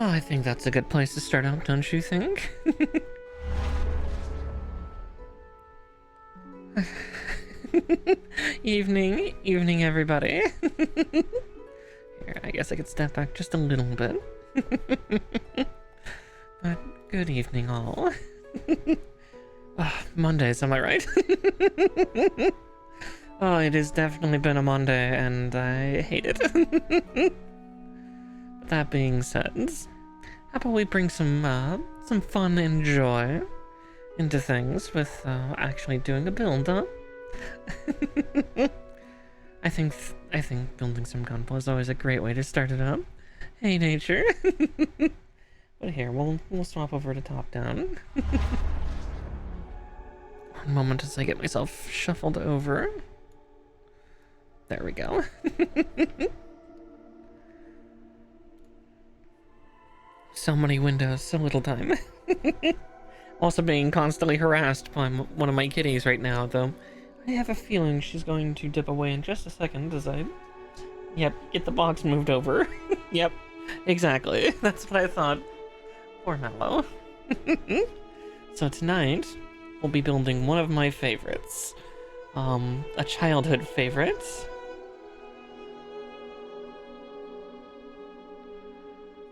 Oh, I think that's a good place to start out, don't you think? Evening, everybody. Here, I guess I could step back just a little bit. But good evening, all. Mondays, am I right? Oh, it has definitely been a Monday, and I hate it. That being said, how about we bring some fun and joy into things with actually doing a build, huh? I think building some Gunpla is always a great way to start it up. Hey, nature. But here, we'll swap over to top down. One moment as I get myself shuffled over. There we go. So many windows, so little time. Also being constantly harassed by one of my kitties right now, though. I have a feeling she's going to dip away in just a second as I... Yep, get the box moved over. Yep, exactly. That's what I thought. Poor Mallow. So tonight, we'll be building one of my favorites. A childhood favorite.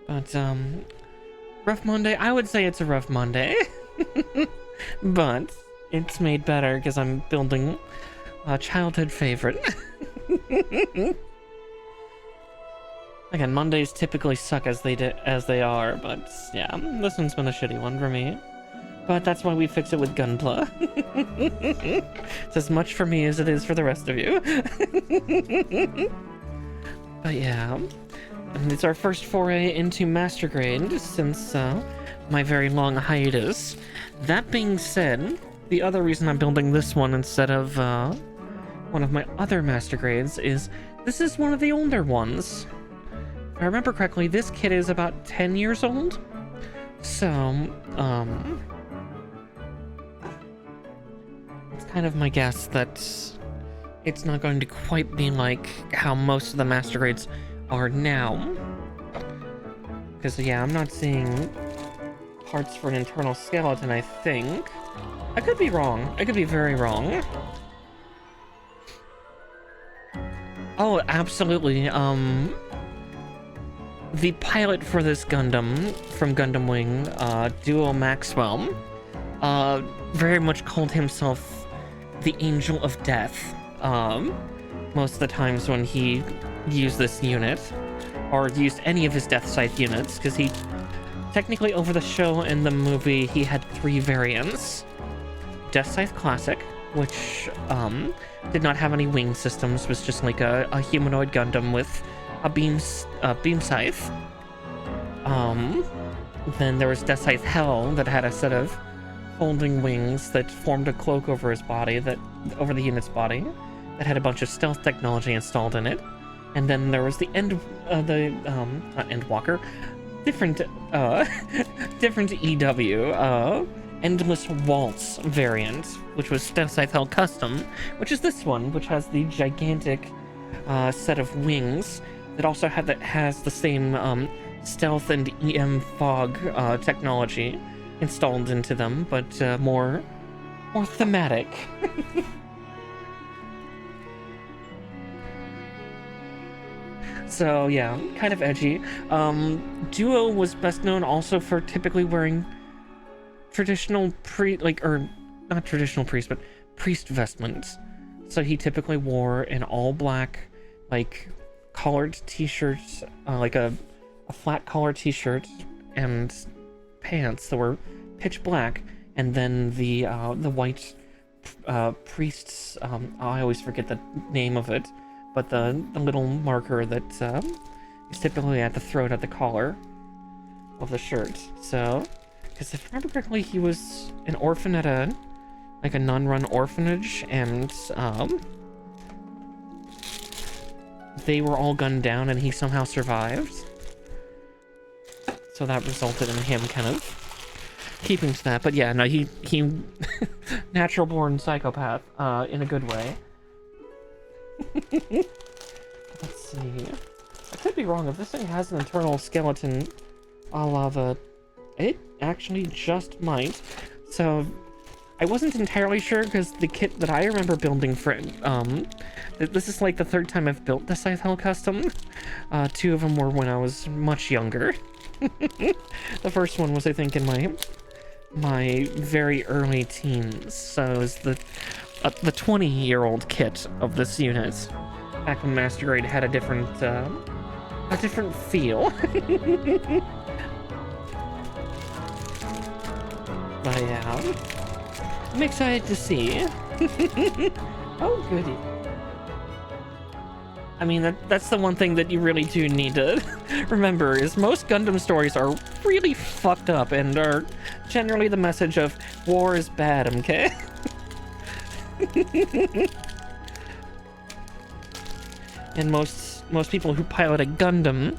But, rough Monday? I would say it's a rough Monday. But it's made better because I'm building a childhood favorite. Again, Mondays typically suck as they are, but yeah, this one's been a shitty one for me. But that's why we fix it with Gunpla. It's as much for me as it is for the rest of you. But yeah, and it's our first foray into Master Grade since my very long hiatus. That being said, the other reason I'm building this one instead of one of my other Master Grades is this is one of the older ones. If I remember correctly, this kit is about 10 years old. So, it's kind of my guess that it's not going to quite be like how most of the Master Grades are now. Because, yeah, I'm not seeing parts for an internal skeleton, I think. I could be wrong. I could be very wrong. Oh, absolutely. The pilot for this Gundam from Gundam Wing, Duo Maxwell, very much called himself the Angel of Death. Most of the times when he used this unit, or used any of his Deathscythe units, because he technically over the show and the movie he had 3 variants. Deathscythe Classic, which did not have any wing systems, was just like a humanoid Gundam with a beam scythe. Then there was Deathscythe Hell that had a set of folding wings that formed a cloak over his body, over the unit's body, that had a bunch of stealth technology installed in it. And then there was the not Endwalker, different EW, Endless Waltz variant, which was Deathscythe Hell Custom, which is this one, which has the gigantic set of wings that also has the same stealth and EM fog technology installed into them, but more thematic. So yeah, kind of edgy. Duo was best known also for typically wearing traditional not traditional priest, but priest vestments. So he typically wore an all black, like, collared t-shirt, like a flat collar t-shirt and pants that were pitch black, and then the white priest's I always forget the name of it, but the little marker that is typically at the throat at the collar of the shirt. So, because if I remember correctly, he was an orphan at a non-run orphanage, and they were all gunned down, and he somehow survived. So that resulted in him kind of keeping to that. But yeah, no, he natural-born psychopath in a good way. Let's see. I could be wrong. If this thing has an internal skeleton lava. It actually just might. So I wasn't entirely sure because the kit that I remember building for this is like the third time I've built the Scythe custom. Two of them were when I was much younger. The first one was, I think, in my very early teens. So it was the 20-year-old kit of this unit, back when Master Grade had a different feel. But yeah, I'm excited to see. Oh, goody. I mean, that's the one thing that you really do need to remember, is most Gundam stories are really fucked up and are generally the message of war is bad, okay? And most people who pilot a Gundam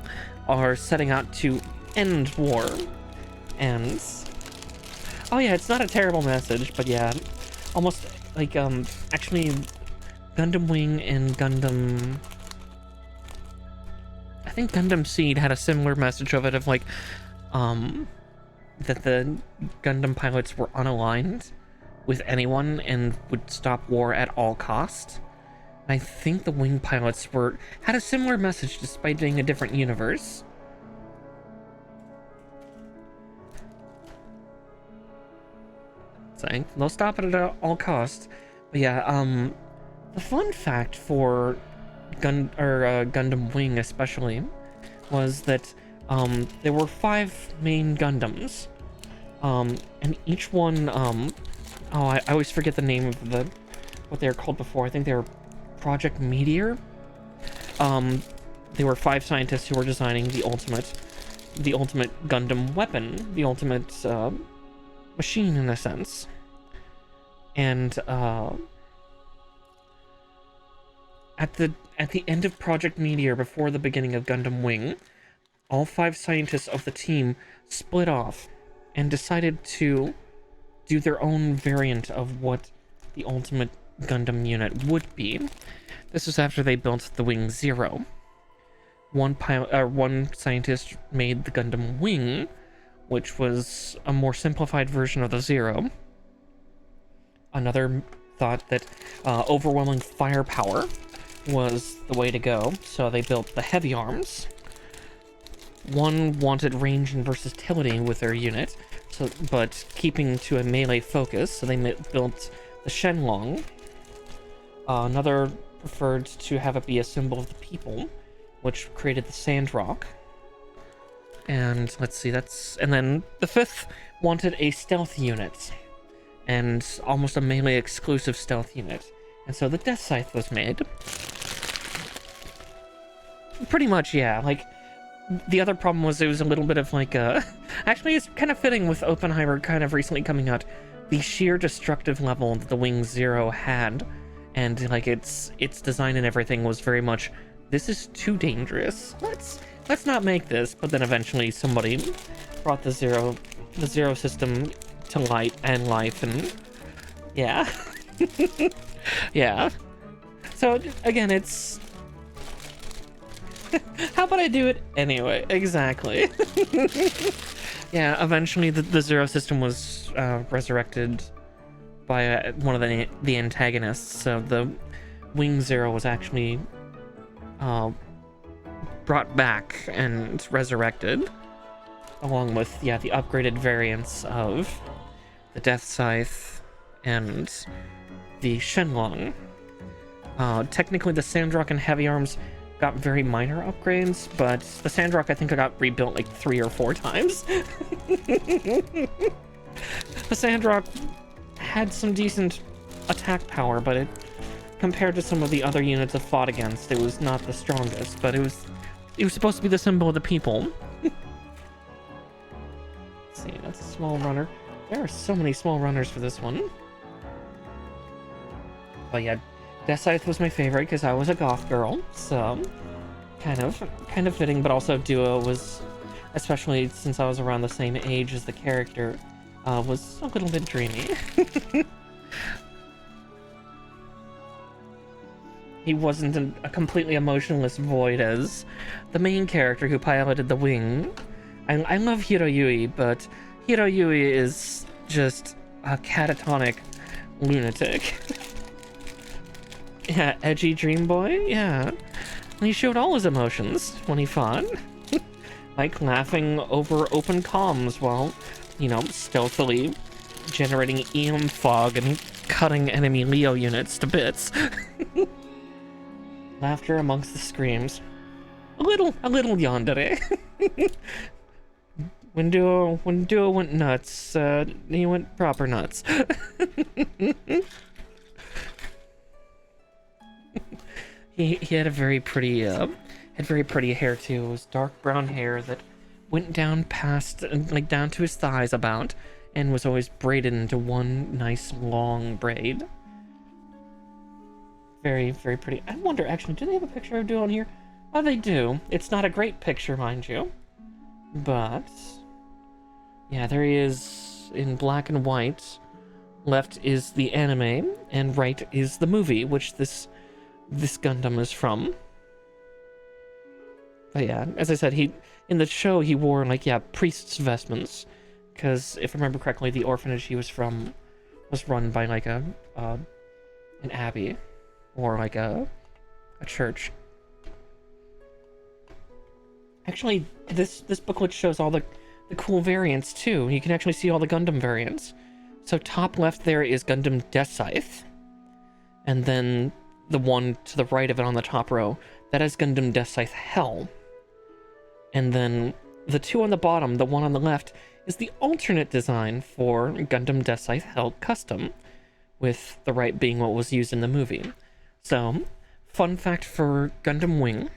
are setting out to end war. And oh yeah, it's not a terrible message, but yeah, almost like actually Gundam Wing and Gundam, I think Gundam Seed had a similar message of it, of like that the Gundam pilots were unaligned with anyone and would stop war at all costs. And I think the Wing pilots had a similar message despite being a different universe. Saying they'll stop it at all costs. But yeah, the fun fact for Gundam Wing especially was that there were 5 main Gundams, and each one I always forget the name of what they were called before. I think they were Project Meteor. They were 5 scientists who were designing the ultimate Gundam weapon, the ultimate machine in a sense. And at the end of Project Meteor, before the beginning of Gundam Wing, all 5 scientists of the team split off and decided to do their own variant of what the ultimate Gundam unit would be. This was after they built the Wing Zero. One scientist made the Gundam Wing, which was a more simplified version of the Zero. Another thought that overwhelming firepower was the way to go, so they built the Heavy Arms. One wanted range and versatility with their unit, but keeping to a melee focus, so they built the Shenlong. Another preferred to have it be a symbol of the people, which created the Sandrock. And let's see, and then the 5th wanted a stealth unit, and almost a melee exclusive stealth unit. And so the Deathscythe was made. Pretty much, yeah. Like, the other problem was it was a little bit of like a... Actually, it's kind of fitting with Oppenheimer kind of recently coming out. The sheer destructive level that the Wing Zero had, and like its design and everything was very much, this is too dangerous. Let's not make this. But then eventually somebody brought the Zero system to light and life, and yeah. Yeah. So again, it's how about I do it anyway? Exactly. Yeah, eventually the Zero system was resurrected by one of the antagonists, so the Wing Zero was actually brought back and resurrected, along with, yeah, the upgraded variants of the Deathscythe and the Shenlong. Technically, the Sandrock and Heavy Arms got very minor upgrades, but the Sandrock, I think, I got rebuilt like 3 or 4 times. The Sandrock had some decent attack power, but compared to some of the other units I've fought against, it was not the strongest, but it was supposed to be the symbol of the people. Let's see, that's a small runner. There are so many small runners for this one. But yeah, Deathscythe was my favorite because I was a goth girl, so kind of fitting, but also Duo was, especially since I was around the same age as the character, was a little bit dreamy. He wasn't a completely emotionless void as the main character who piloted the Wing. I love Hiroyui, but Hiroyui is just a catatonic lunatic. Yeah, edgy dream boy, yeah. He showed all his emotions when he fought. Like laughing over open comms while, you know, stealthily generating EM fog and cutting enemy Leo units to bits. Laughter amongst the screams. A little yandere. When Duo went nuts, he went proper nuts. He had a very pretty hair too. It was dark brown hair that went down past, like down to his thighs about, and was always braided into one nice long braid. Very, very pretty. I wonder, actually, do they have a picture of Duo on here? Oh, they do. It's not a great picture, mind you. But yeah, there he is in black and white. Left is the anime, and right is the movie, which this Gundam is from. But yeah, as I said, in the show he wore like, yeah, priest's vestments, because if I remember correctly, the orphanage he was from was run by like an abbey or like a church. Actually, this booklet shows all the cool variants too. You can actually see all the Gundam variants. So top left there is Gundam Deathscythe, and then the one to the right of it on the top row, that is Gundam Deathscythe Hell. And then the two on the bottom, the one on the left, is the alternate design for Gundam Deathscythe Hell Custom, with the right being what was used in the movie. So, fun fact for Gundam Wing,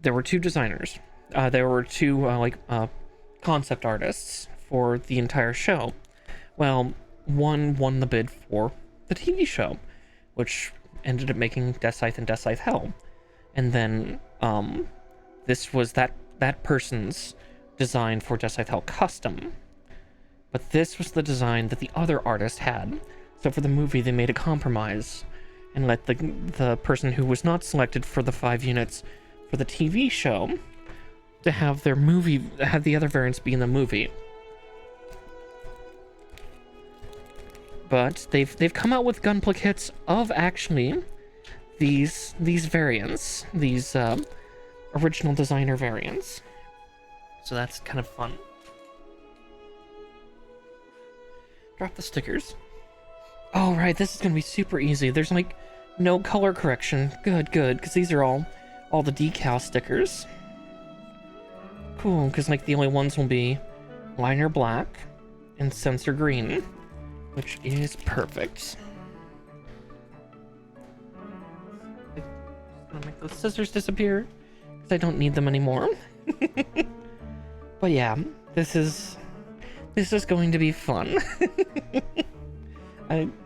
there were two designers. There were two concept artists for the entire show. Well, one won the bid for the TV show, which ended up making Deathscythe and Deathscythe Hell. And then this was that person's design for Deathscythe Hell Custom. But this was the design that the other artist had. So for the movie, they made a compromise and let the person who was not selected for the 5 units for the TV show to have have the other variants be in the movie. But they've come out with gunpla kits of actually these variants, these original designer variants. So that's kind of fun. Drop the stickers. Oh right, this is gonna be super easy. There's like no color correction. Good, because these are all the decal stickers. Cool, because like the only ones will be liner black and sensor green, which is perfect. I'm gonna make those scissors disappear because I don't need them anymore. But yeah, this is going to be fun.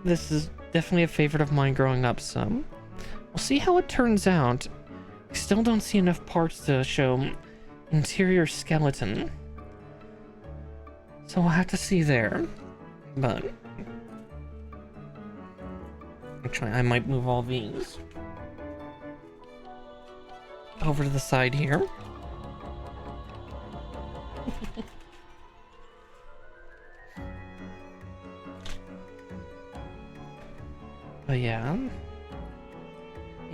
This is definitely a favorite of mine growing up, so we'll see how it turns out. I still don't see enough parts to show interior skeleton, so we'll have to see there. But actually, I might move all these over to the side here. But yeah,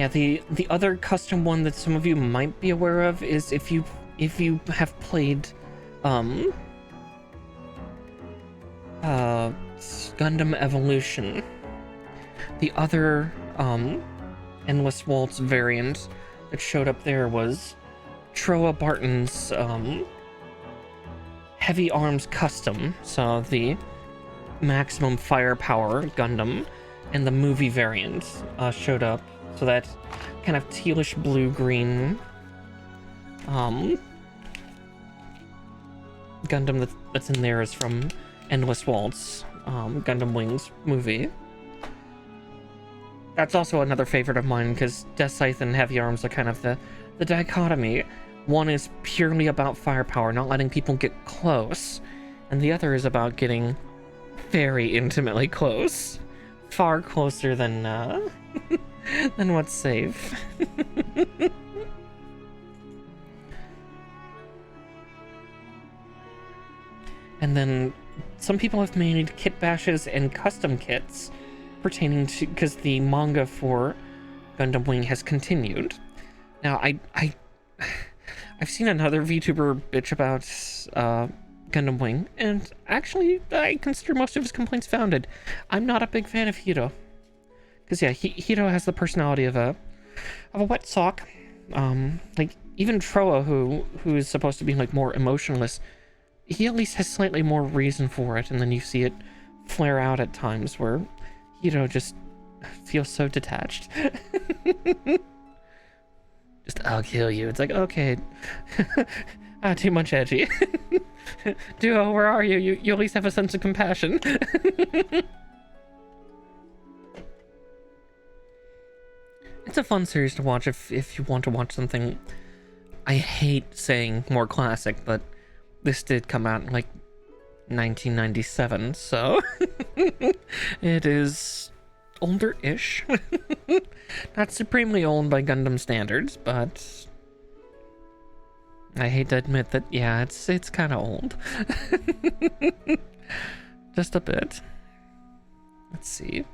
the other custom one that some of you might be aware of is if you have played Gundam Evolution, the other Endless Waltz variant that showed up there was Troa Barton's Heavy Arms Custom, so the maximum firepower Gundam, and the movie variant showed up. So that kind of tealish blue-green Gundam that's in there is from Endless Waltz, Gundam Wings movie. That's also another favorite of mine, because Deathscythe and Heavy Arms are kind of the dichotomy. One is purely about firepower, not letting people get close, and the other is about getting very intimately close. Far closer than than what's safe. And then some people have made kit bashes and custom kits pertaining to, because the manga for Gundam Wing has continued. Now, I've seen another VTuber bitch about Gundam Wing, and actually, I consider most of his complaints founded. I'm not a big fan of Hiro. Because, yeah, Hiro has the personality of a wet sock. Like, even Troa, who is supposed to be, like, more emotionless, he at least has slightly more reason for it, and then you see it flare out at times where Hiro just feels so detached. Just, I'll kill you. It's like, okay. Too much edgy. Duo, where are you? You at least have a sense of compassion. It's a fun series to watch if you want to watch something. I hate saying more classic, but this did come out in like 1997, so it is older-ish. Not supremely old by Gundam standards, but I hate to admit that, yeah, it's kind of old. Just a bit. Let's see.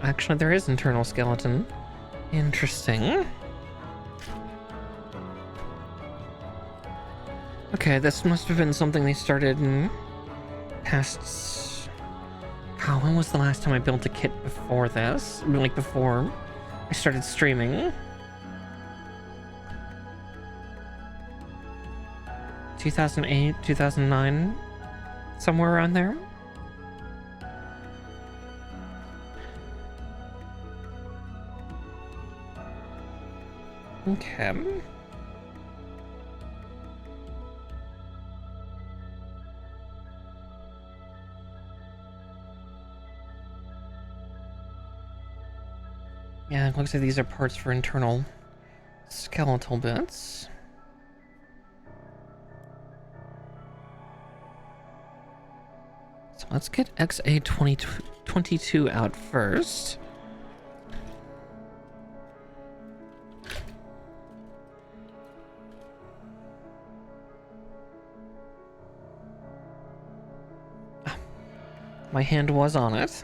Actually, there is internal skeleton. Interesting. Okay, this must have been something they started in past... Oh, when was the last time I built a kit before this? I mean, like, before I started streaming. 2008, 2009? Somewhere around there? Okay. Yeah, it looks like these are parts for internal skeletal bits. So let's get XA2022 out first. My hand was on it.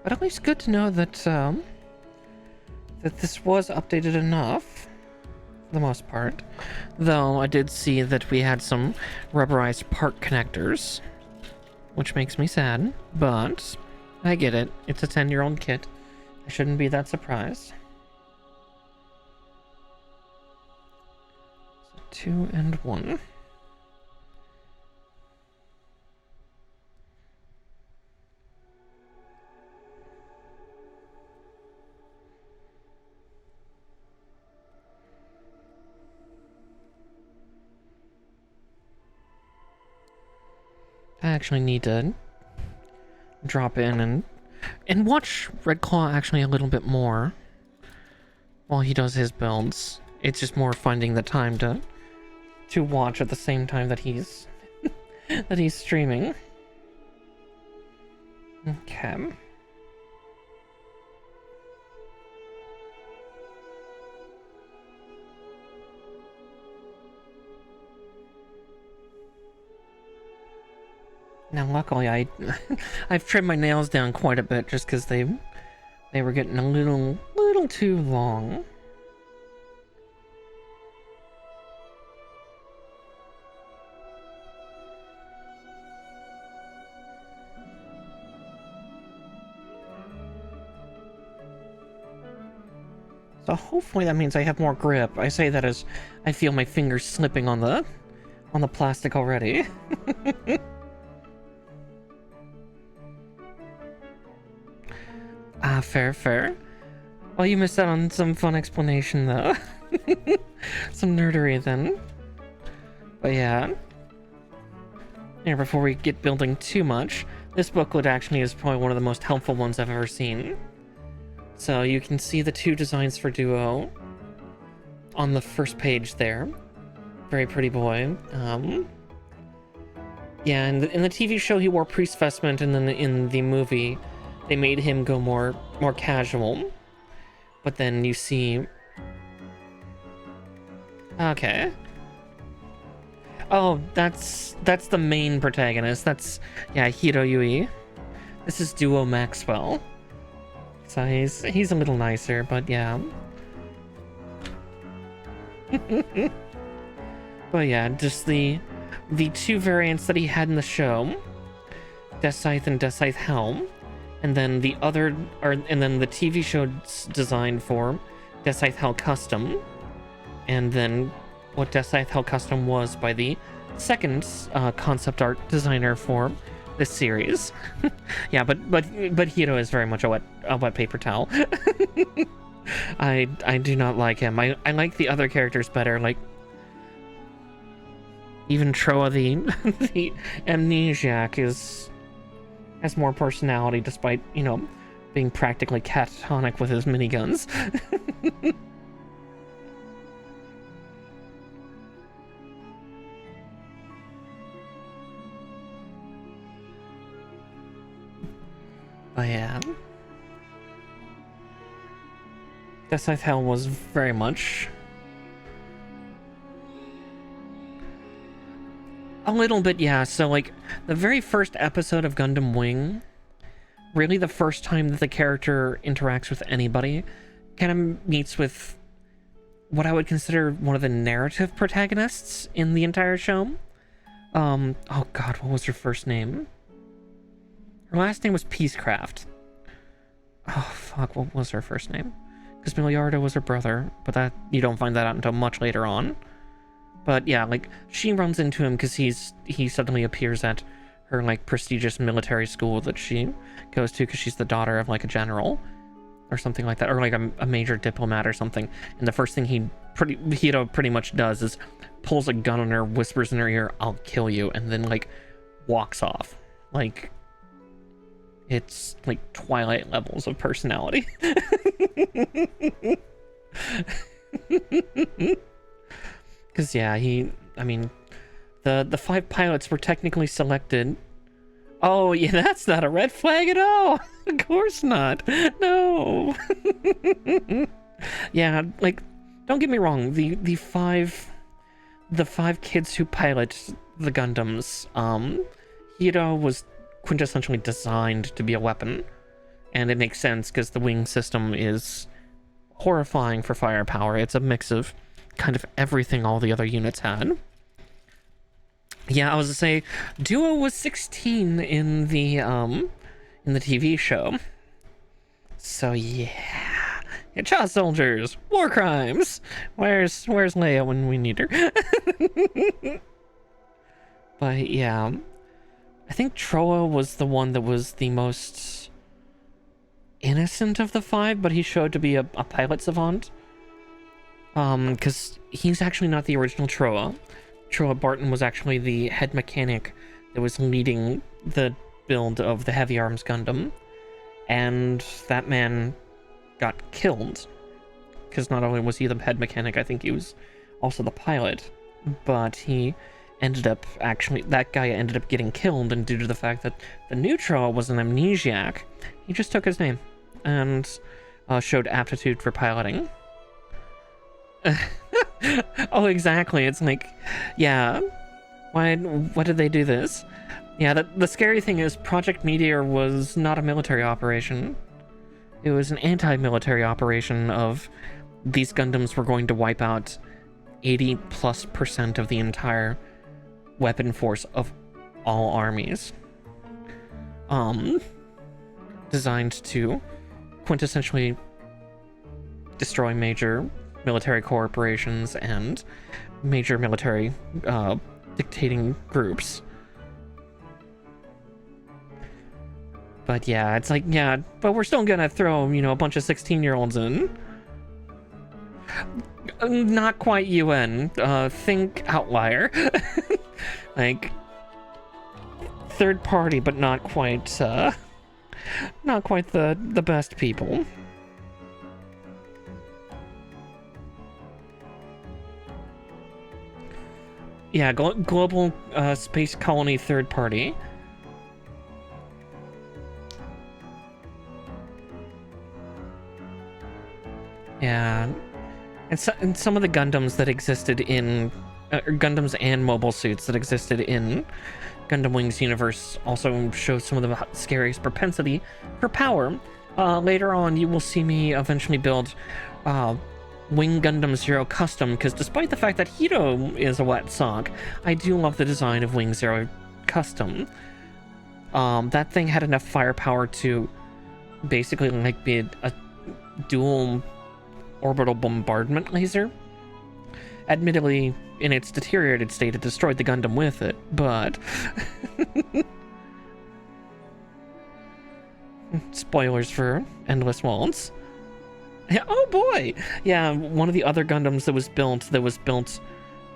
But at least good to know that that this was updated enough, for the most part. Though I did see that we had some rubberized part connectors, which makes me sad, but I get it. It's a 10-year-old kit. I shouldn't be that surprised. So 2 and 1. I actually need to drop in and watch Red Claw actually a little bit more while he does his builds. It's just more finding the time to watch at the same time that he's that he's streaming. Okay. Now, luckily, I've trimmed my nails down quite a bit just because they were getting a little too long. So hopefully that means I have more grip. I say that as I feel my fingers slipping on the plastic already. Fair. Well, you missed out on some fun explanation, though. Some nerdery, then. But yeah. Here, before we get building too much, this booklet actually is probably one of the most helpful ones I've ever seen. So you can see the 2 designs for Duo on the first page there. Very pretty boy. Yeah, in the TV show he wore priest vestment, and then in the movie they made him go more casual. But then you see... Okay. Oh, that's the main protagonist. That's, yeah, Hiroyui. This is Duo Maxwell. So he's a little nicer, but yeah. But yeah, just the two variants that he had in the show, Deathscythe and Deathscythe Helm, and then the TV show's design for Deathscythe Hell Custom, and then what Deathscythe Hell Custom was by the second concept art designer for this series. Yeah, but Hiro is very much a wet paper towel. I do not like him. I like the other characters better, like even Troa the amnesiac has more personality, despite, you know, being practically catatonic with his miniguns. But yeah, Deathscythe Hell was very much a little bit, yeah. So like the very first episode of Gundam Wing, really the first time that the character interacts with anybody, kind of meets with what I would consider one of the narrative protagonists in the entire show. Oh god, what was her first name? Her last name was Peacecraft. Oh fuck, what was her first name? Because Miliardo was her brother, but that you don't find that out until much later on. But yeah, like, she runs into him because he suddenly appears at her, like, prestigious military school that she goes to because she's the daughter of, like, a general or something like that, or like a major diplomat or something. And the first thing he pretty much does is pulls a gun on her, whispers in her ear, "I'll kill you," and then, like, walks off. Like, it's like Twilight levels of personality. Because yeah, I mean, the 5 pilots were technically selected. Oh yeah, that's not a red flag at all. Of course not. No. Yeah, like, don't get me wrong. The five kids who pilot the Gundams, Hiro was quintessentially designed to be a weapon, and it makes sense because the wing system is horrifying for firepower. It's a mix of kind of everything all the other units had. Yeah, I was to say, Duo was 16 in the TV show. So yeah, child soldiers, war crimes. Where's Leia when we need her? But yeah, I think Troa was the one that was the most innocent of the 5, but he showed to be a pilot savant. Because he's actually not the original Troa. Troa Barton was actually the head mechanic that was leading the build of the Heavy Arms Gundam. And that man got killed. Because not only was he the head mechanic, I think he was also the pilot. But he ended up that guy ended up getting killed, and due to the fact that the new Troa was an amnesiac, he just took his name and showed aptitude for piloting. Oh, exactly. It's like, yeah, why did they do this? Yeah, the scary thing is Project Meteor was not a military operation. It was an anti-military operation of these Gundams were going to wipe out 80+% of the entire weapon force of all armies. Designed to quintessentially destroy major military corporations and major military dictating groups. But yeah, it's like, yeah, but we're still gonna throw, you know, a bunch of 16-year-olds in. Not quite UN. Think Outlier. Like, third party, but not quite the best people. Yeah, global space colony third party. Yeah, and some of the Gundams that existed in Gundams and mobile suits that existed in Gundam Wing's universe also show some of the scariest propensity for power. Later on, you will see me eventually build Wing Gundam Zero Custom, because despite the fact that Hiro is a wet sock, I do love the design of Wing Zero Custom. That thing had enough firepower to basically like be a dual orbital bombardment laser. Admittedly, in its deteriorated state, it destroyed the Gundam with it, but spoilers for Endless Waltz. Oh boy! Yeah, one of the other Gundams that was built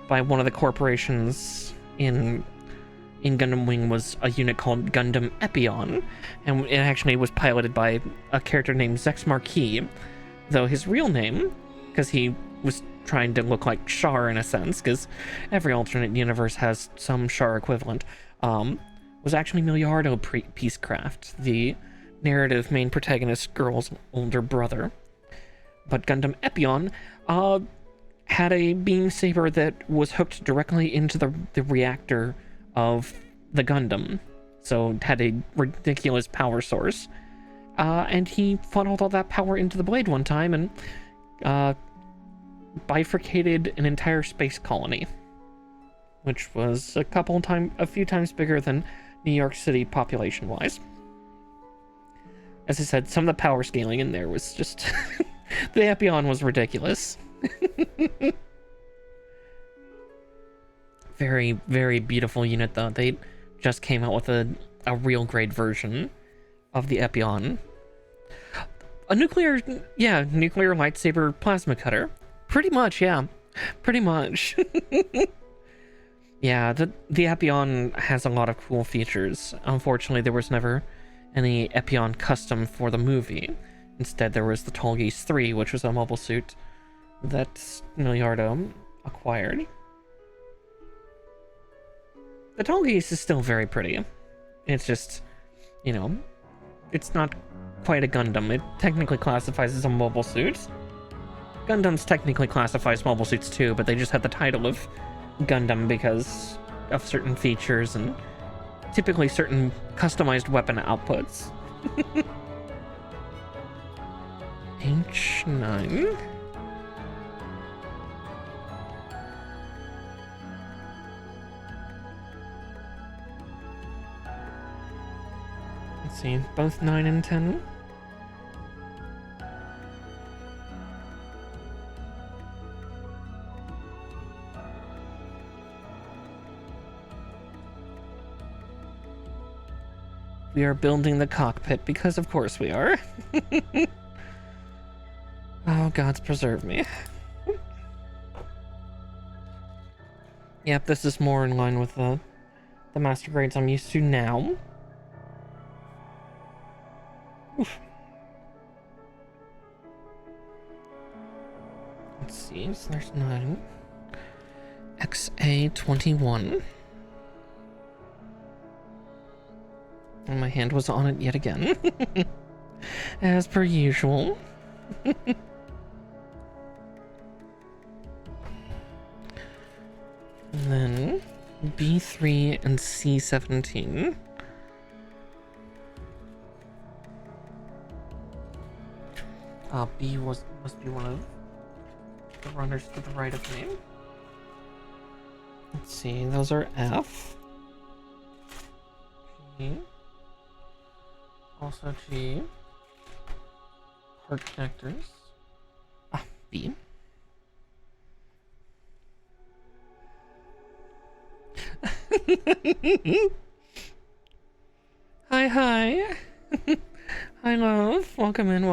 by one of the corporations in Gundam Wing was a unit called Gundam Epion, and it actually was piloted by a character named Zex Marquis, though his real name, because he was trying to look like Char in a sense, because every alternate universe has some Char equivalent, was actually Miliardo Peacecraft, the narrative main protagonist girl's older brother. But Gundam Epion had a beam saber that was hooked directly into the reactor of the Gundam, so it had a ridiculous power source. And he funneled all that power into the blade one time and bifurcated an entire space colony, which was a few times bigger than New York City population-wise. As I said, some of the power scaling in there was just... The Epion was ridiculous. Very, very beautiful unit, though. They just came out with a real grade version of the Epion. A nuclear lightsaber plasma cutter. Pretty much, yeah. Pretty much. Yeah, the Epion has a lot of cool features. Unfortunately, there was never any Epion custom for the movie. Instead, there was the Tallgeese 3, which was a mobile suit that Miliardo acquired. The Tallgeese is still very pretty. It's just, you know, it's not quite a Gundam. It technically classifies as a mobile suit. Gundams technically classifies mobile suits too, but they just have the title of Gundam because of certain features and typically certain customized weapon outputs. H9. Let's see, both 9 and 10. We are building the cockpit because of course we are. Oh, gods preserve me. Yep, this is more in line with the master grades I'm used to now. Oof. Let's see, so there's 9. XA21. And my hand was on it yet again. As per usual. And then B3 and C17. B must be one of the runners to the right of me. Let's see, those are F. G. Also G. Heart connectors. B. Hi. Hi, love. Welcome in.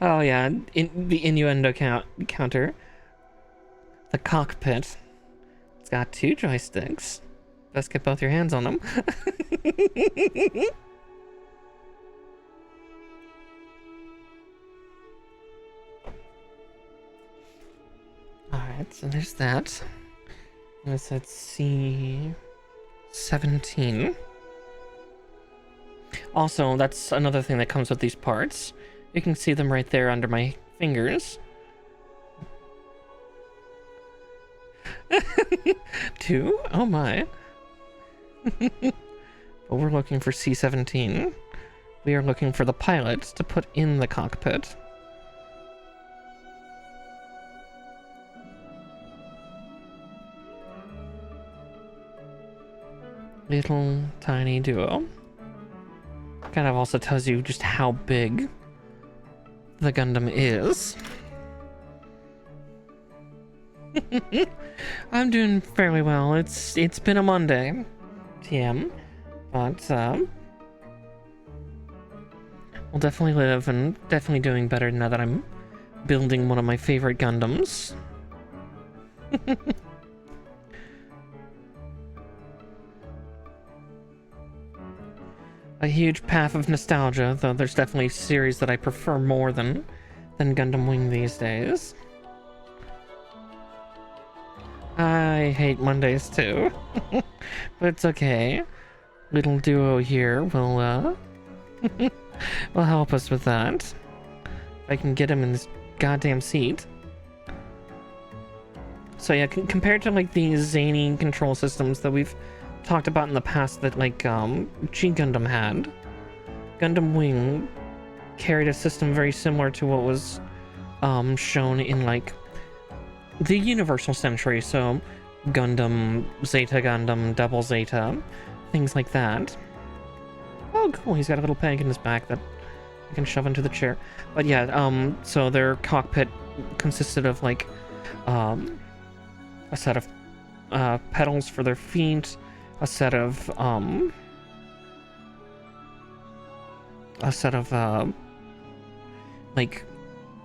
Oh, yeah. The innuendo counter. The cockpit. It's got 2 joysticks. Best get both your hands on them. Alright, so there's that. I said C17. Also, that's another thing that comes with these parts. You can see them right there under my fingers. 2? Oh my. But we're looking for C17. We are looking for the pilot to put in the cockpit. Little tiny duo. Kind of also tells you just how big the Gundam is. I'm doing fairly well. It's been a Monday, TM, but we'll definitely live and definitely doing better now that I'm building one of my favorite Gundams. A huge path of nostalgia, though there's definitely series that I prefer more than Gundam Wing these days. I hate Mondays too, but it's okay. Little duo here will will help us with that. If I can get him in this goddamn seat. So yeah, compared to like these zany control systems that we've talked about in the past that like G Gundam had, Gundam Wing carried a system very similar to what was shown in like the Universal Century, so Gundam, Zeta Gundam, Double Zeta, things like that. Oh cool, he's got a little peg in his back that I can shove into the chair. But yeah, so their cockpit consisted of like a set of pedals for their feet, a set of like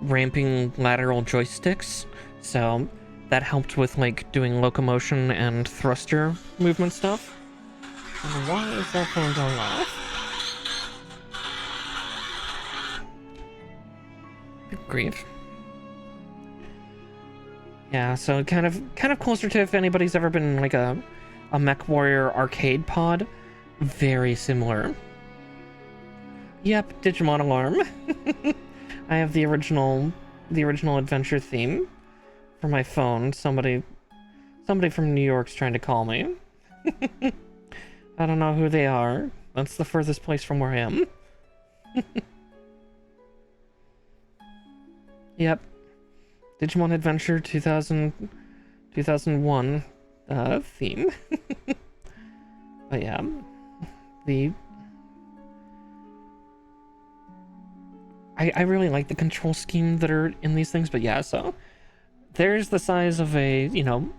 ramping lateral joysticks, so that helped with like doing locomotion and thruster movement stuff. And why is that phone going off? Good grief. Yeah, so kind of closer to if anybody's ever been in like a Mech Warrior arcade pod. Very similar. Yep, Digimon alarm. I have the original adventure theme for my phone. Somebody from New York's trying to call me. I don't know who they are. That's the furthest place from where I am. Yep. Digimon Adventure 2001 theme. But yeah, I really like the control scheme that are in these things, but yeah, so there's the size of a, you know,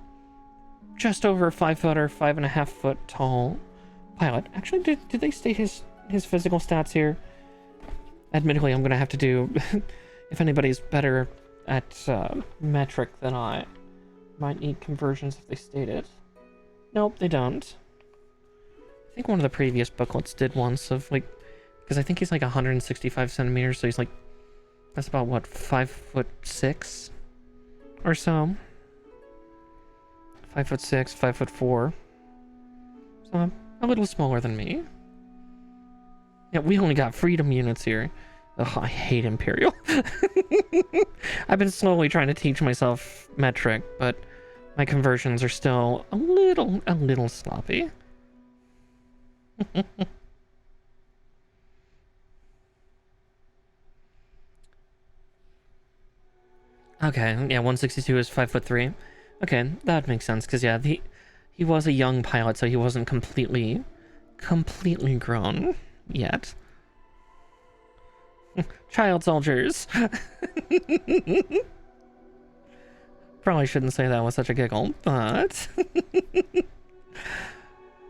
just over 5 foot or 5.5 foot tall pilot. Actually, did they state his physical stats here? Admittedly, I'm gonna have to do if anybody's better at metric than I might need conversions if they state it. Nope, they don't. I think one of the previous booklets did once of like, because I think he's like 165 centimeters, so he's like, that's about what, 5'6" or so. 5'6", 5'4". So a little smaller than me. Yeah, we only got freedom units here. Ugh, I hate Imperial. I've been slowly trying to teach myself metric, but my conversions are still a little sloppy. Okay, yeah, 162 is 5'3". Okay, that makes sense, because yeah, he was a young pilot, so he wasn't completely grown yet. Child soldiers. Probably shouldn't say that with such a giggle, but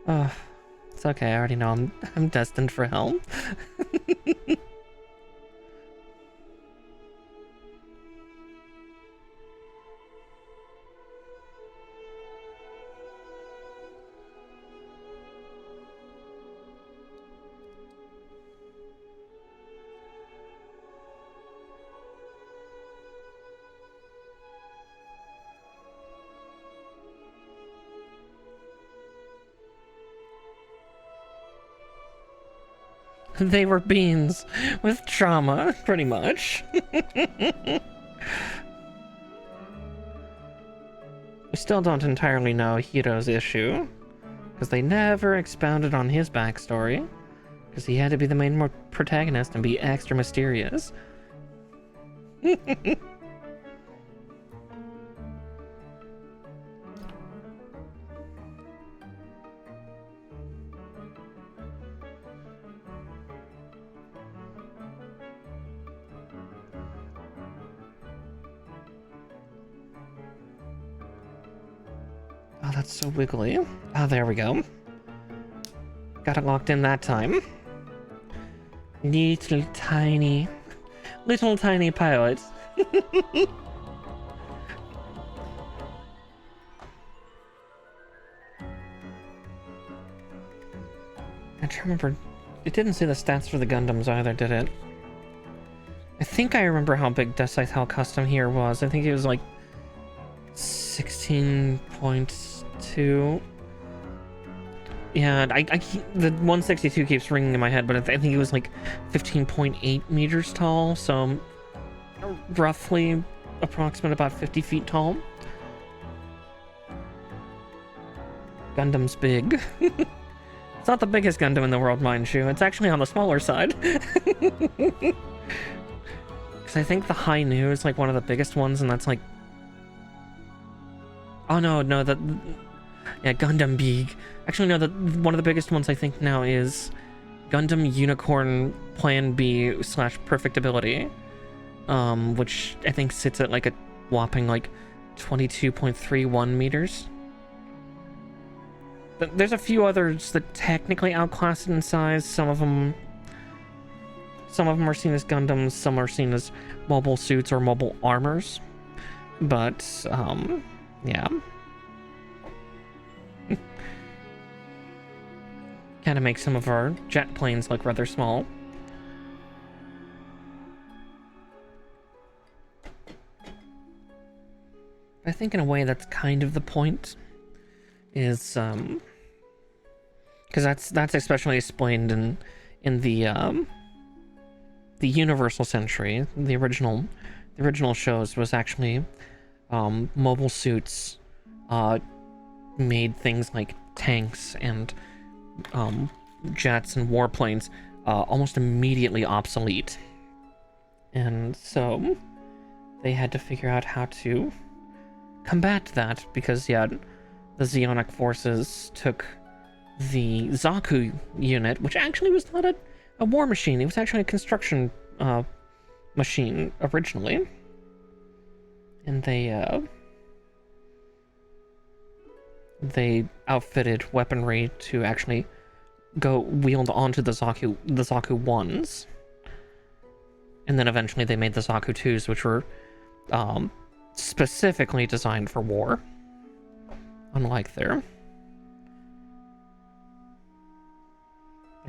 it's okay. I already know I'm destined for hell. They were beans with trauma, pretty much. We still don't entirely know Hiro's issue, because they never expounded on his backstory, because he had to be the main protagonist and be extra mysterious. Oh, that's so wiggly. Oh, there we go. Got it locked in that time. Little tiny pilots. I try to remember. It didn't say the stats for the Gundams either, did it? I think I remember how big Deathscythe Hell Custom here was. I think it was like 16.2. Yeah, the 162 keeps ringing in my head, but I think it was like 15.8 meters tall, so roughly approximate about 50 feet tall. Gundam's big. It's not the biggest Gundam in the world, mind you. It's actually on the smaller side. Because I think the High Nu is like one of the biggest ones, and that's like... Oh no, yeah, Gundam Big. Actually, no, one of the biggest ones I think now is Gundam Unicorn Plan B / Perfectibility, which I think sits at like a whopping like 22.31 meters. But there's a few others that technically outclass it in size. Some of them are seen as Gundams, some are seen as mobile suits or mobile armors. But yeah. Kind of makes some of our jet planes look rather small. I think in a way that's kind of the point, is because that's especially explained in the Universal Century. The original shows was actually mobile suits made things like tanks and jets and warplanes almost immediately obsolete, and so they had to figure out how to combat that, because yeah, the Zeonic forces took the Zaku unit, which actually was not a war machine, it was actually a construction machine originally, and they outfitted weaponry to actually go wield onto the Zaku 1s. And then eventually they made the Zaku 2s, which were specifically designed for war. Unlike their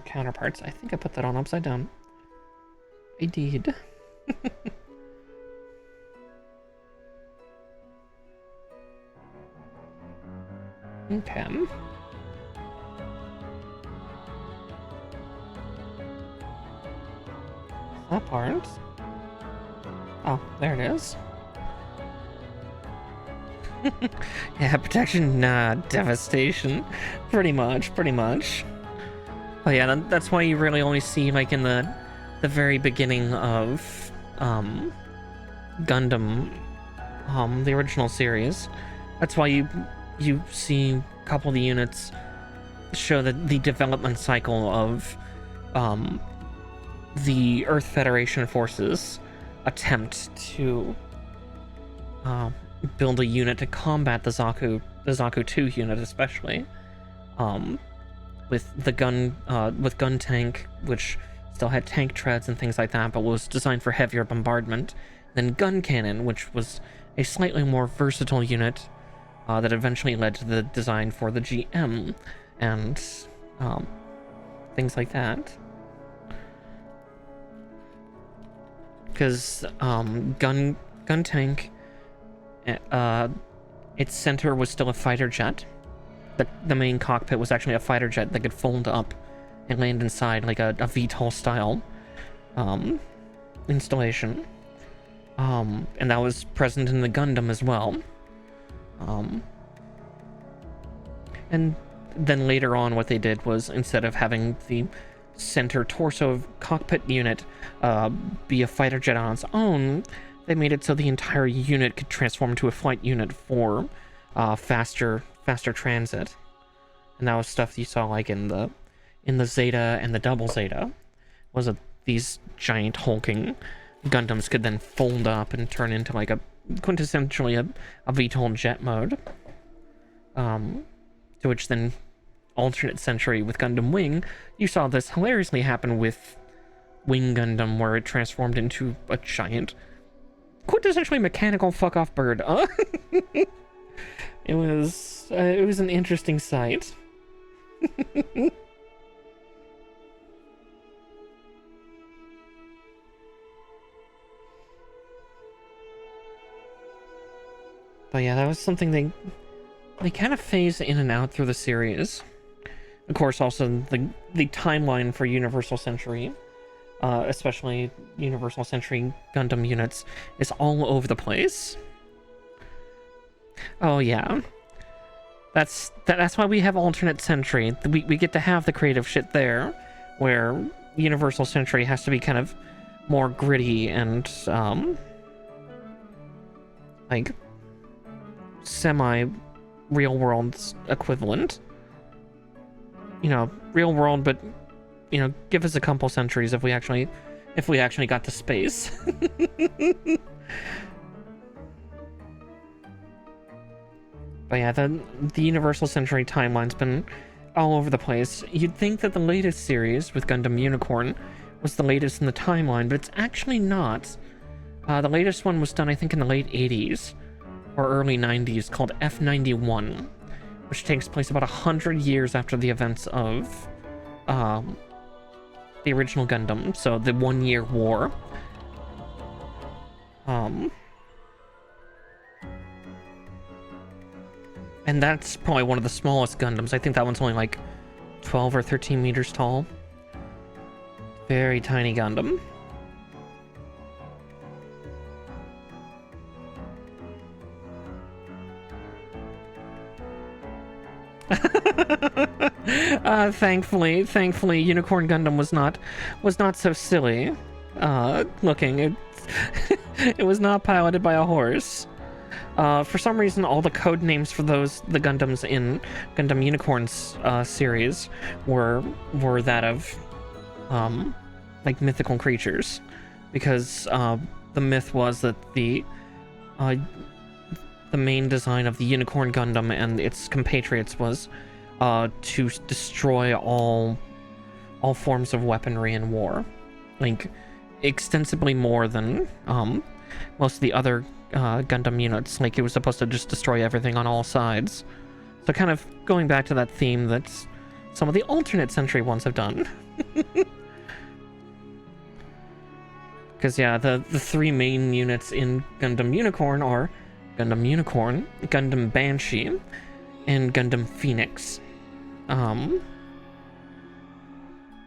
counterparts. I think I put that on upside down. I did. Okay. That part. Oh, there it is. Yeah, protection, nah, devastation. Pretty much. Oh yeah, that's why you really only see, like, in the very beginning of Gundam, the original series. That's why you see a couple of the units show the development cycle of the Earth Federation forces attempt to build a unit to combat the Zaku 2 unit, especially with the gun tank, which still had tank treads and things like that, but was designed for heavier bombardment. Then gun cannon, which was a slightly more versatile unit that eventually led to the design for the GM and things like that. Because gun tank, its center was still a fighter jet. The main cockpit was actually a fighter jet that could fold up and land inside like a VTOL style installation. And that was present in the Gundam as well. And then later on, what they did was, instead of having the center torso cockpit unit be a fighter jet on its own, they made it so the entire unit could transform into a flight unit for faster transit. And that was stuff you saw like in the Zeta and the Double Zeta, was that these giant hulking Gundams could then fold up and turn into like a quintessentially a VTOL jet mode. To which then alternate century with Gundam Wing, you saw this hilariously happen with Wing Gundam, where it transformed into a giant, quintessentially mechanical fuck-off bird. It was an interesting sight. But yeah, that was something they kind of phase in and out through the series. Of course, also the timeline for Universal Century, especially Universal Century Gundam units, is all over the place. Oh yeah, that's why we have alternate century. We get to have the creative shit there, where Universal Century has to be kind of more gritty and like semi real world's equivalent. You know, real world, but you know, give us a couple centuries if we actually got to space. But yeah, the Universal Century timeline's been all over the place. You'd think that the latest series with Gundam Unicorn was the latest in the timeline, but it's actually not. The latest one was done, I think, in the late 80s or early 90s, called F91, which takes place about 100 years after the events of the original Gundam, so the 1-year war. And that's probably one of the smallest Gundams. I think that one's only like 12 or 13 meters tall. Very tiny Gundam. Thankfully, Unicorn Gundam was not so silly looking. It was not piloted by a horse. For some reason, all the code names for the Gundams in Gundam Unicorn's series were that of like mythical creatures, because the myth was that the main design of the Unicorn Gundam and its compatriots was to destroy all forms of weaponry in war, like extensively more than most of the other Gundam units. Like, it was supposed to just destroy everything on all sides. So kind of going back to that theme that some of the alternate century ones have done. Because yeah, the three main units in Gundam Unicorn are Gundam Unicorn, Gundam Banshee, and Gundam Phoenix.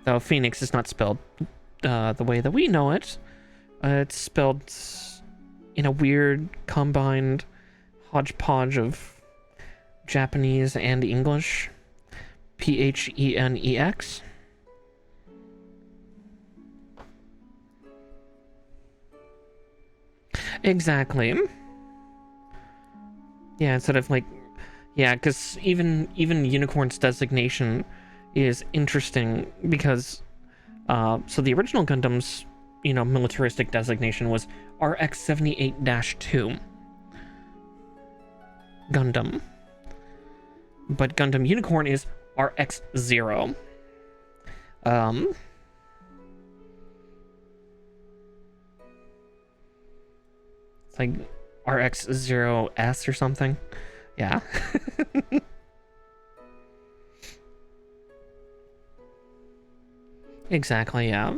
Though Phoenix is not spelled the way that we know it. It's spelled in a weird combined hodgepodge of Japanese and English. Phenex. Exactly. Yeah, instead of like, yeah, because even Unicorn's designation is interesting, because so the original Gundam's, you know, militaristic designation was RX-78-2 Gundam, but Gundam Unicorn is RX-0. It's like RX-0S or something. Yeah. Exactly, yeah.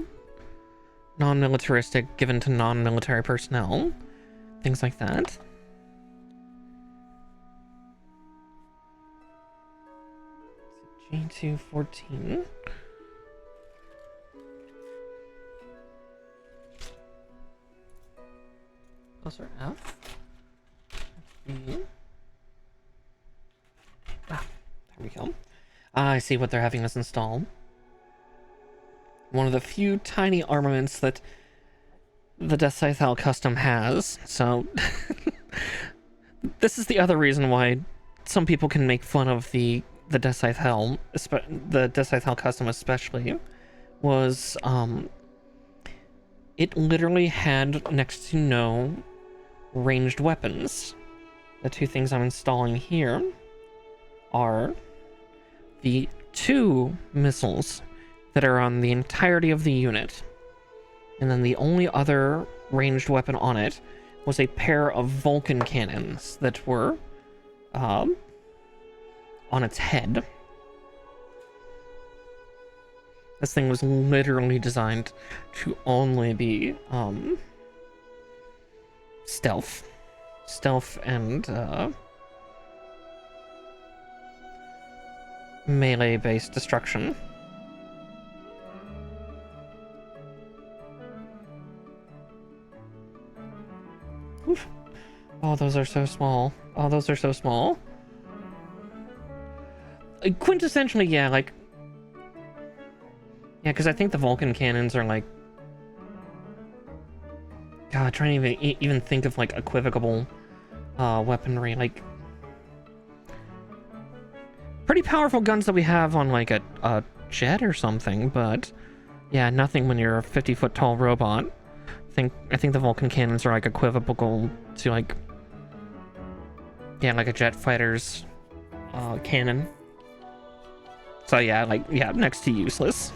Non-militaristic, given to non-military personnel. Things like that. G214. plus or F. B. Ah, there we go. I see what they're having us install. One of the few tiny armaments that the Deathscythe custom has, so this is the other reason why some people can make fun of the Deathscythe Hell, the Deathscythe Hell custom especially, was it literally had next to no ranged weapons. The two things I'm installing here are the 2 missiles that are on the entirety of the unit, and then the only other ranged weapon on it was a pair of Vulcan cannons that were on its head. This thing was literally designed to only be stealth and melee-based destruction. Oof. Oh, those are so small. Oh, those are so small. Quintessentially, yeah, like... Yeah, because I think the Vulcan cannons are like... God, trying to even think of, like, equivocal weaponry, like... Pretty powerful guns that we have on, like, a jet or something, but... Yeah, nothing when you're a 50-foot tall robot. I think the Vulcan cannons are, like, equivocal to, like... Yeah, like a jet fighter's cannon. So yeah, like, yeah, next to useless.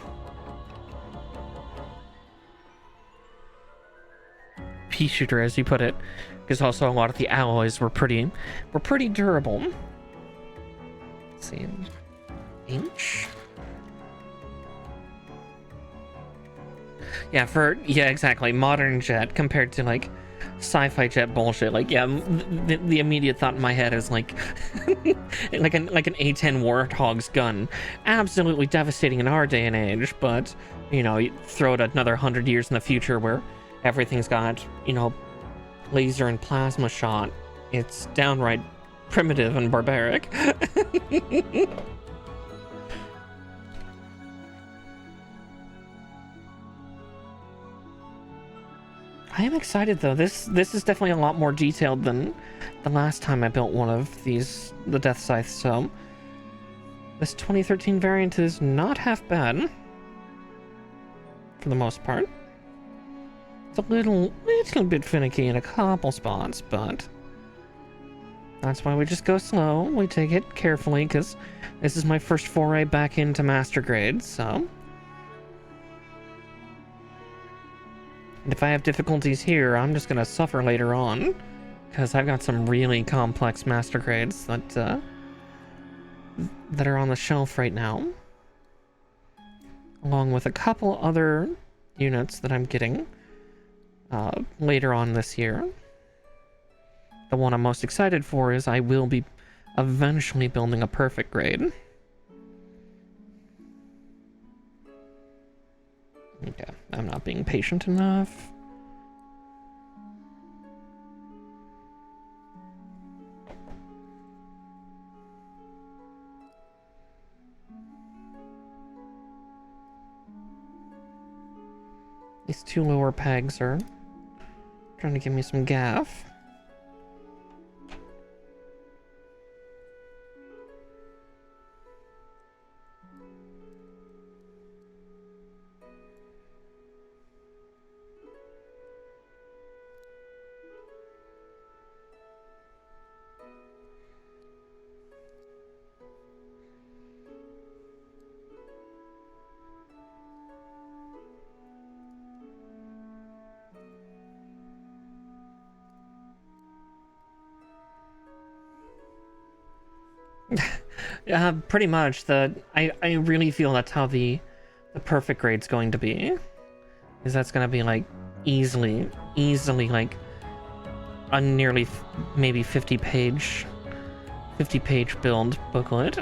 Pea shooter, as you put it, because also a lot of the alloys were pretty durable. Let's see, inch. Yeah, exactly. Modern jet compared to like sci-fi jet bullshit. Like, yeah, the immediate thought in my head is like, like an A-10 Warthog's gun, absolutely devastating in our day and age. But you know, you throw it another 100 years in the future where everything's got, you know, laser and plasma shot. It's downright primitive and barbaric. I am excited though. This is definitely a lot more detailed than the last time I built one of these, the Deathscythe. So this 2013 variant is not half bad for the most part. It's a little bit finicky in a couple spots, but that's why we just go slow. We take it carefully because this is my first foray back into master grades, so. And if I have difficulties here, I'm just gonna suffer later on, because I've got some really complex master grades that are on the shelf right now, along with a couple other units that I'm getting later on this year. The one I'm most excited for is I will be eventually building a perfect grade. Okay, I'm not being patient enough. These two lower pegs are trying to give me some gaff. Yeah, pretty much. I really feel that's how the perfect grade's going to be. Is that's gonna be like easily like a nearly maybe 50-page build booklet.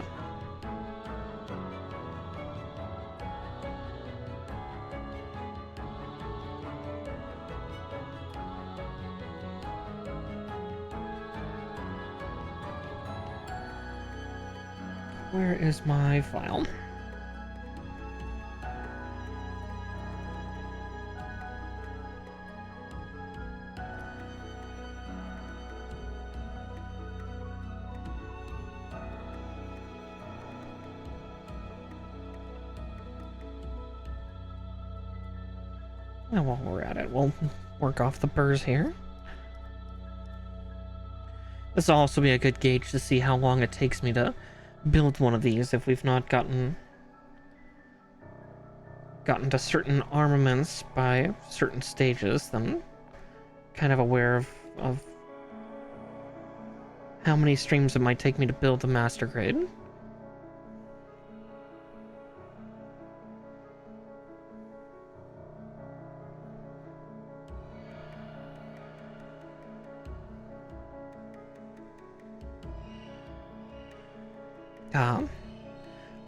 Where is my file? And while we're at it, we'll work off the burrs here. This will also be a good gauge to see how long it takes me to build one of these if we've not gotten to certain armaments by certain stages. Then kind of aware of how many streams it might take me to build the master grade.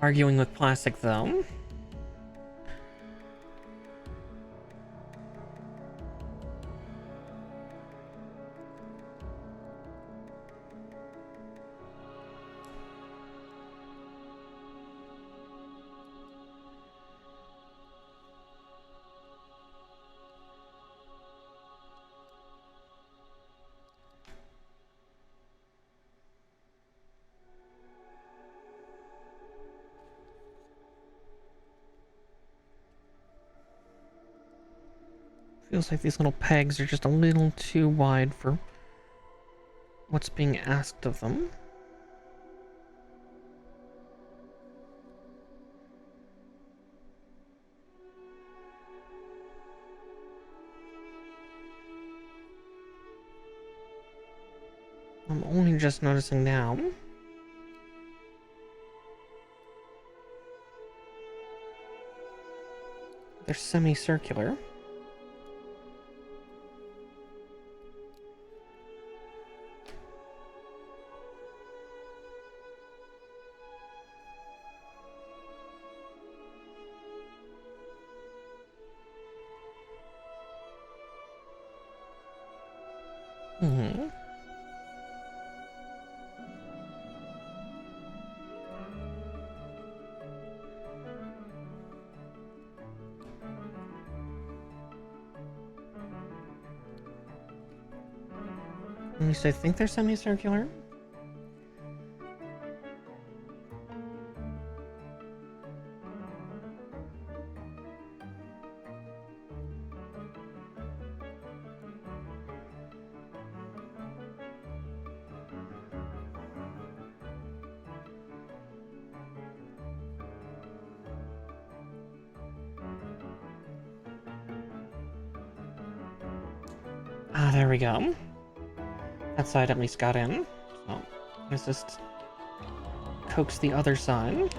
Arguing with plastic though. Feels like these little pegs are just a little too wide for what's being asked of them. I'm only just noticing now. They're semicircular. At least I think they're semicircular. Ah, there we go. That side at least got in. So let's just coax the other side.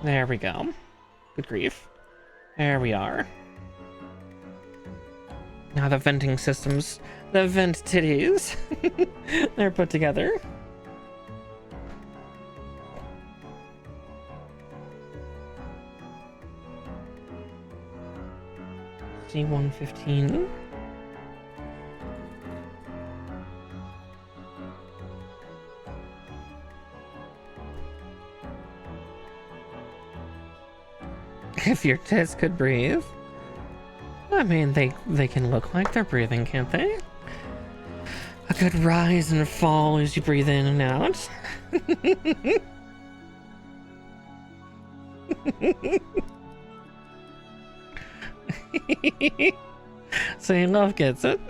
There we go. Good grief. There we are. Now the venting systems, the vent titties, they're put together. C-115. If your tits could breathe. I mean, they can look like they're breathing, can't they? A good rise and fall as you breathe in and out. So love gets it.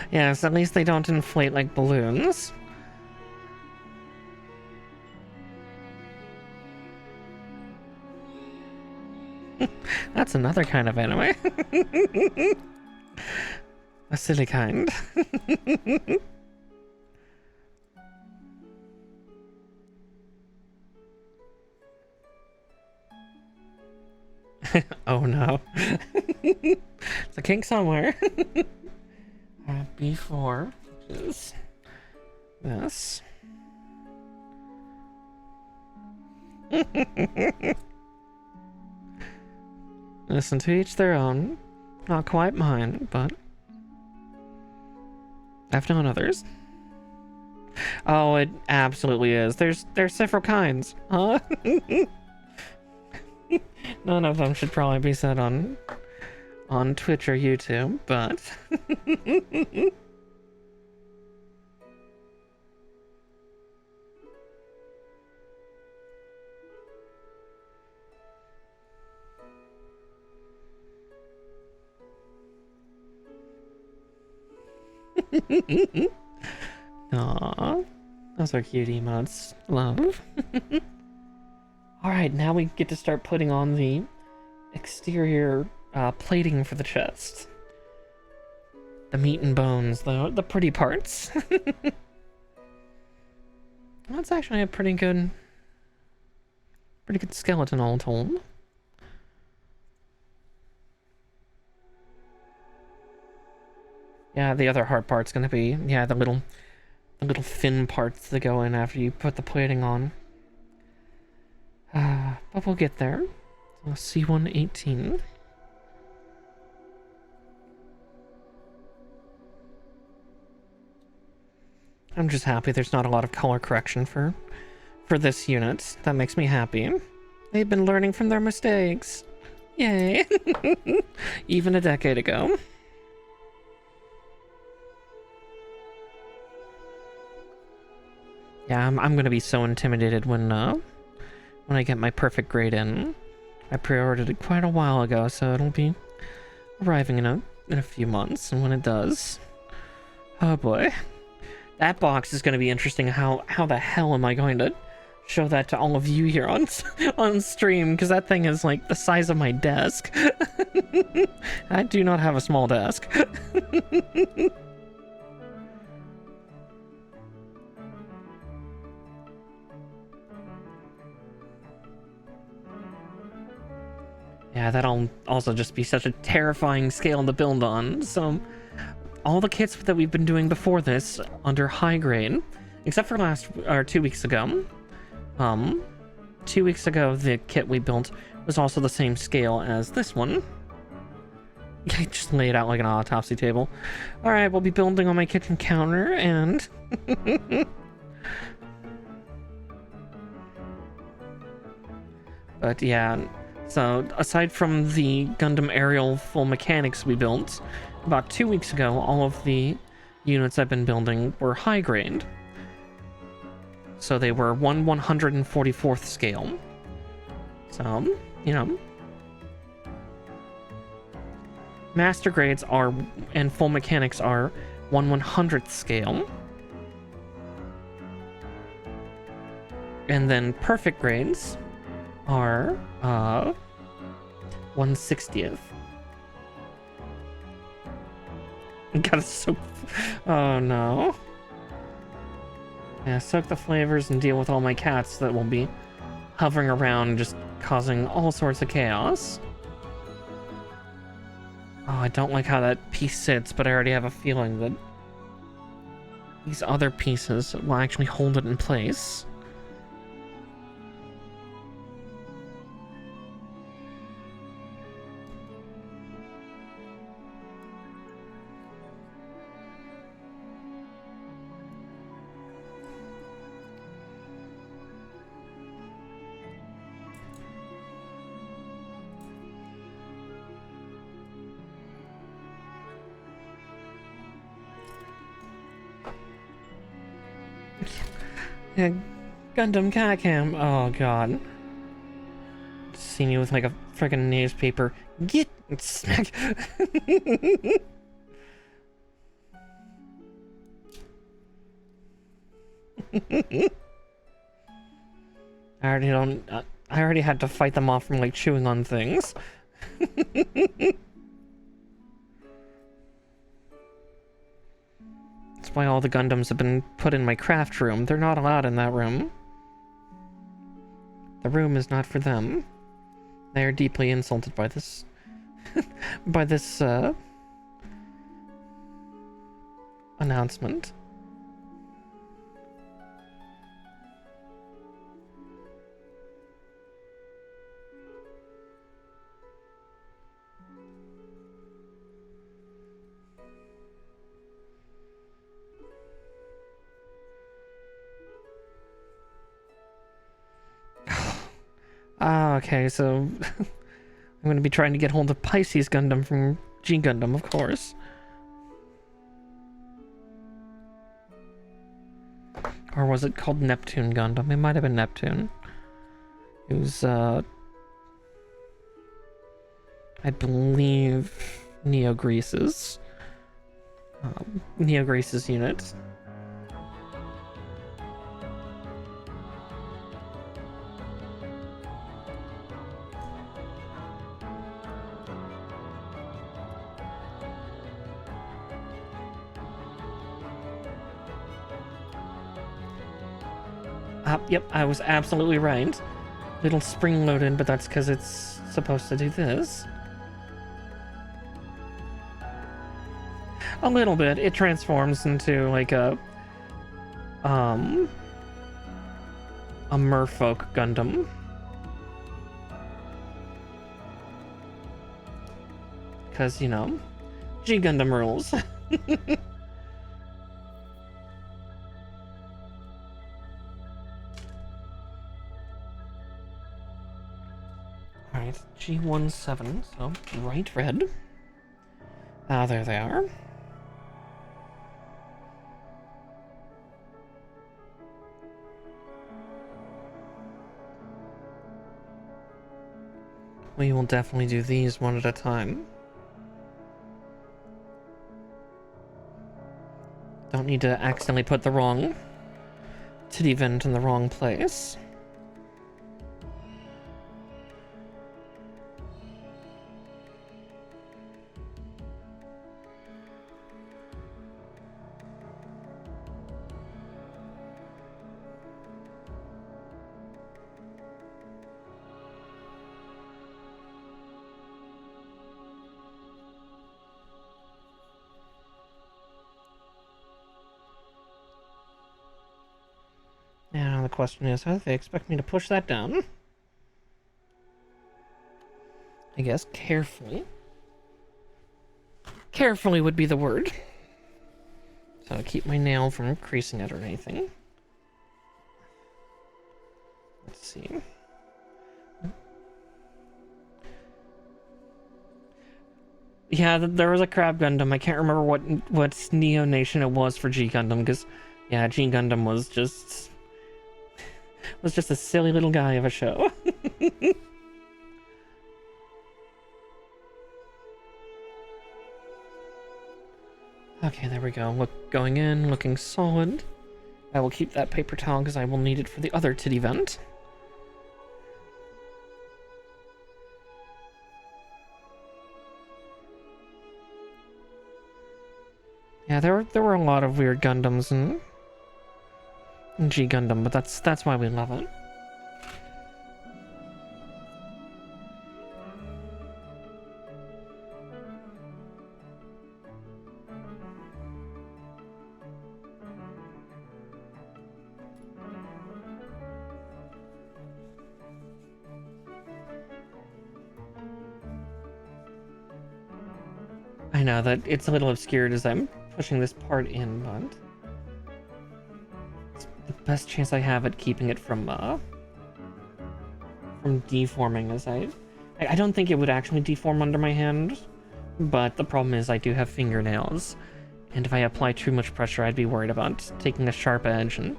Yes, at least they don't inflate like balloons. That's another kind of anime. A silly kind. Oh no. It's a kink somewhere. B4, which is Yes. Listen, to each their own. Not quite mine, but I've known others. Oh, it absolutely is. There's several kinds, huh? None of them should probably be said on Twitch or YouTube, but Aww, those are cute emotes. Love. Alright, now we get to start putting on the exterior plating for the chest. The meat and bones, the pretty parts. That's actually a pretty good skeleton all told. Yeah, the other hard part's gonna be, yeah, the little thin parts that go in after you put the plating on. But we'll get there. So C118. I'm just happy there's not a lot of color correction for this unit. That makes me happy. They've been learning from their mistakes. Yay. Even a decade ago. Yeah, I'm gonna be so intimidated when I get my perfect grade in. I pre-ordered it quite a while ago, so it'll be arriving in a few months, and when it does, oh boy. That box is gonna be interesting. How the hell am I going to show that to all of you here on stream? Because that thing is like the size of my desk. I do not have a small desk. Yeah, that'll also just be such a terrifying scale to build on. So, all the kits that we've been doing before this under high grade, except for 2 weeks ago. 2 weeks ago, the kit we built was also the same scale as this one. I just lay it out like an autopsy table. All right, we'll be building on my kitchen counter and. But yeah. So, aside from the Gundam aerial full mechanics we built, about 2 weeks ago, all of the units I've been building were high grade. So they were 1/144th scale. So, you know. Master grades are, and full mechanics are 1/100th scale. And then perfect grades are 1/60th. Gotta soak. Oh no. Yeah, soak the flavors and deal with all my cats that will be hovering around, just causing all sorts of chaos. Oh, I don't like how that piece sits, but I already have a feeling that these other pieces will actually hold it in place. Yeah, Gundam Cacam. Oh god. See me with like a freaking newspaper. Get smack. I already had to fight them off from like chewing on things. That's why all the Gundams have been put in my craft room. They're not allowed in that room. The room is not for them. They are deeply insulted by this by this announcement. Ah, okay, so I'm gonna be trying to get hold of Pisces Gundam from G Gundam, of course. Or was it called Neptune Gundam? It might have been Neptune. It was, I believe, Neo Grease's unit. Yep, I was absolutely right. Little spring-loaded, but that's because it's supposed to do this. A little bit. It transforms into, like, a merfolk Gundam. Because, you know, G Gundam rules. Alright, G17, so bright red. Ah, there they are. We will definitely do these one at a time. Don't need to accidentally put the wrong titty vent in the wrong place. Now the question is, how do they expect me to push that down? I guess carefully. Carefully would be the word. So I'll keep my nail from creasing it or anything. Let's see. Yeah, there was a Crab Gundam. I can't remember what Neo Nation it was for G Gundam, because yeah, G Gundam was just a silly little guy of a show. Okay, there we go. Going in, looking solid. I will keep that paper towel because I will need it for the other titty vent. Yeah, there were a lot of weird Gundams in G Gundam, but that's why we love it. I know that it's a little obscured as I'm pushing this part in, but it's the best chance I have at keeping it from deforming. As I don't think it would actually deform under my hand, but the problem is I do have fingernails, and if I apply too much pressure, I'd be worried about taking a sharp edge and.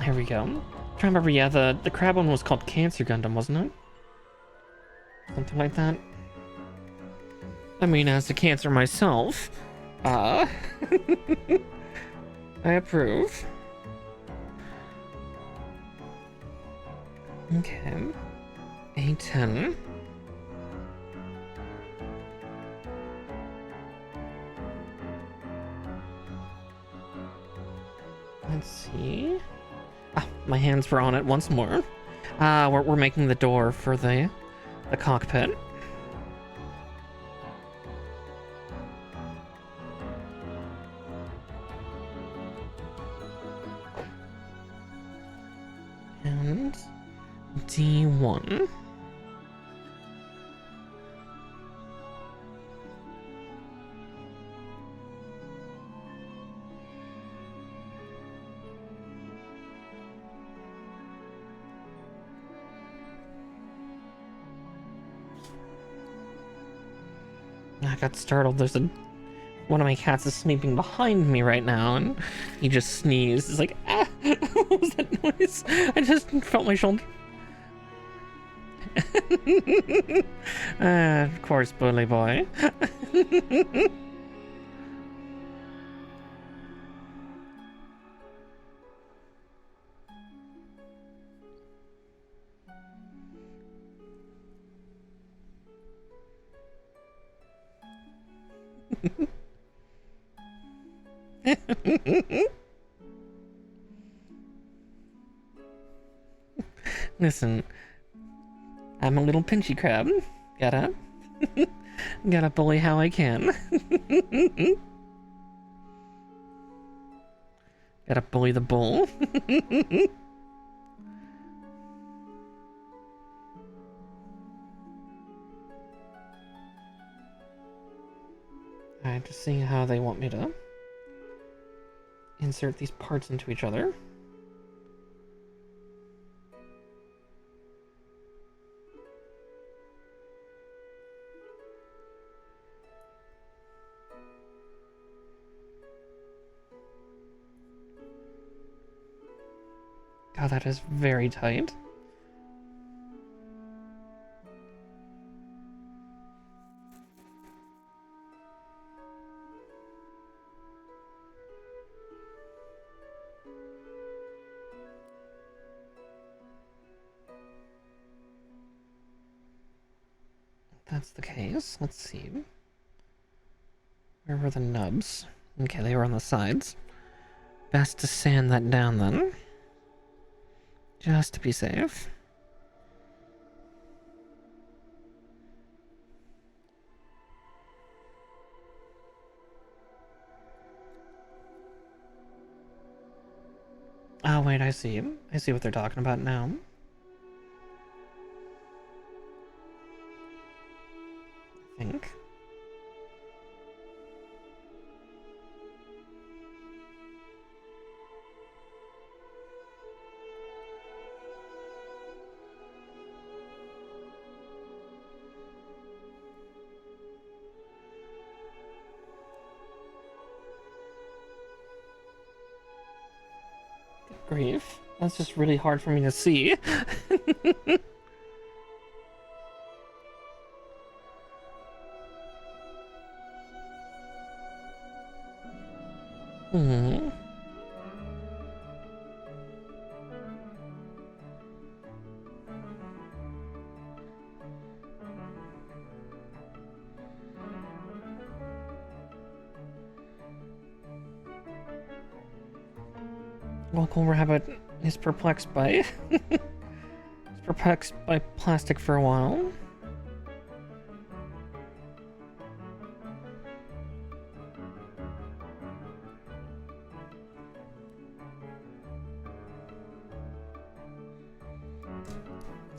There we go. I'm trying to remember, yeah, the crab one was called Cancer Gundam, wasn't it? Something like that. I mean, as a cancer myself, I approve. Okay. A10. Let's see. Ah, my hands were on it once more. We're making the door for the cockpit. And D1. I got startled. One of my cats is sleeping behind me right now, and he just sneezed. It's like, ah, what was that noise? I just felt my shoulder. Of course, bully boy. Listen, I'm a little pinchy crab. Gotta bully how I can. Gotta bully the bull. Alright, just seeing how they want me to insert these parts into each other. God, that is very tight. If that's the case, let's see. Where were the nubs? Okay, they were on the sides. Best to sand that down then. Just to be safe. Oh wait, I see. I see what they're talking about now. I think. Grief. That's just really hard for me to see. Hmm. Local rabbit is perplexed by plastic for a while.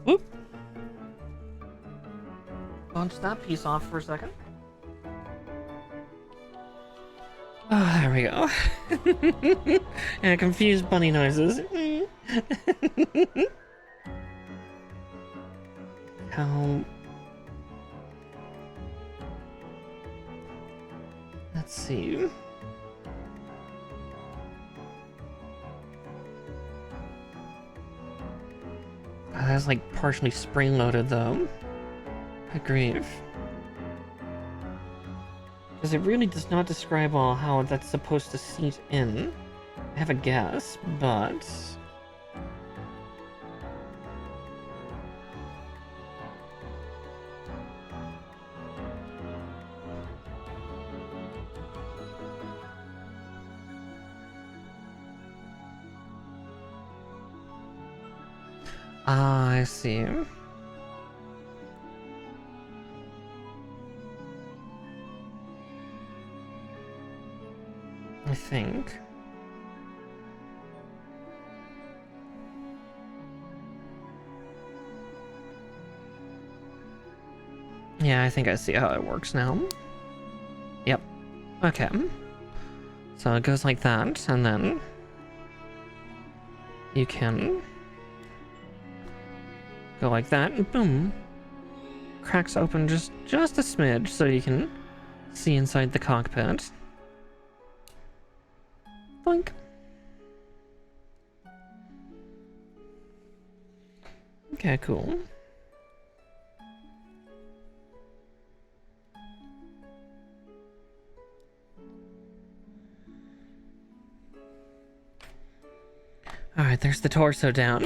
Whoop. Launch that piece off for a second. Oh, there we go. And confused bunny noises. How... Let's see. Oh, that's like partially spring-loaded though. Good grief. Because it really does not describe all how that's supposed to seat in. I have a guess, but... Ah, I see. I think. Yeah, I think I see how it works now. Yep. Okay. So it goes like that, and then you can go like that, and boom. Cracks open just a smidge, so you can see inside the cockpit. Boink. Okay, cool. Alright, there's the torso down.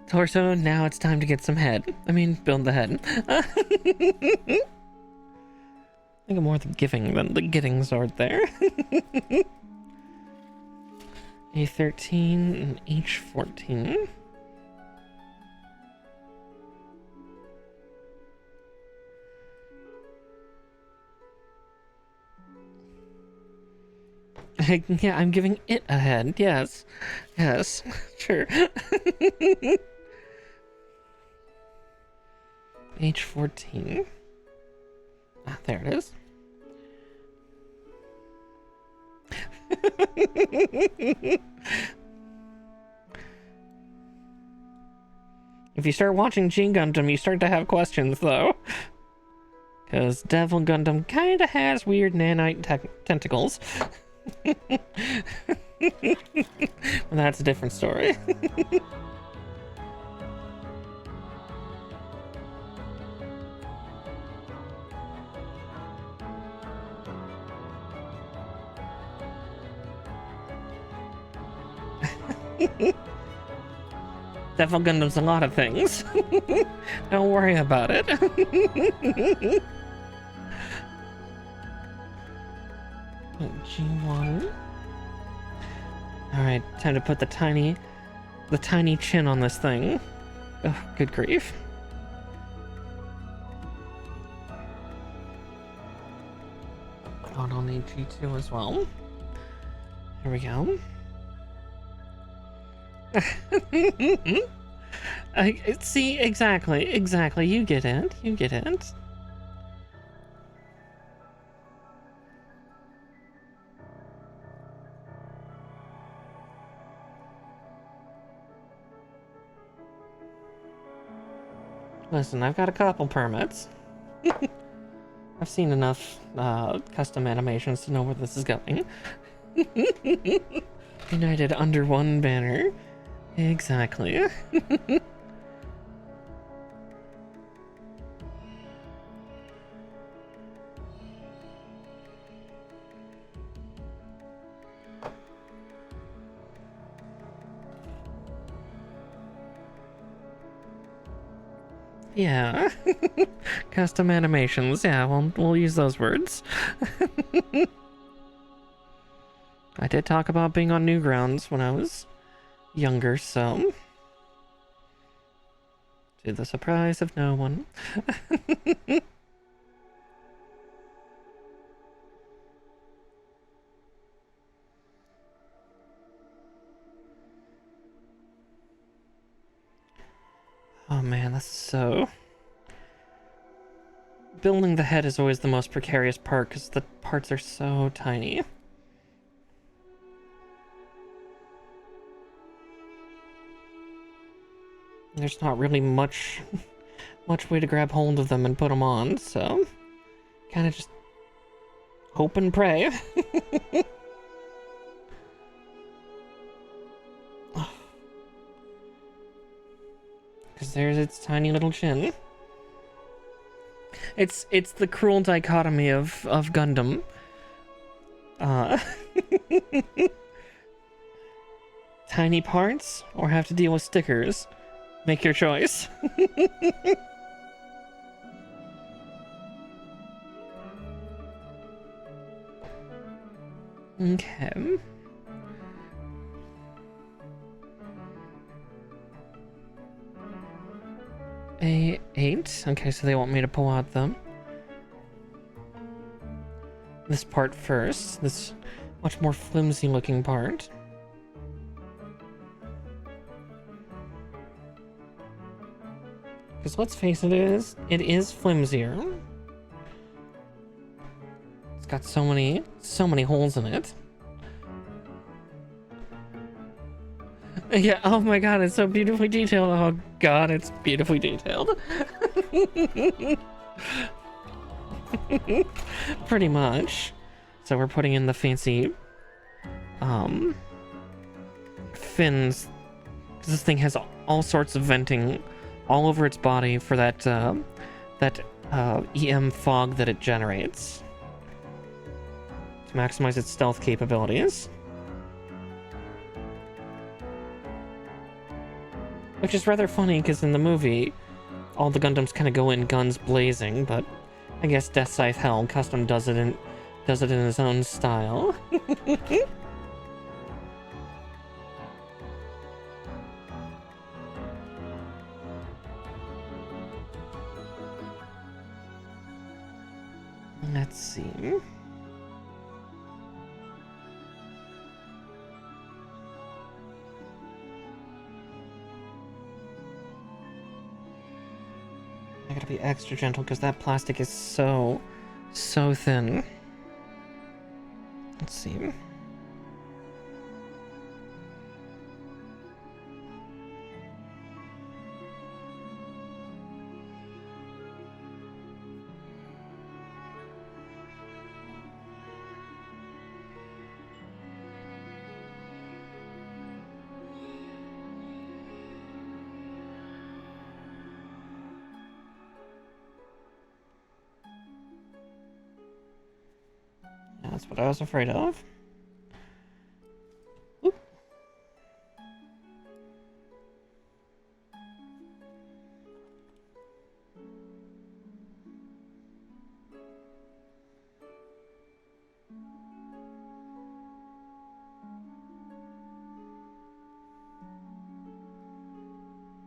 Torso, now it's time to get some head. I mean, build the head. I think more the giving than the getting sword there. A13 and H14. Yeah, I'm giving it a head. Yes. Yes. Sure. H14. Ah, there it is. If you start watching Gene Gundam, you start to have questions, though. Because Devil Gundam kinda has weird nanite tentacles. Well, that's a different story. Devil Gundam's a lot of things. Don't worry about it. G1. Alright, time to put the tiny chin on this thing. Oh, good grief. Oh, I'll need G2 as well. Here we go. See, exactly. You get it. Listen, I've got a couple permits. I've seen enough custom animations to know where this is going. United under one banner. Exactly. Yeah. Custom animations. Yeah, we'll use those words. I did talk about being on Newgrounds when I was younger, so to the surprise of no one. Oh man, that's so... Building the head is always the most precarious part because the parts are so tiny. There's not really much way to grab hold of them and put them on, so kind of just hope and pray. Because there's its tiny little chin. It's the cruel dichotomy of Gundam. Tiny parts or have to deal with stickers. Make your choice. Okay. A8. Okay, so they want me to pull out this part first. This much more flimsy looking part. Because let's face it, it is flimsier. It's got so many holes in it. Yeah, oh my god, it's so beautifully detailed. Oh god, it's beautifully detailed. Pretty much. So we're putting in the fancy fins, because this thing has all sorts of venting all over its body for that EM fog that it generates to maximize its stealth capabilities. Which is rather funny, because in the movie, all the Gundams kind of go in guns blazing, but I guess Deathscythe Hell Custom does it in his own style. Let's see. I gotta be extra gentle because that plastic is so thin. Let's see. That's what I was afraid of. Oop.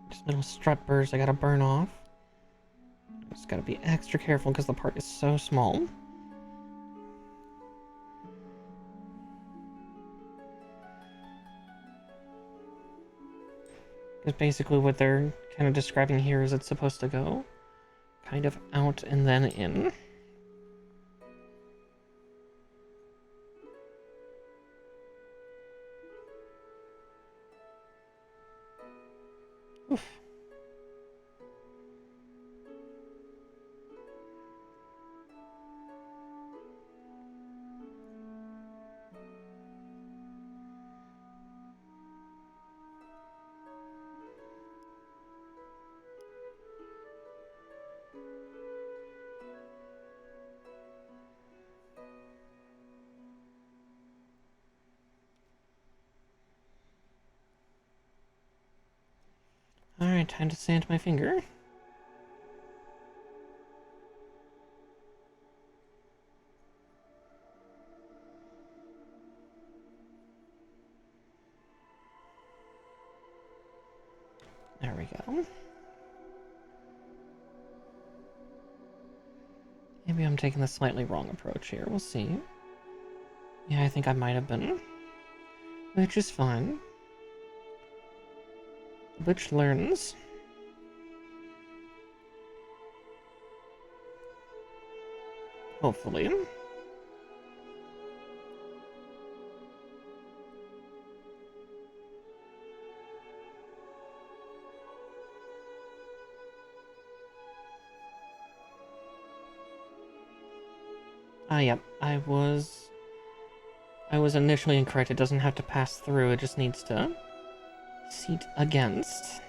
Just little strut burrs I gotta burn off. Just gotta be extra careful because the part is so small. Because basically what they're kind of describing here is it's supposed to go kind of out and then in. Oof. Alright, time to sand my finger. There we go. Maybe I'm taking the slightly wrong approach here. We'll see. Yeah, I think I might have been. Which is fine. Which learns. Hopefully. Yep. I was initially incorrect. It doesn't have to pass through, it just needs to seat against.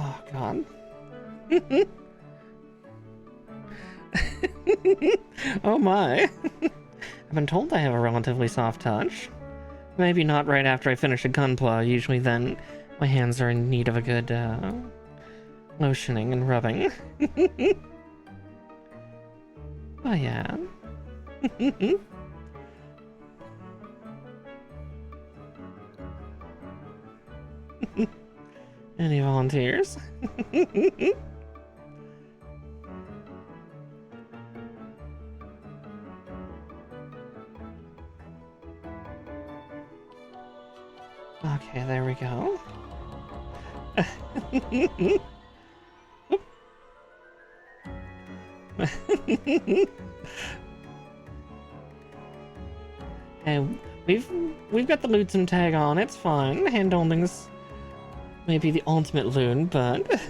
Oh god. Oh my. I've been told I have a relatively soft touch. Maybe not right after I finish a Gunpla. Usually then my hands are in need of a good lotioning and rubbing. Oh yeah. Any volunteers? Okay, there we go. Hey, we've got the Lutsen tag on, it's fine. Hand holding's maybe the ultimate loon, but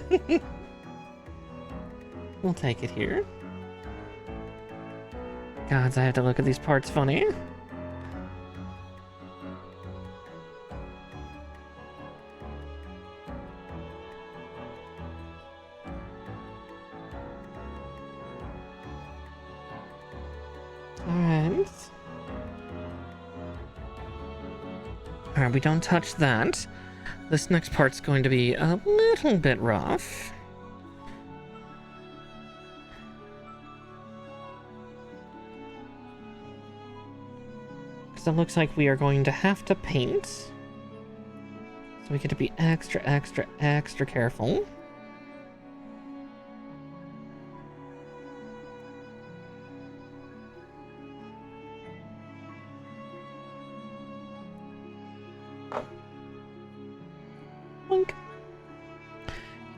We'll take it here. Gods, I have to look at these parts funny. Alright, we don't touch that. This next part's going to be a little bit rough. Because it looks like we are going to have to paint. So we get to be extra, extra, extra careful.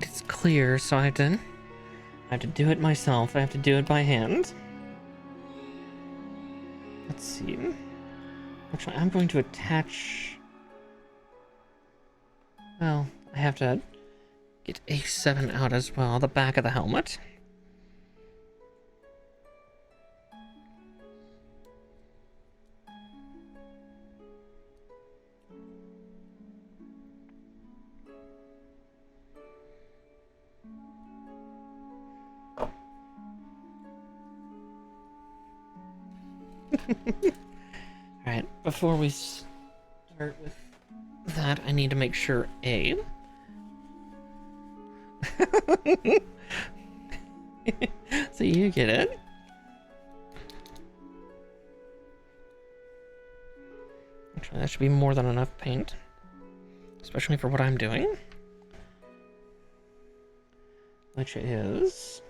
It's clear, so I have to do it myself. I have to do it by hand. Let's see. Actually, I'm going to attach... Well, I have to get A7 out as well, the back of the helmet. Alright, before we start with that, I need to make sure A. So you get it. Actually, that should be more than enough paint, especially for what I'm doing, which is...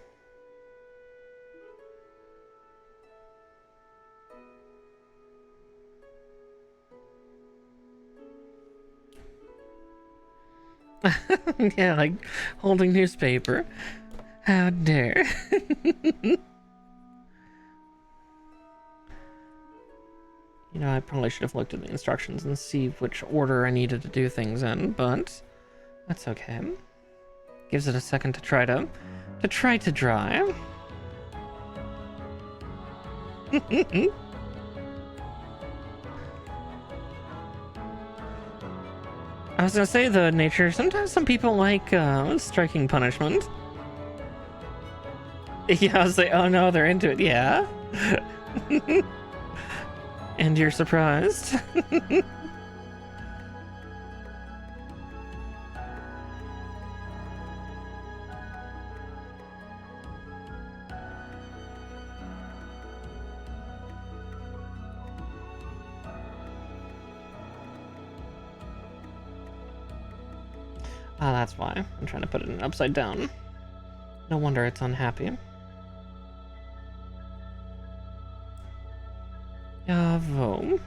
yeah, like holding newspaper. How dare. You know, I probably should have looked at the instructions and see which order I needed to do things in, but that's okay. Gives it a second to try to dry. I was gonna say, the nature, sometimes some people like striking punishment. Yeah, I was like, oh no, they're into it, yeah. And you're surprised. Ah, that's why. I'm trying to put it in upside down. No wonder it's unhappy. Bravo.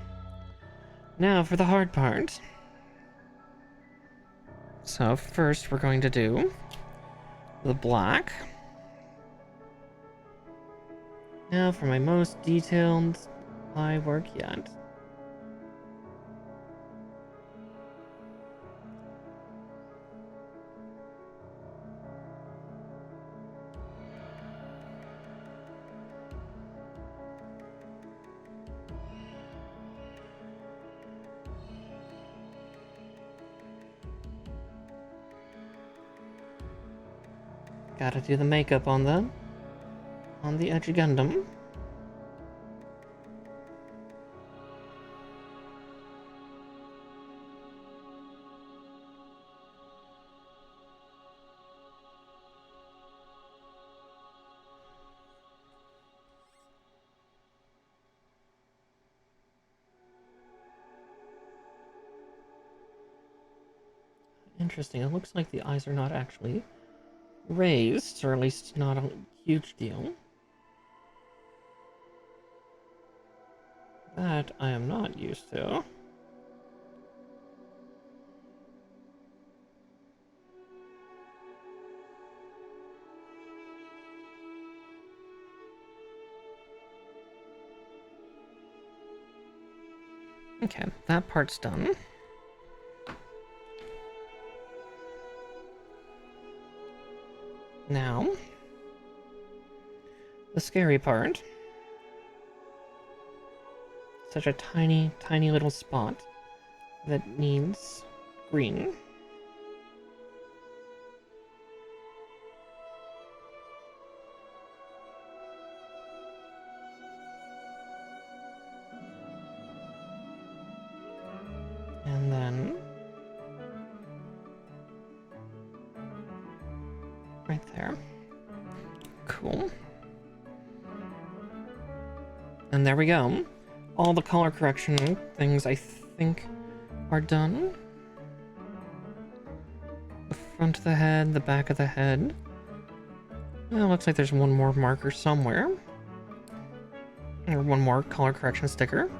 Now for the hard part. So first we're going to do the black. Now for my most detailed eye work yet. Gotta do the makeup on the edgy Gundam. Interesting, it looks like the eyes are not actually raised, or at least not a huge deal. That I am not used to. Okay, that part's done. Now, the scary part. Such a tiny, tiny little spot that needs green. And then right there. Cool. And there we go. All the color correction things, I think, are done. The front of the head, the back of the head. Well, it looks like there's one more marker somewhere. Or one more color correction sticker.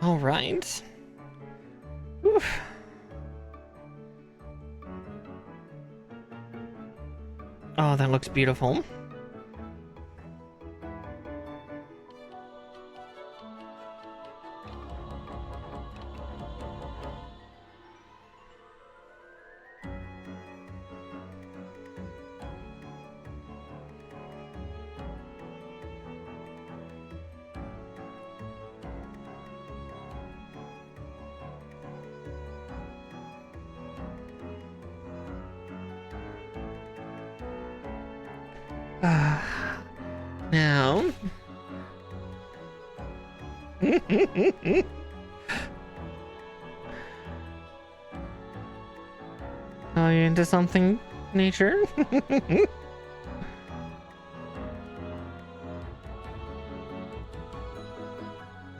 Alright. Oof. Oh, that looks beautiful. Now. Are you into something, nature?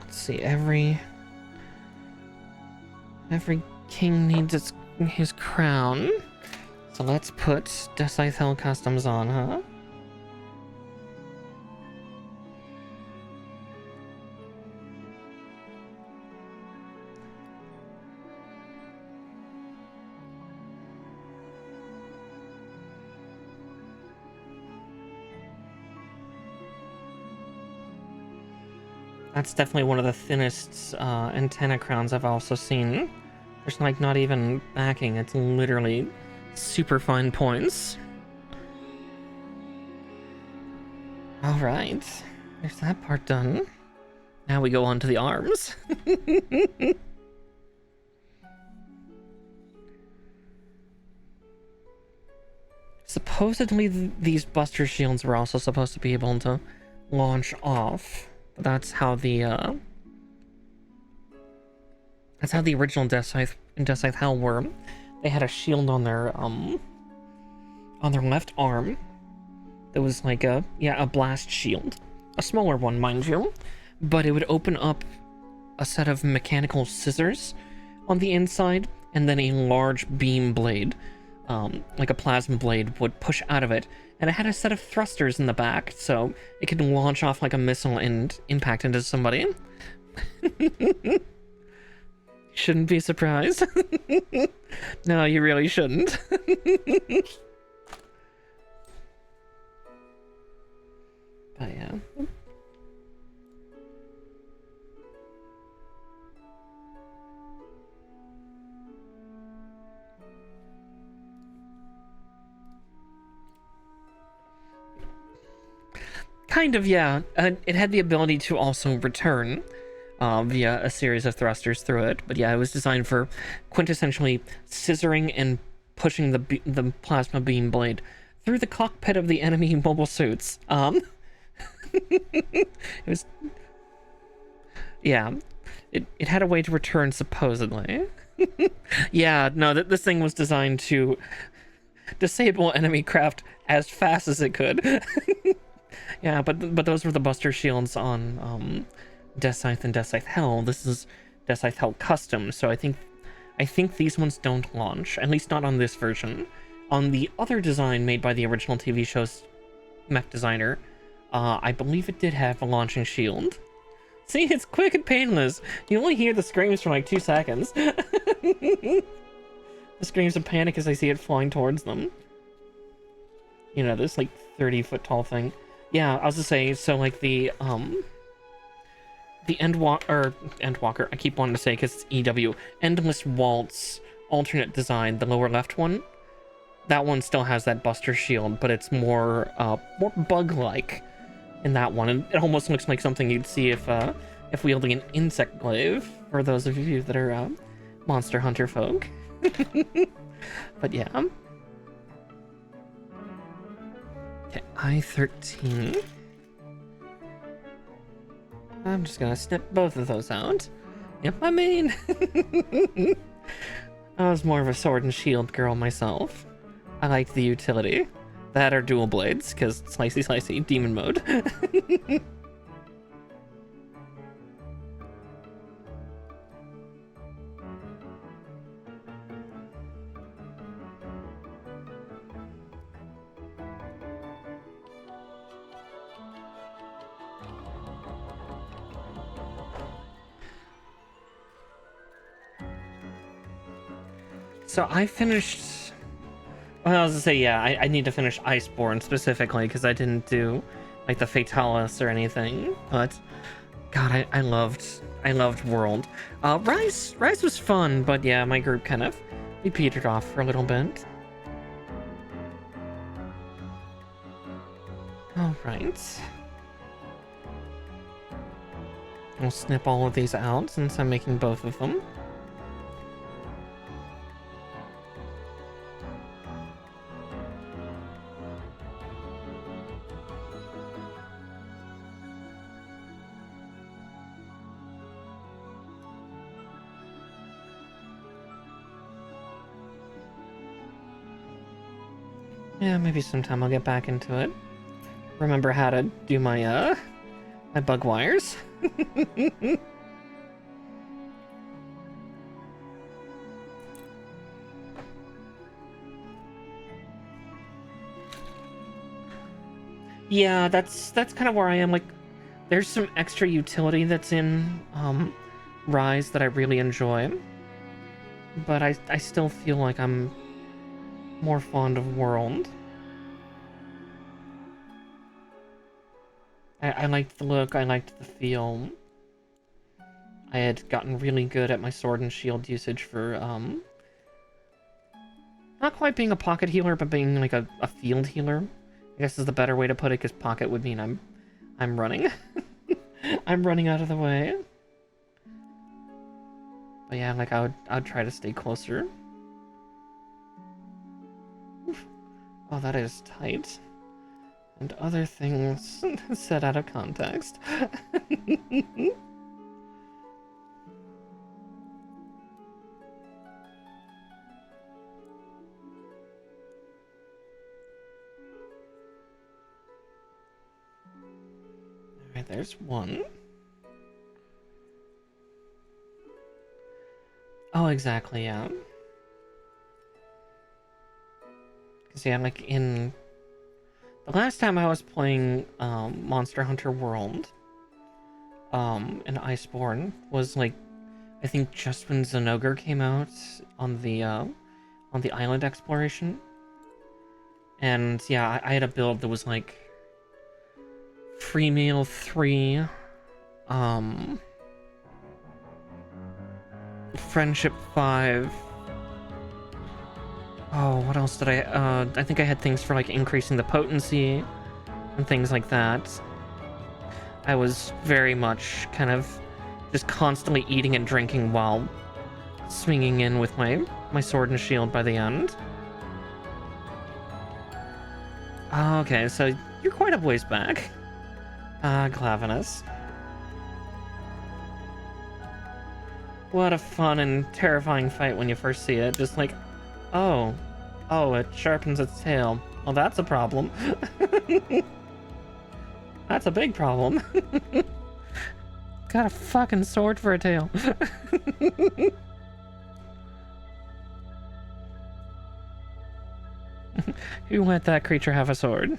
Let's see, every king needs his crown. So let's put Deathscythe customs on, huh? That's definitely one of the thinnest antenna crowns I've also seen. There's like not even backing, it's literally super fine points. Alright, there's that part done. Now we go on to the arms. Supposedly these buster shields were also supposed to be able to launch off. That's how the original Deathscythe and Deathscythe Hell were. They had a shield on their left arm that was like a blast shield, a smaller one, mind you, but it would open up a set of mechanical scissors on the inside, and then a large beam blade, like a plasma blade, would push out of it. And it had a set of thrusters in the back, so it could launch off like a missile and impact into somebody. Shouldn't be surprised. No, you really shouldn't. But yeah. Kind of, yeah. It had the ability to also return via a series of thrusters through it. But yeah, it was designed for quintessentially scissoring and pushing the plasma beam blade through the cockpit of the enemy mobile suits. It was... Yeah. It had a way to return, supposedly. Yeah, no, this thing was designed to disable enemy craft as fast as it could. Yeah, but those were the buster shields on Deathscythe and Deathscythe Hell. This is Deathscythe Hell Custom, so I think these ones don't launch, at least not on this version. On the other design made by the original TV show's mech designer, I believe it did have a launching shield. See, it's quick and painless. You only hear the screams for like 2 seconds. The screams of panic as I see it flying towards them. You know, this like 30-foot tall thing. Yeah, I was to say, so like the Endwalker, I keep wanting to say because it's EW, Endless Waltz alternate design, the lower left one, that one still has that buster shield, but it's more bug-like. in that one. And it almost looks like something you'd see if wielding an insect glaive, for those of you that are Monster Hunter folk. But yeah. Okay, I-13. I'm just gonna snip both of those out. Yep, I mean... I was more of a sword and shield girl myself. I liked the utility. That or dual blades, because slicey slicey, demon mode. So I finished... Well, I was gonna say, yeah, I need to finish Iceborne specifically, because I didn't do, like, the Fatalis or anything, but... God, I loved World. Rise was fun, but yeah, my group kind of... We petered off for a little bit. Alright. I'll snip all of these out, since I'm making both of them. Yeah, maybe sometime I'll get back into it. Remember how to do my, my bug wires. Yeah, that's kind of where I am. Like, there's some extra utility that's in, Rise that I really enjoy. But I still feel like I'm more fond of World. I liked the look, I liked the feel. I had gotten really good at my sword and shield usage for, not quite being a pocket healer, but being like a field healer. I guess is the better way to put it, because pocket would mean I'm running. I'm running out of the way. But yeah, like I would try to stay closer. Oh, that is tight. And other things said out of context. Alright, there's one. Oh, exactly, yeah. Because, yeah, like, in... The last time I was playing, Monster Hunter World, in Iceborne, was, like, I think just when Zenogre came out on the island exploration. And, yeah, I had a build that was, like, Free Meal 3, Friendship 5. Oh, what else did I think I had things for, like, increasing the potency and things like that. I was very much kind of just constantly eating and drinking while swinging in with my sword and shield by the end. Okay, so you're quite a ways back. Glavinus. What a fun and terrifying fight when you first see it. Just like, oh, it sharpens its tail. Well, that's a problem. That's a big problem. Got a fucking sword for a tail. Who let that creature have a sword?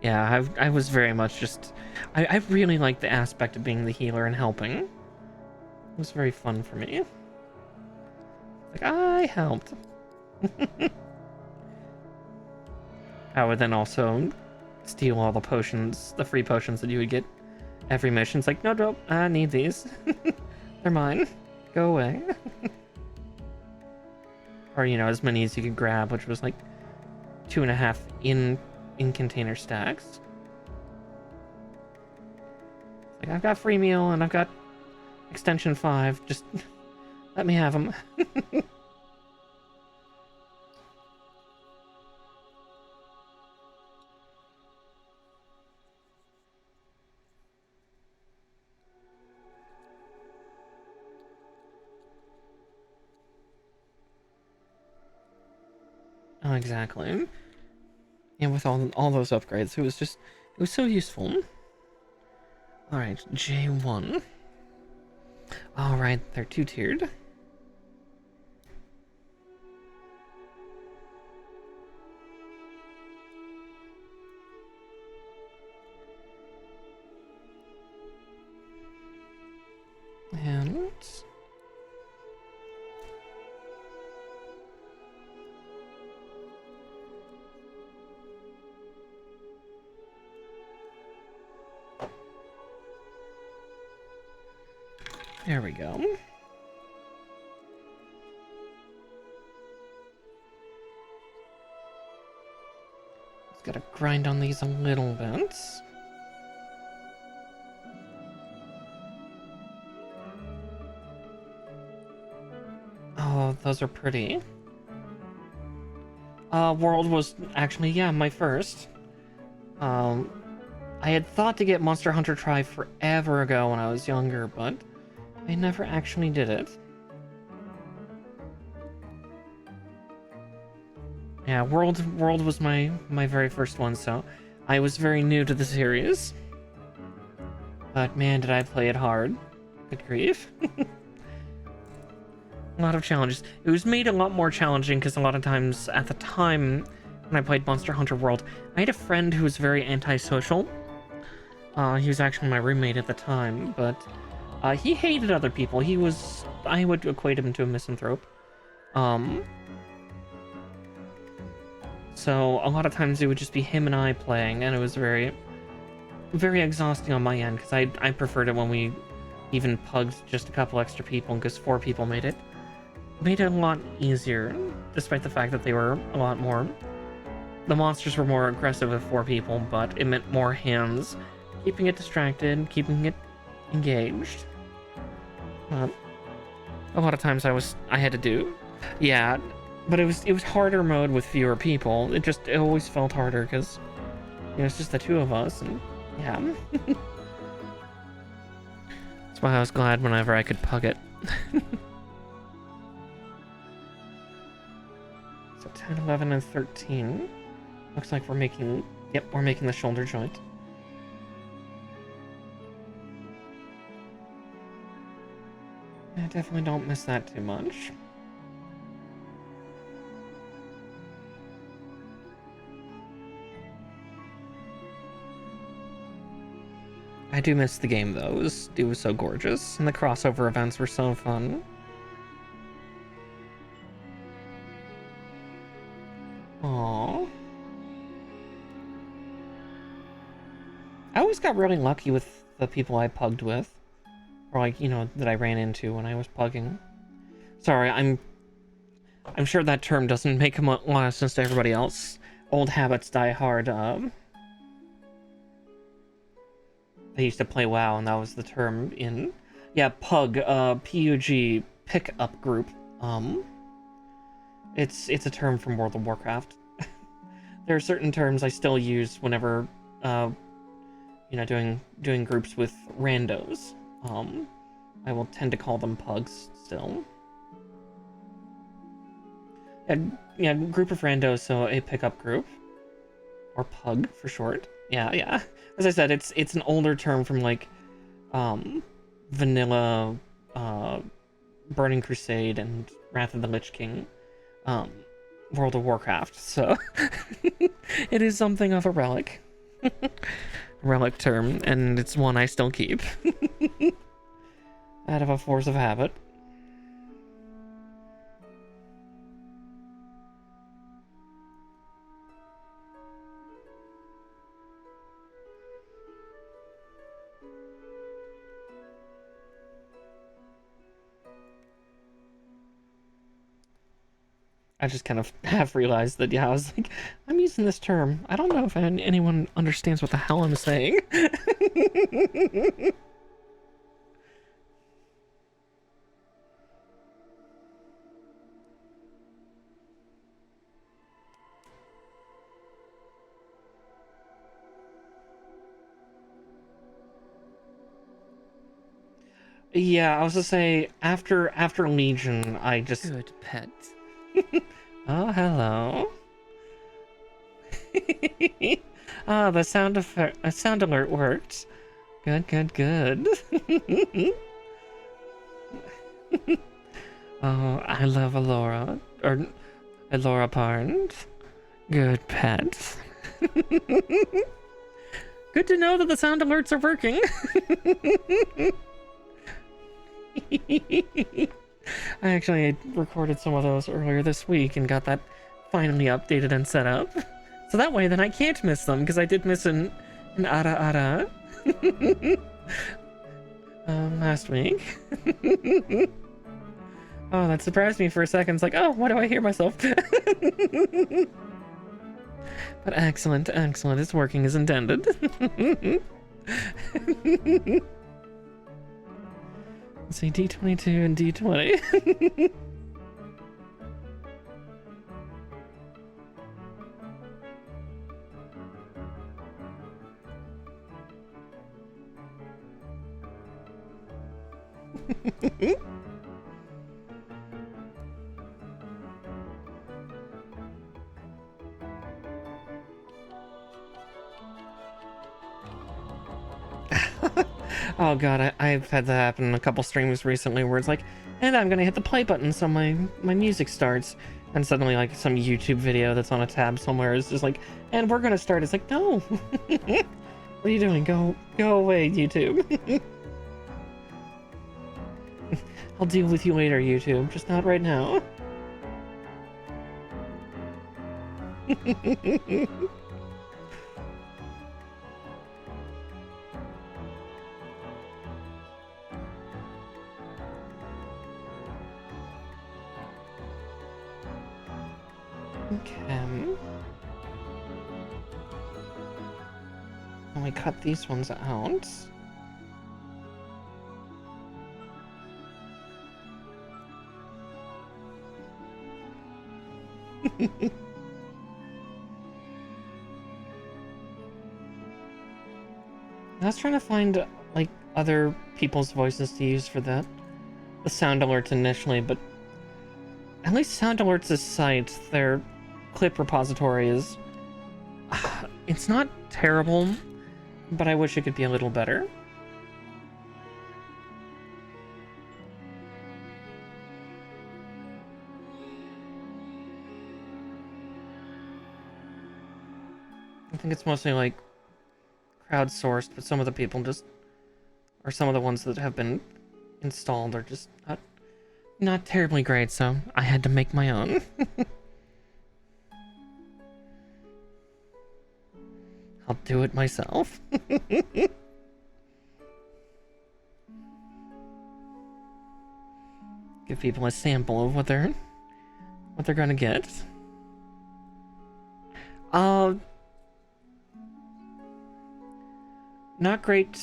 Yeah, I was very much just... I really liked the aspect of being the healer and helping. It was very fun for me. Like, I helped. I would then also steal all the potions, the free potions that you would get every mission. It's like, no, I need these. They're mine. Go away. Or, you know, as many as you could grab, which was like 2.5 in container stacks. Like, I've got free meal and I've got extension 5. Just let me have them. Oh, exactly. And with all those upgrades, it was so useful. All right, J1. All right, they're 2-tiered. And there we go. Just gotta grind on these a little bit. Oh, those are pretty. World was actually, yeah, my first. I had thought to get Monster Hunter Tri forever ago when I was younger, but I never actually did it. Yeah, World was my very first one, so I was very new to the series. But man, did I play it hard. Good grief. A lot of challenges. It was made a lot more challenging because a lot of times at the time when I played Monster Hunter World, I had a friend who was very antisocial. He was actually my roommate at the time, but he hated other people. I would equate him to a misanthrope. So a lot of times it would just be him and I playing, and it was very, very exhausting on my end, because I preferred it when we even pugged just a couple extra people, because 4 people made it a lot easier, despite the fact that they were a lot more... The monsters were more aggressive with 4 people, but it meant more hands, keeping it distracted, keeping it engaged. A lot of times I had to do... Yeah, but it was harder mode with fewer people. It always felt harder, because, you know, it's just the 2 of us, and yeah. That's why I was glad whenever I could pug it. So 10, 11, and 13. Looks like we're making... Yep, we're making the shoulder joint. I definitely don't miss that too much. I do miss the game, though. It was so gorgeous, and the crossover events were so fun. Aww. I always got really lucky with the people I pugged with. Or, like, you know, that I ran into when I was pugging. Sorry, I'm sure that term doesn't make a lot of sense to everybody else. Old habits die hard. They used to play WoW, and that was the term in... Yeah, pug, P-U-G, pick-up group. It's a term from World of Warcraft. There are certain terms I still use whenever, you know, doing groups with randos. I will tend to call them pugs still. Yeah, group of randos, so a pickup group. Or pug, for short. Yeah. As I said, it's an older term from, like, vanilla, Burning Crusade and Wrath of the Lich King, World of Warcraft, so it is something of a relic. Relic term, and it's one I still keep. Out of a force of habit. I just kind of half realized that, yeah, I was like, I'm using this term. I don't know if anyone understands what the hell I'm saying. Yeah, I was to say, after Legion, I just... Good pet. Oh, hello. Ah, the sound alert worked. Good, good, good. Oh, I love Alora. Or, Alora Parnd. Good pet. Good to know that the sound alerts are working. I actually recorded some of those earlier this week and got that finally updated and set up. So that way then I can't miss them, because I did miss an Ara Ara last week. Oh, that surprised me for a second. It's like, oh, why do I hear myself? But excellent, excellent. It's working as intended. Let's see, D22 and D20. Oh god, I've had that happen in a couple streams recently where it's like, and I'm gonna hit the play button so my music starts, and suddenly like some YouTube video that's on a tab somewhere is just like, and we're gonna start. It's like, no. What are you doing? Go away, YouTube. I'll deal with you later, YouTube, just not right now. Okay. And we cut these ones out. I was trying to find like other people's voices to use for the sound alerts initially, but at least Sound Alerts' site, their clip repository is... it's not terrible, but I wish it could be a little better. I think it's mostly like crowdsourced, but some of the people just... or some of the ones that have been installed are just not terribly great, so I had to make my own. I'll do it myself. Give people a sample of what they're gonna get. Not great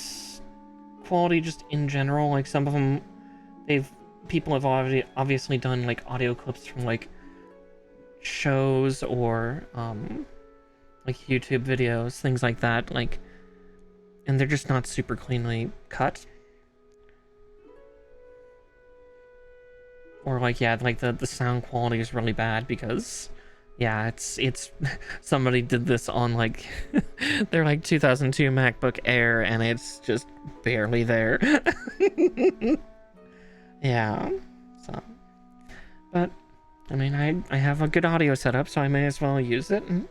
quality just in general. Like some of them, people have obviously done like audio clips from like shows or like YouTube videos, things like that, like, and they're just not super cleanly cut. Or like, yeah, like the sound quality is really bad because, yeah, it's somebody did this on like their like 2002 MacBook Air and it's just barely there. Yeah, so, but I mean, I have a good audio setup, so I may as well use it and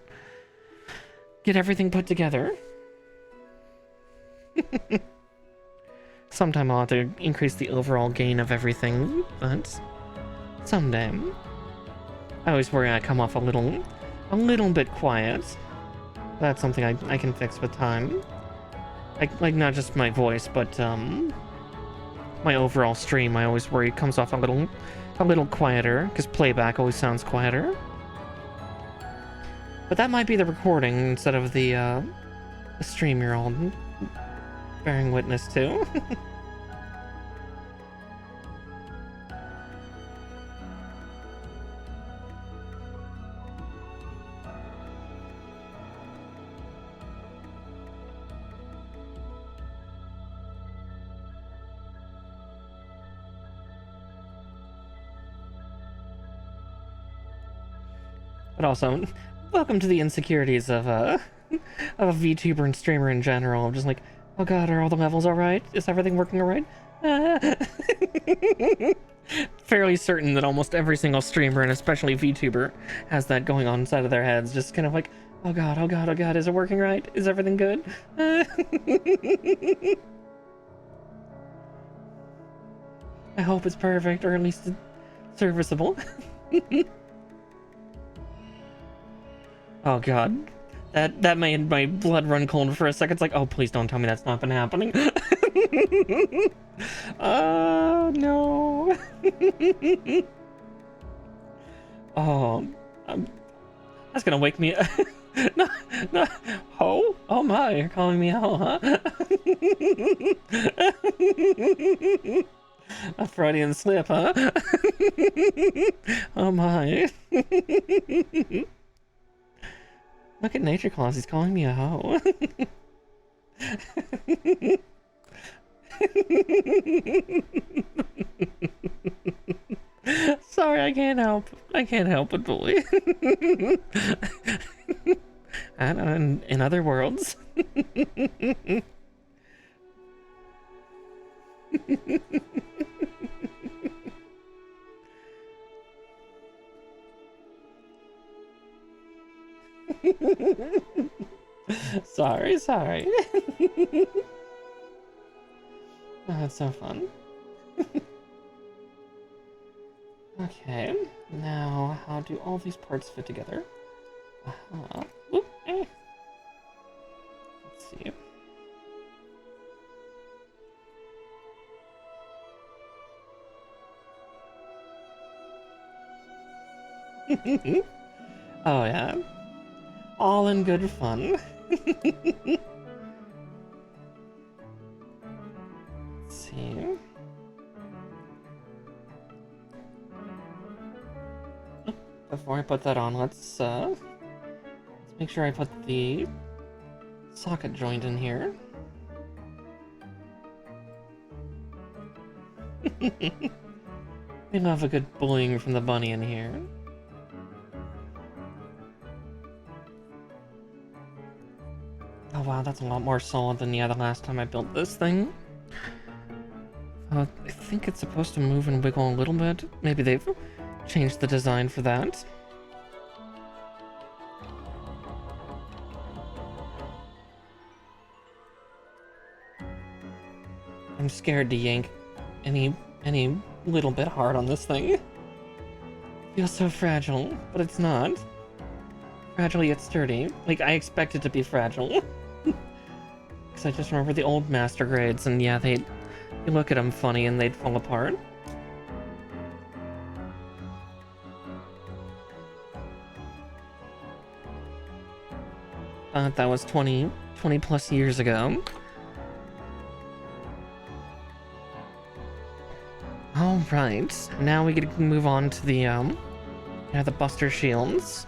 get everything put together. Sometime I'll have to increase the overall gain of everything, but someday. I always worry I come off a little bit quiet. That's something I can fix with time. Like not just my voice, but my overall stream, I always worry it comes off a a little quieter, because playback always sounds quieter. But that might be the recording instead of the stream you're all bearing witness to. But also, welcome to the insecurities of a VTuber and streamer in general. I'm just like, oh god, are all the levels alright? Is everything working alright? Fairly certain that almost every single streamer, and especially VTuber, has that going on inside of their heads. Just kind of like, oh god, oh god, oh god, is it working right? Is everything good? I hope it's perfect, or at least serviceable. Oh god, that made my blood run cold for a second. It's like, oh, please don't tell me that's not been happening. Oh no. Oh, that's gonna wake me up. No, no. Ho? Oh my, you're calling me ho, huh? A Freudian slip, huh? Oh my. Look at Nature Claus, he's calling me a hoe. Sorry, I can't help it, bully. And in other worlds. Sorry. Oh, that's so fun. Okay, now how do all these parts fit together? Oop, eh. Let's see. Oh yeah, all in good fun. Let's see. Before I put that on, let's make sure I put the socket joint in here. We love a good bullying from the bunny in here. Oh wow, that's a lot more solid than the last time I built this thing. I think it's supposed to move and wiggle a little bit. Maybe they've changed the design for that. I'm scared to yank any little bit hard on this thing. Feels so fragile, but it's not. Fragile yet sturdy. Like, I expect it to be fragile. Because I just remember the old master grades, and yeah, you look at them funny and they'd fall apart. That was 20 plus years ago. Alright, now we can move on to the Buster Shields.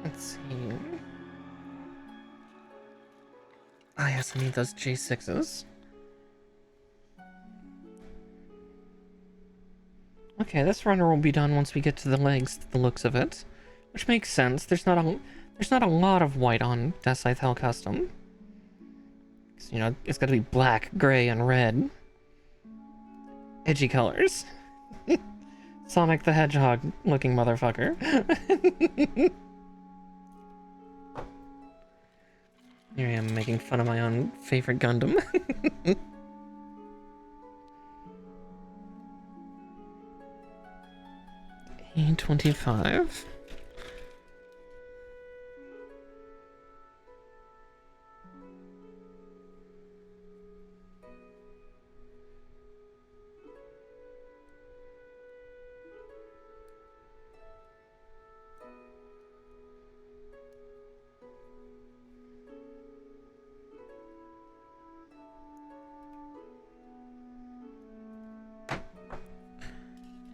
Let's see. Ah, yes, I need those J6s. Okay, this runner will be done once we get to the legs, the looks of it. which makes sense. There's not a lot of white on Deathscythe Hell Custom. So, you know, it's got to be black, gray, and red. Edgy colors. Sonic the Hedgehog looking motherfucker. Here I am making fun of my own favorite Gundam. A25.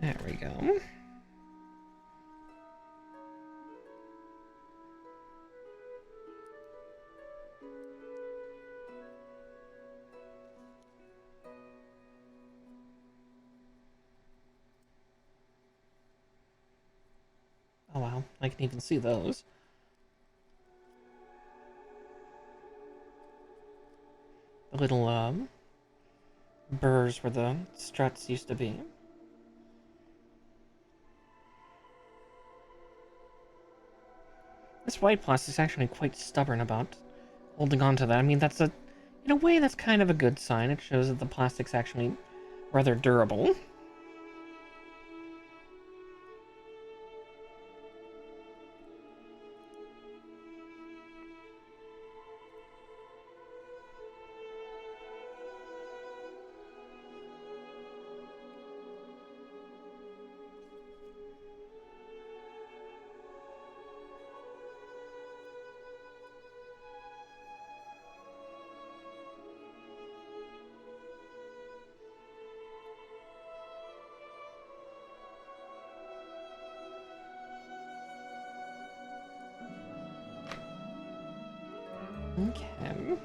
There we go. Oh wow, I can even see those. The little burrs where the struts used to be. This white plastic's actually quite stubborn about holding on to that. I mean, in a way, that's kind of a good sign. It shows that the plastic's actually rather durable. Okay.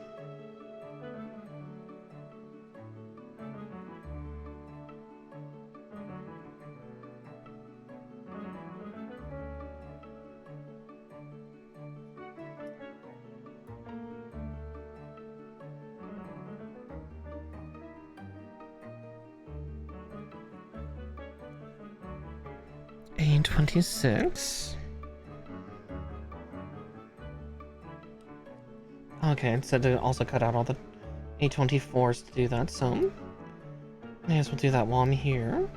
A26. Okay, it said to also cut out all the A24s to do that, so I guess we'll do that while I'm here.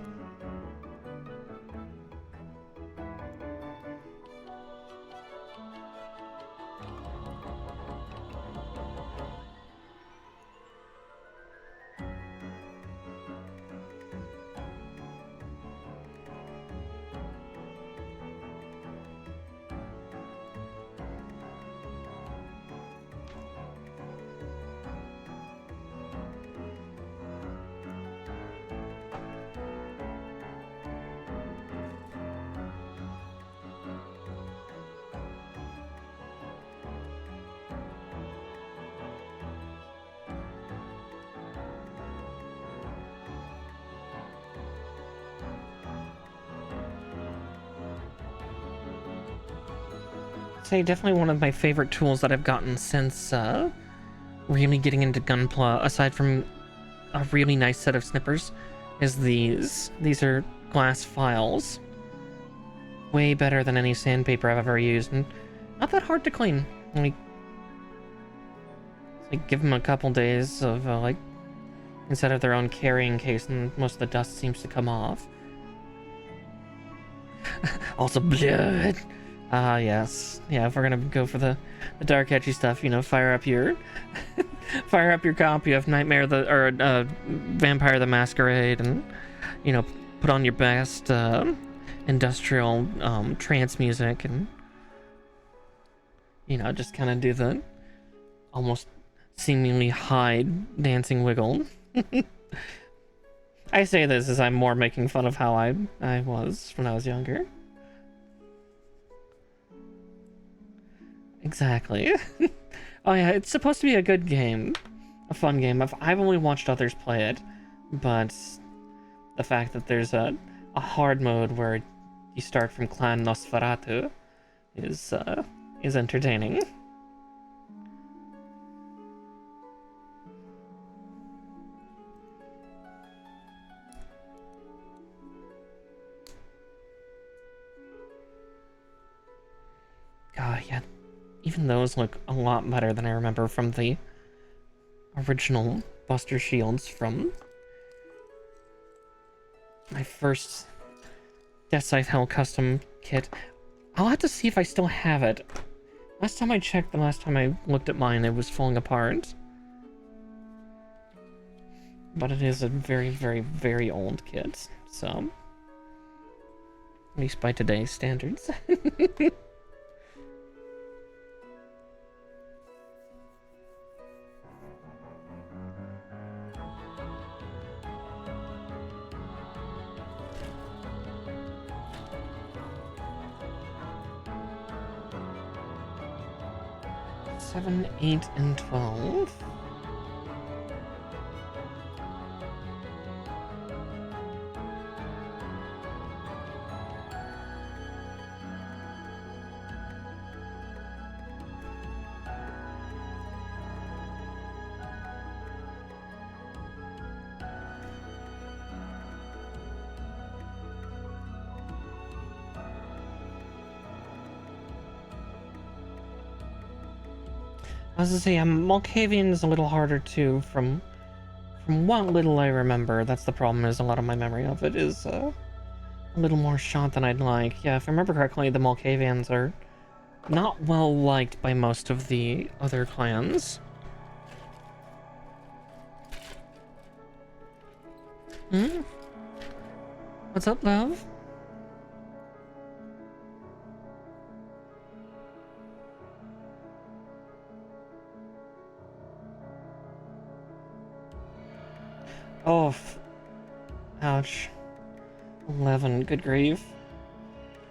Say definitely one of my favorite tools that I've gotten since really getting into Gunpla, aside from a really nice set of snippers, is these. These are glass files. Way better than any sandpaper I've ever used, and not that hard to clean. Like give them a couple days of instead of their own carrying case, and most of the dust seems to come off. Also blood. Ah, yes. Yeah, if we're gonna go for the dark edgy stuff, you know, fire up your copy of Vampire the Masquerade, and you know, put on your best industrial trance music, and you know, just kind of do the almost seemingly high dancing wiggle. I say this as I'm more making fun of how I was when I was younger. Exactly. Oh yeah, it's supposed to be a good game. A fun game. I've only watched others play it, but the fact that there's a hard mode where you start from Clan Nosferatu is entertaining. God, yeah, even those look a lot better than I remember from the original Buster Shields from my first Deathscythe Hell custom kit. I'll have to see if I still have it. Last time I checked, the last time I looked at mine, it was falling apart. But it is a very, very, very old kit, so... at least by today's standards. Seven, 8, and 12. I was gonna say, Malkavian is a little harder too, from what little I remember. That's the problem, is a lot of my memory of it is a little more shot than I'd like. Yeah, if I remember correctly, the Malkavians are not well liked by most of the other clans. Hmm? What's up, love? Oh, ouch. 11, good grief.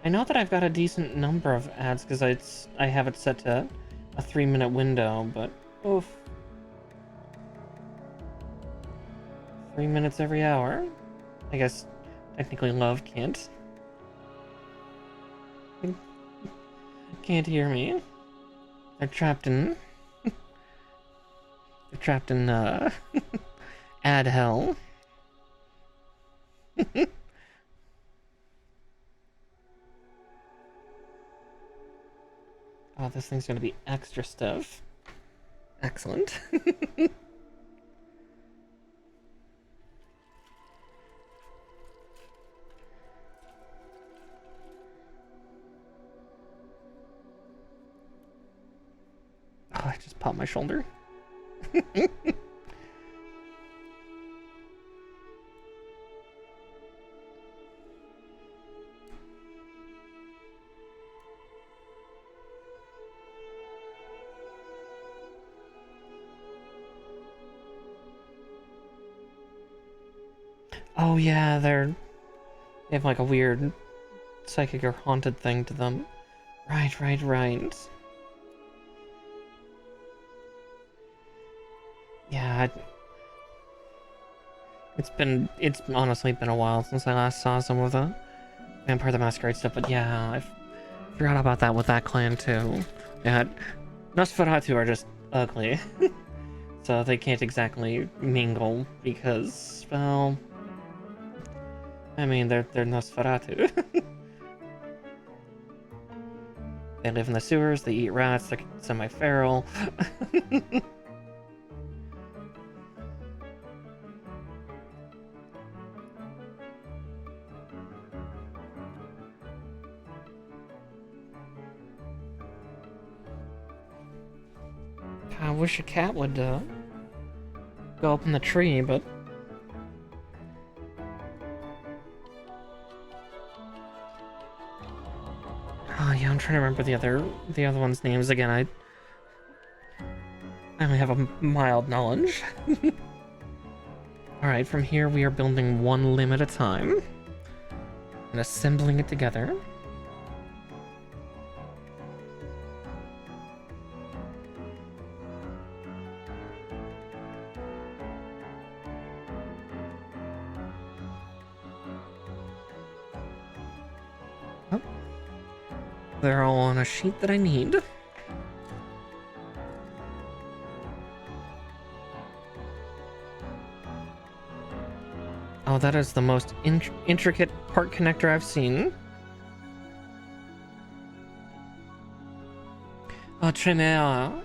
I know that I've got a decent number of ads because I have it set to a 3-minute window, but oof. 3 minutes every hour? I guess technically love can't hear me. They're trapped in ad hell. Oh, this thing's gonna be extra stiff. Excellent. Oh, I just popped my shoulder. Oh yeah, they have like a weird psychic or haunted thing to them. Right. Yeah, it's honestly been a while since I last saw some of the Vampire the Masquerade stuff, but yeah, I forgot about that with that clan too. Yeah, Nosferatu are just ugly. So they can't exactly mingle because, well, I mean, they're Nosferatu. They live in the sewers, they eat rats, they're semi-feral. I wish a cat would go up in the tree, but oh yeah, I'm trying to remember the other one's names again. I only have a mild knowledge. All right, from here we are building one limb at a time and assembling it together. They're all on a sheet that I need. Oh, that is the most intricate part connector I've seen. Oh, Trinea.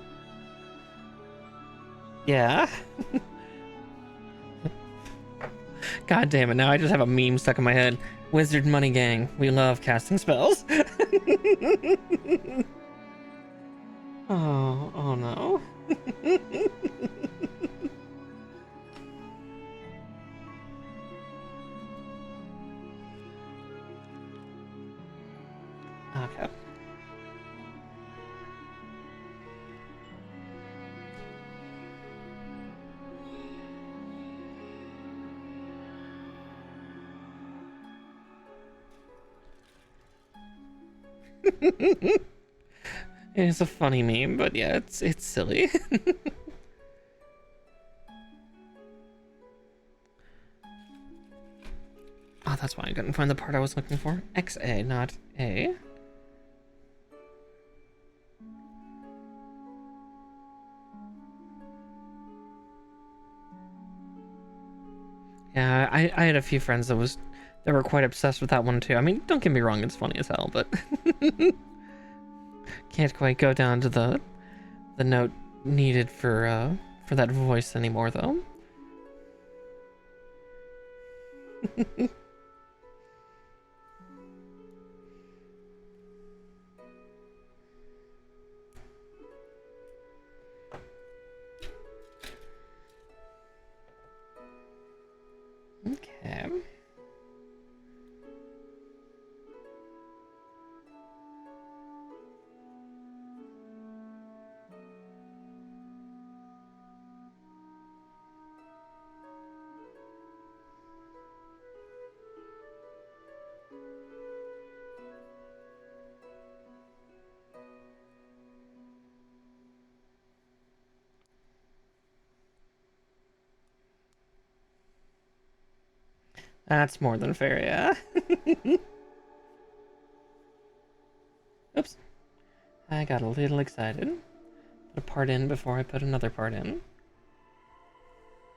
Yeah. God damn it, now I just have a meme stuck in my head. Wizard Money Gang. We love casting spells. Oh no. Okay. It's a funny meme, but yeah, it's silly. Oh, that's why I couldn't find the part I was looking for. XA, not A. Yeah, I had a few friends that were quite obsessed with that one too. I mean, don't get me wrong, it's funny as hell, but can't quite go down to the note needed for that voice anymore though. Okay. That's more than fair, yeah. Oops. I got a little excited. Put a part in before I put another part in.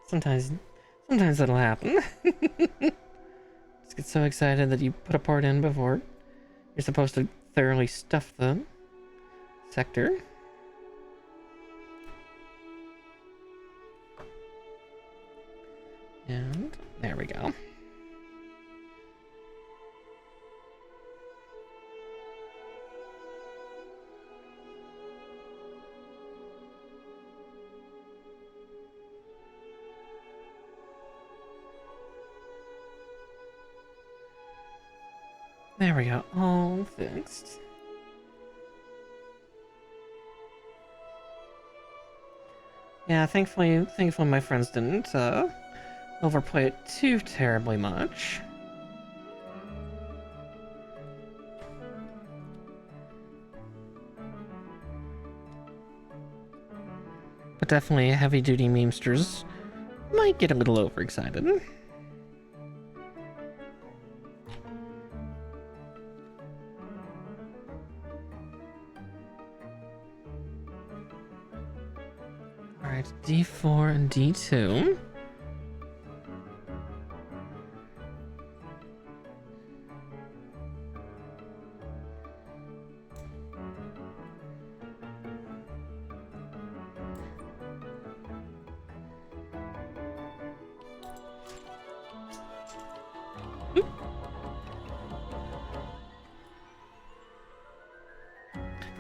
Sometimes that'll happen. Just get so excited that you put a part in before you're supposed to thoroughly stuff the sector. And there we go. There we go, all fixed. Yeah, thankfully my friends didn't overplay it too terribly much. But definitely heavy-duty memesters might get a little overexcited. Alright, D4 and D2.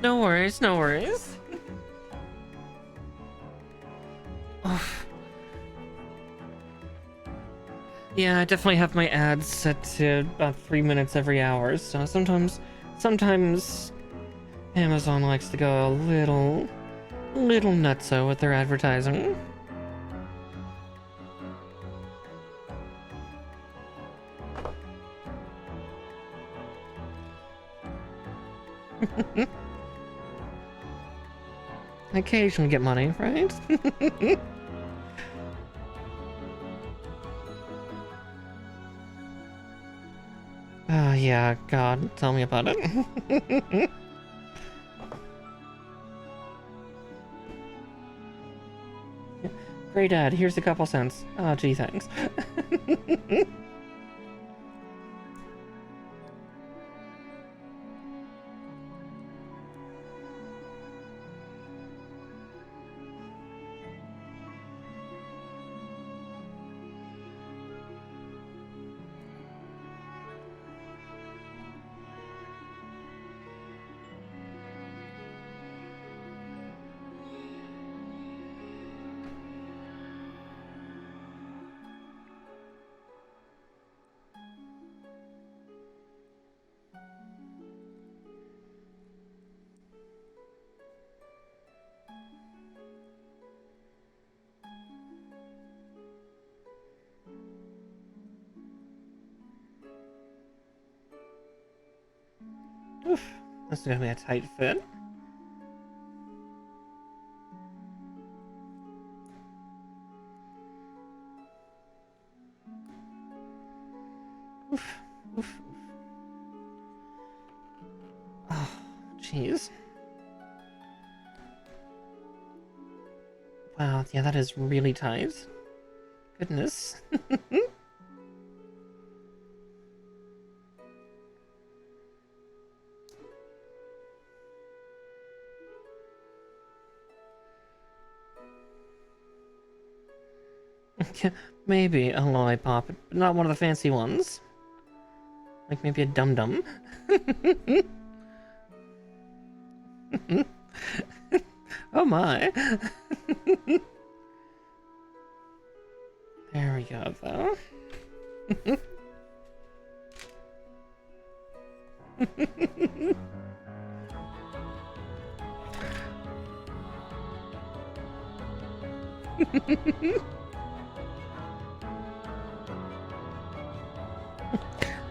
No worries, no worries. Yeah, I definitely have my ads set to about 3 minutes every hour, so sometimes Amazon likes to go a little nutso with their advertising. I occasionally get money, right? Yeah, God, tell me about it. Great ad, here's a couple cents. Oh, gee, thanks. Oof, this is gonna be a tight fit. Oof, oof, oof. Oh, jeez. Wow, yeah, that is really tight. Goodness. Maybe a lollipop, but not one of the fancy ones. Like maybe a dum-dum. Oh my. There we go, though.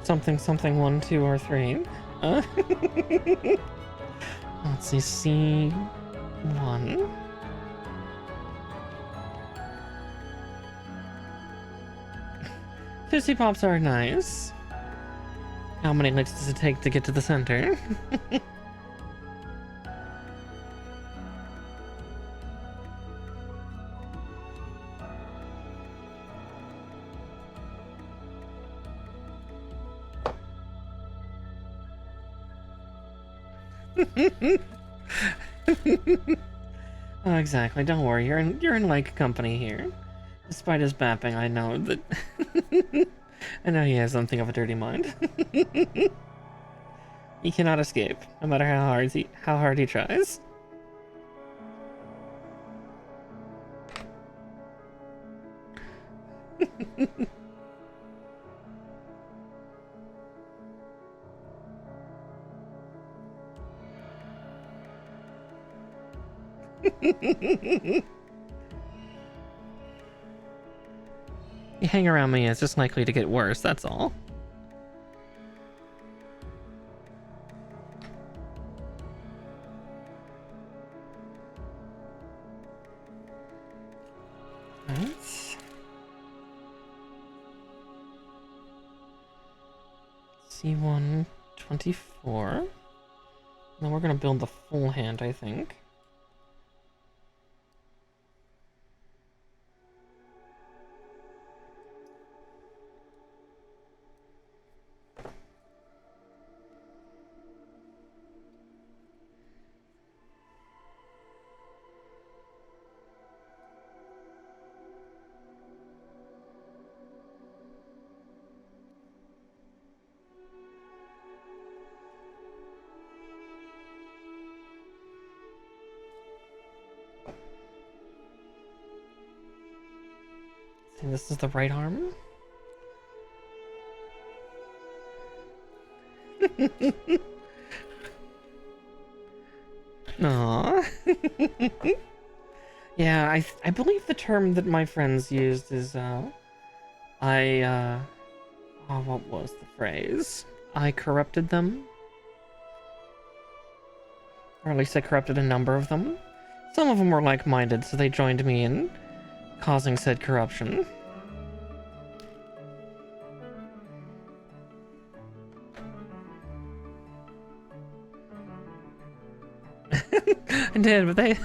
Something, something, 1, 2, or 3. Let's see, C1. Fizzy Pops are nice. How many licks does it take to get to the center? Oh, exactly. Don't worry. You're in like company here. Despite his bapping, I know that I know he has something of a dirty mind. He cannot escape, no matter how hard he tries. You hang around me, it's just likely to get worse, that's all. Right. C1 24. Then we're gonna build the full hand, I think. And this is the right arm. Aww. Yeah, I believe the term that my friends used is, oh, what was the phrase? I corrupted them? Or at least I corrupted a number of them. Some of them were like-minded, so they joined me in causing said corruption. I did, but they...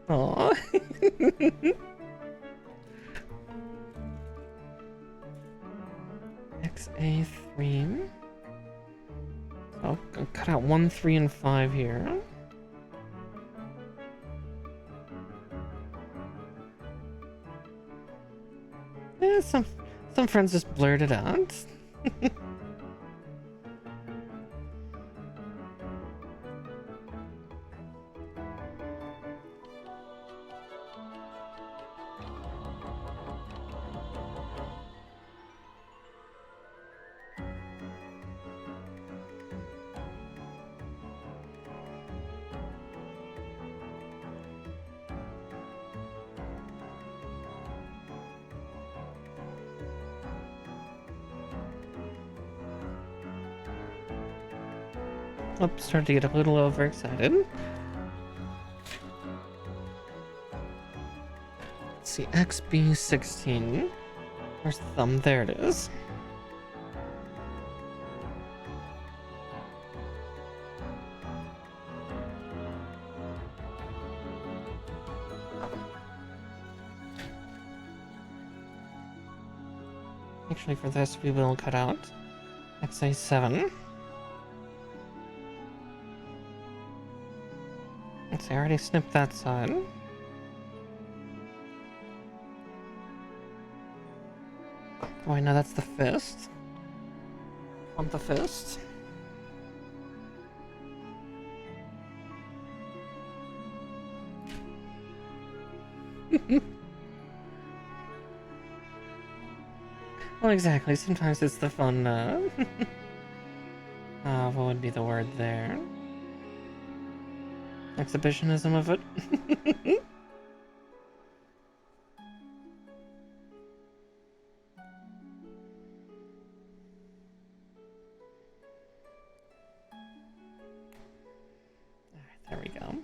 Aww. XA3. So I'll cut out 1, 3, and 5 here. Yeah, some friends just blurred it out. Oops, started to get a little overexcited. Let's see, XB16. Where's the thumb? There it is. Actually, for this, we will cut out XA7. Let's see, I already snipped that side. Oh, I know that's the fist. Want the fist? Well, exactly. Sometimes it's the fun, what would be the word there? Exhibitionism of it. Alright, there we go.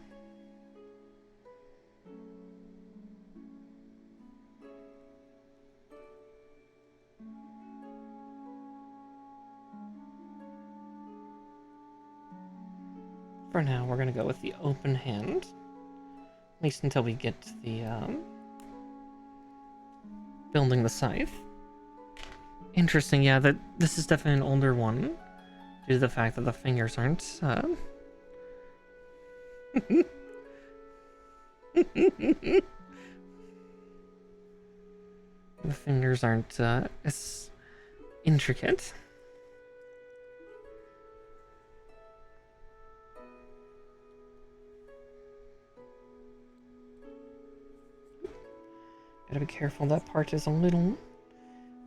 For now, we're gonna go with the open hand. At least until we get to the, building the scythe. Interesting, yeah, that this is definitely an older one, due to the fact that the fingers aren't, the fingers aren't, as intricate. Gotta be careful, that part is a little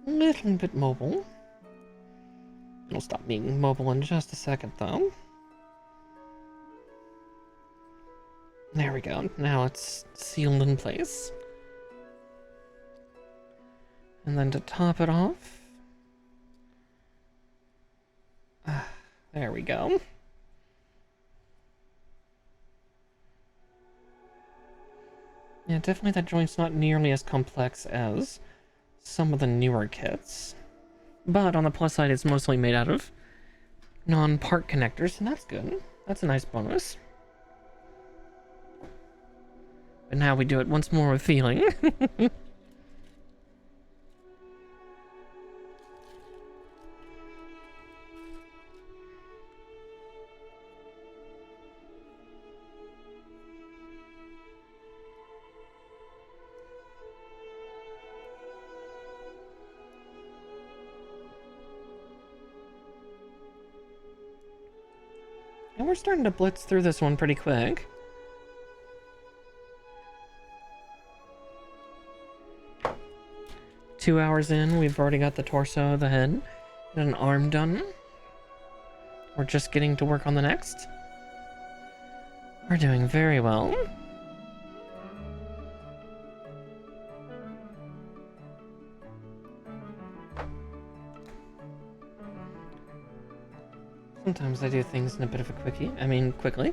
bit mobile. It'll stop being mobile in just a second, though. There we go. Now it's sealed in place. And then to top it off... there we go. Yeah, definitely that joint's not nearly as complex as some of the newer kits. But on the plus side, it's mostly made out of non-part connectors, and that's good. That's a nice bonus. But now we do it once more with feeling. And we're starting to blitz through this one pretty quick. Two hours in, we've already got the torso, the head, and an arm done. We're just getting to work on the next. We're doing very well. Sometimes I do things in a bit of a quickie. I mean, quickly.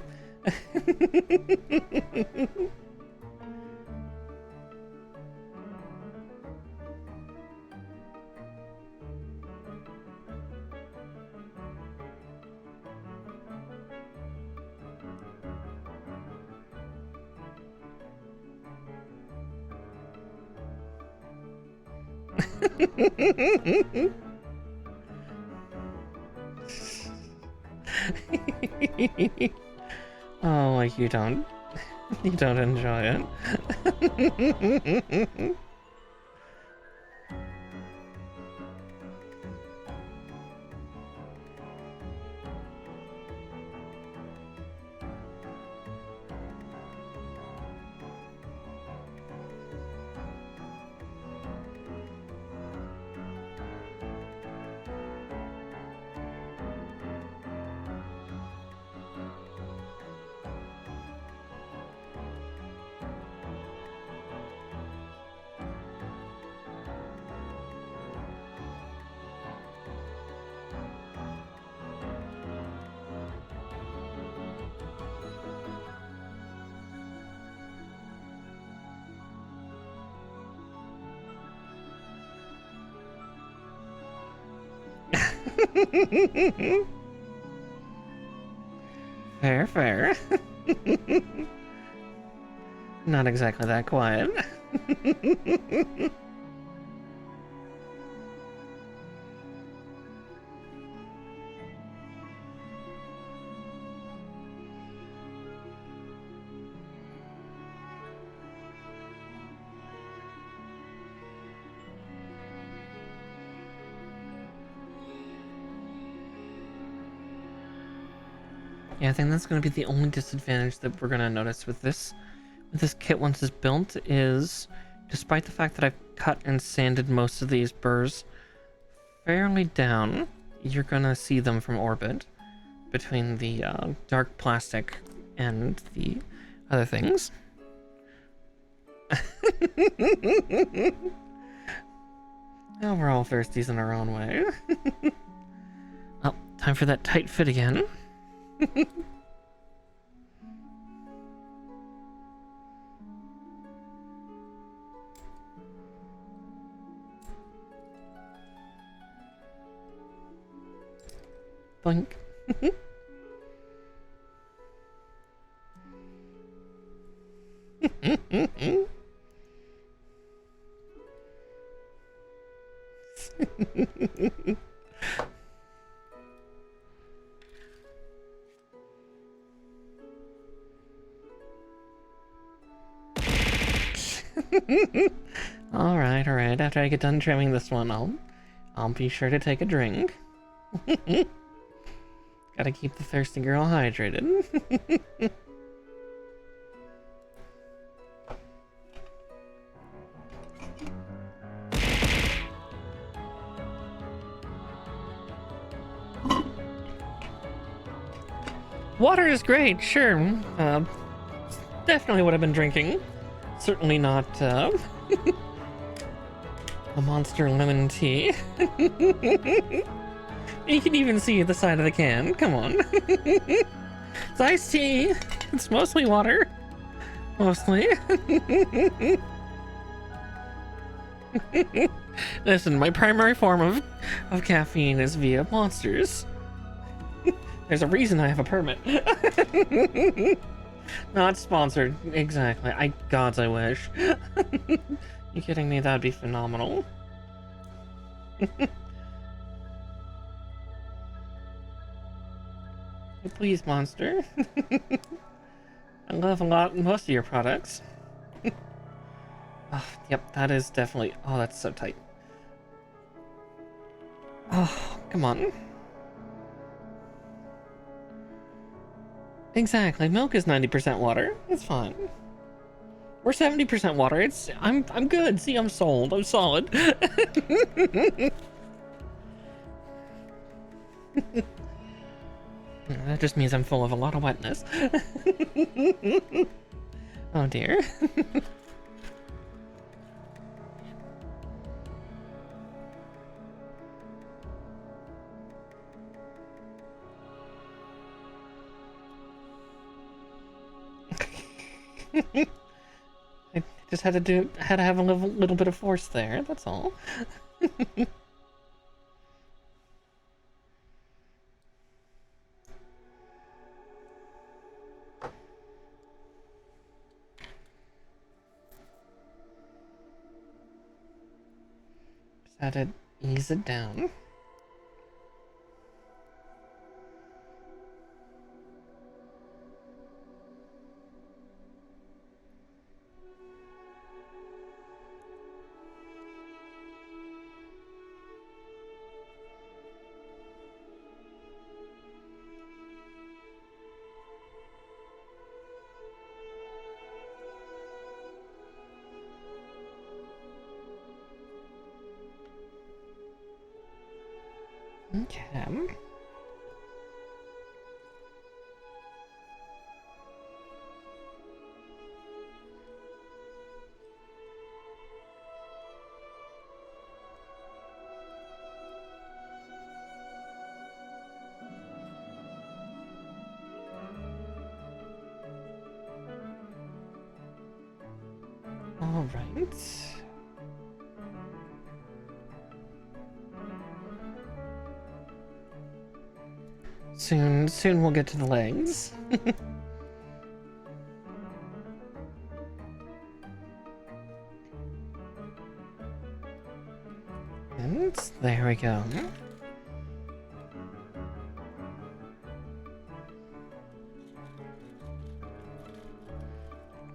Oh, like you don't enjoy it. Fair, fair. Not exactly that quiet. Yeah, I think that's going to be the only disadvantage that we're going to notice with this kit once it's built is, despite the fact that I've cut and sanded most of these burrs fairly down, you're going to see them from orbit between the dark plastic and the other things. Oh, we're all thirsties in our own way. Oh, time for that tight fit again. Blink. All right. After I get done trimming this one, I'll be sure to take a drink. Gotta keep the thirsty girl hydrated. Water is great, sure. Definitely what I've been drinking. Certainly not a monster lemon tea. You can even see the side of the can. Come on. It's iced tea. It's mostly water. Mostly. Listen, my primary form of caffeine is via monsters. There's a reason I have a permit. Not sponsored. Exactly. Gods, I wish. You kidding me? That'd be phenomenal. Please, monster. I love most of your products. Oh, yep, that is definitely... Oh, that's so tight. Oh, come on. Exactly, milk is 90% water. It's fine. We're 70% water. I'm good. See, I'm sold. I'm solid. That just means I'm full of a lot of wetness. Oh dear. I just had to have a little bit of force there, that's all. Just had to ease it down. Okay. All right. Soon we'll get to the legs. And there we go.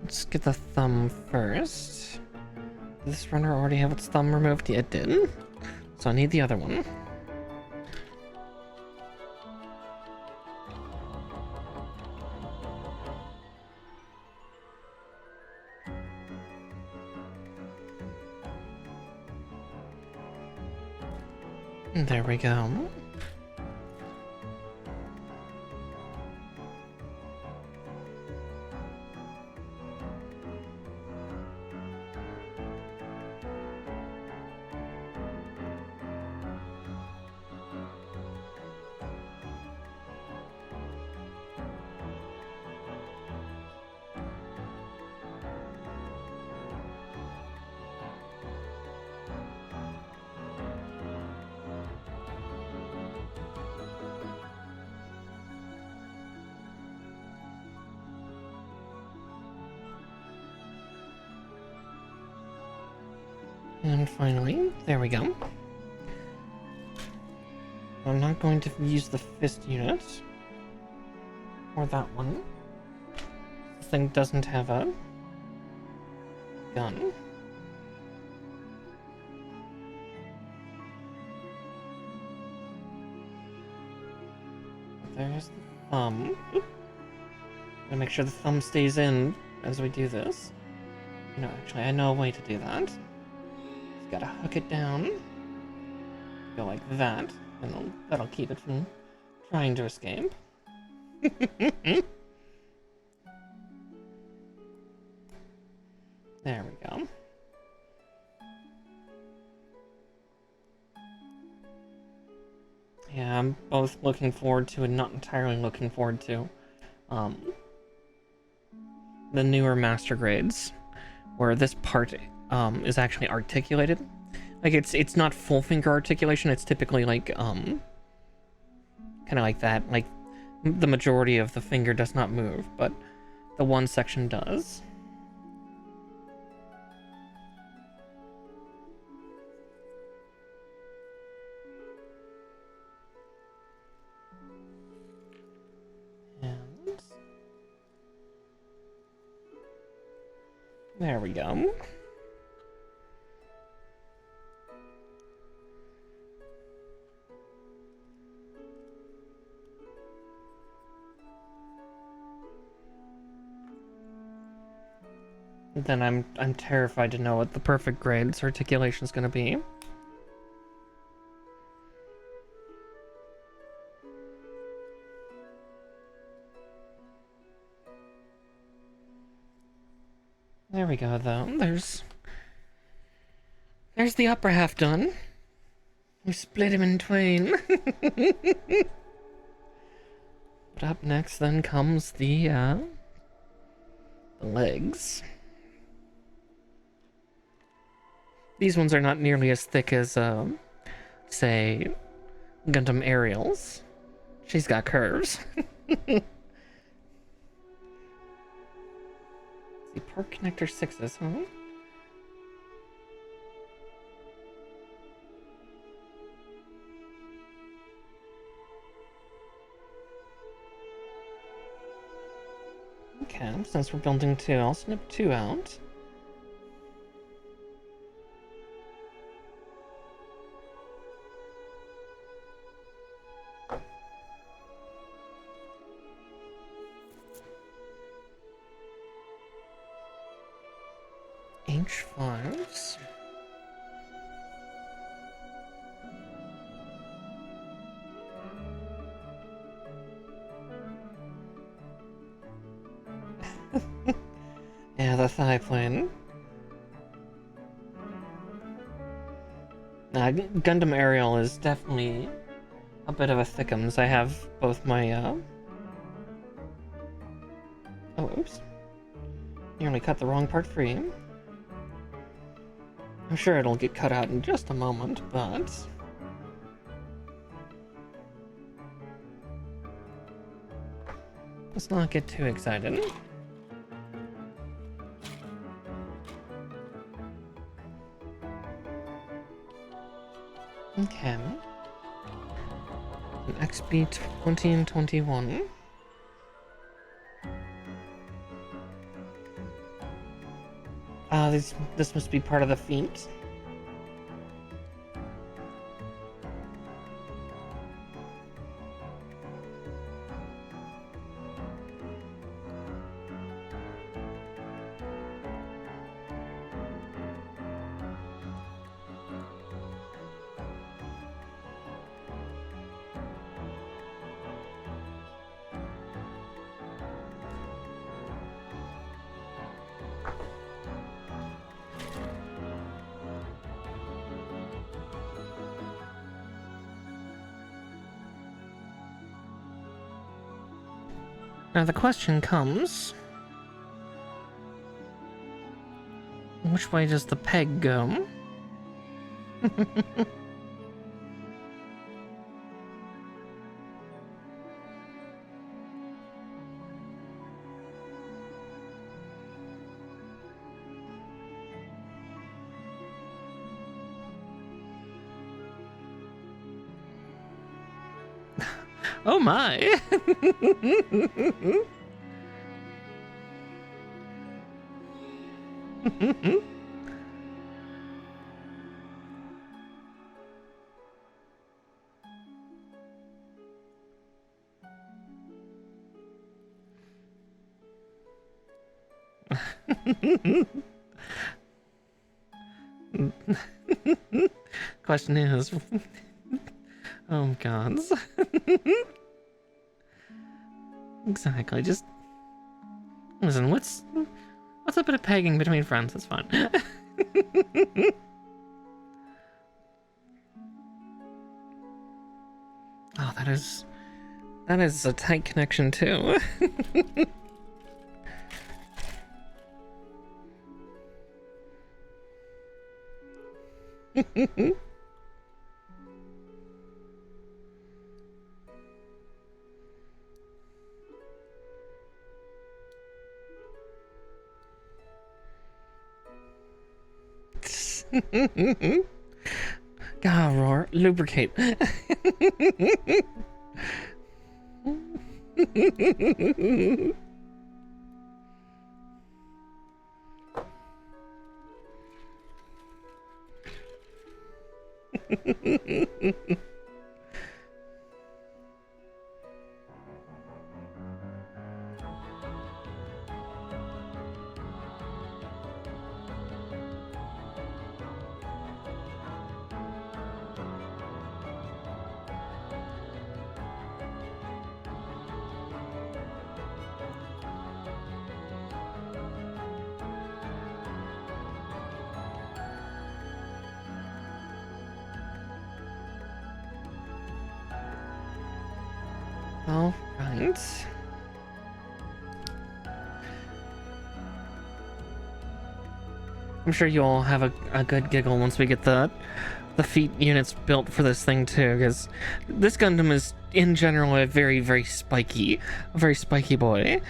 Let's get the thumb first. Did this runner already have its thumb removed? Yeah, it did. So I need the other one. There we go. And finally, there we go. I'm not going to use the fist unit. Or that one. This thing doesn't have a gun. There's the thumb. Gotta make sure the thumb stays in as we do this. You know, actually, I know a way to do that. Gotta hook it down. Go like that, and that'll keep it from trying to escape. There we go. Yeah, I'm both looking forward to and not entirely looking forward to the newer master grades, where this part is actually articulated. Like it's not full finger articulation, it's typically like kind of like that, like the majority of the finger does not move, but the one section does. And there we go. Then I'm terrified to know what the perfect grade's articulation is going to be. There we go, though. There's the upper half done. We split him in twain. But up next, then comes the legs. These ones are not nearly as thick as, say, Gundam Aerials. She's got curves. See, port connector 6s, huh? Okay, since we're building 2, I'll snip 2 out. H5s. Yeah, the thigh plane. Gundam Aerial is definitely a bit of a thickums. I have both my, Oh, oops. Nearly cut the wrong part free. I'm sure it'll get cut out in just a moment, but... let's not get too excited. Okay. An XB 20 and 21. This must be part of the feat. Now the question comes, which way does the peg go? Oh my! Question is, oh gods. Exactly, just listen, what's a bit of pegging between friends? It's fun. Oh, that is a tight connection too. God, roar, lubricate. All right. I'm sure you all have a good giggle once we get the feat units built for this thing too, because this Gundam is in general a very spiky boy.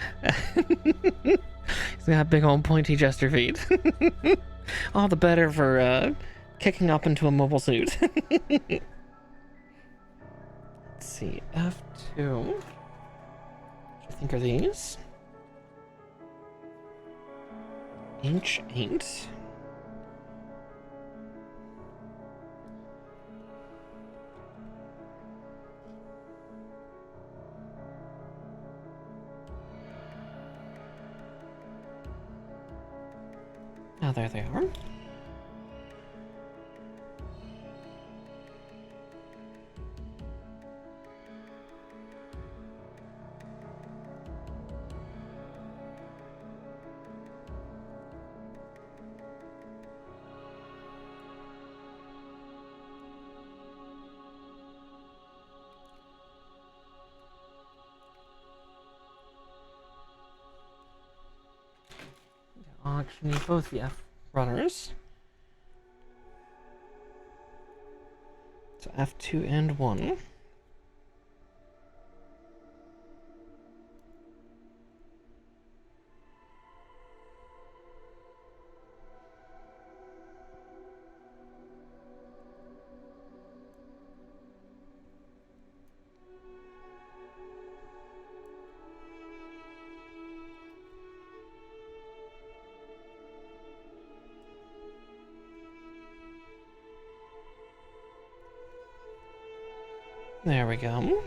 He's got big old pointy jester feet. All the better for kicking up into a mobile suit. Let's see, F2. What do you think are these? H8. Oh, there they are. Actually, need both the F runners. So F2 and 1. There we go.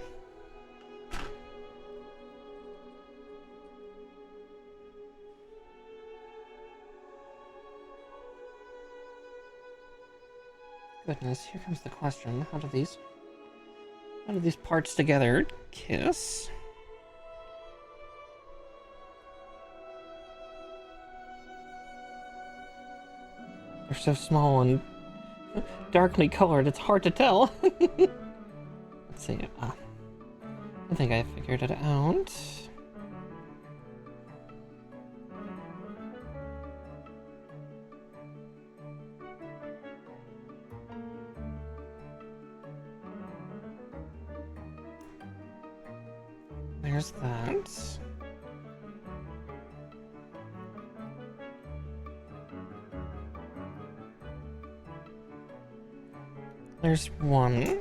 Goodness, here comes the question. How do these parts together kiss? They're so small and darkly colored, it's hard to tell. Let's see. I think I figured it out. There's that. There's one.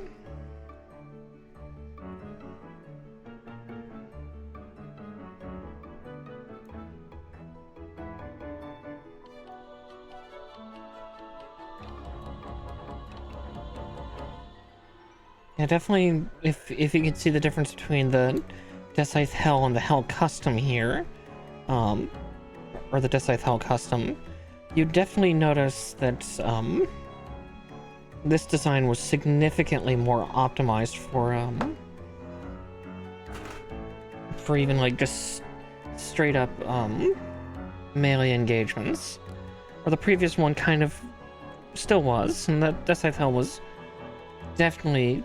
Yeah, definitely, if you can see the difference between the Deathscythe Hell and the Hell Custom here, or the Deathscythe Hell Custom, you definitely notice that, this design was significantly more optimized for even, like, just straight up, melee engagements. Or the previous one kind of still was, and the Deathscythe Hell was definitely,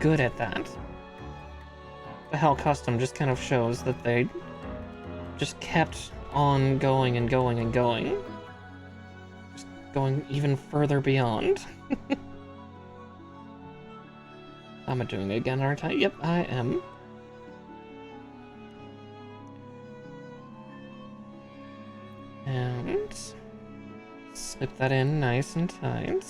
good at that. The Hell Custom just kind of shows that they just kept on going and going and going. Just going even further beyond. I'm doing it again, aren't I? Yep, I am. And slip that in nice and tight.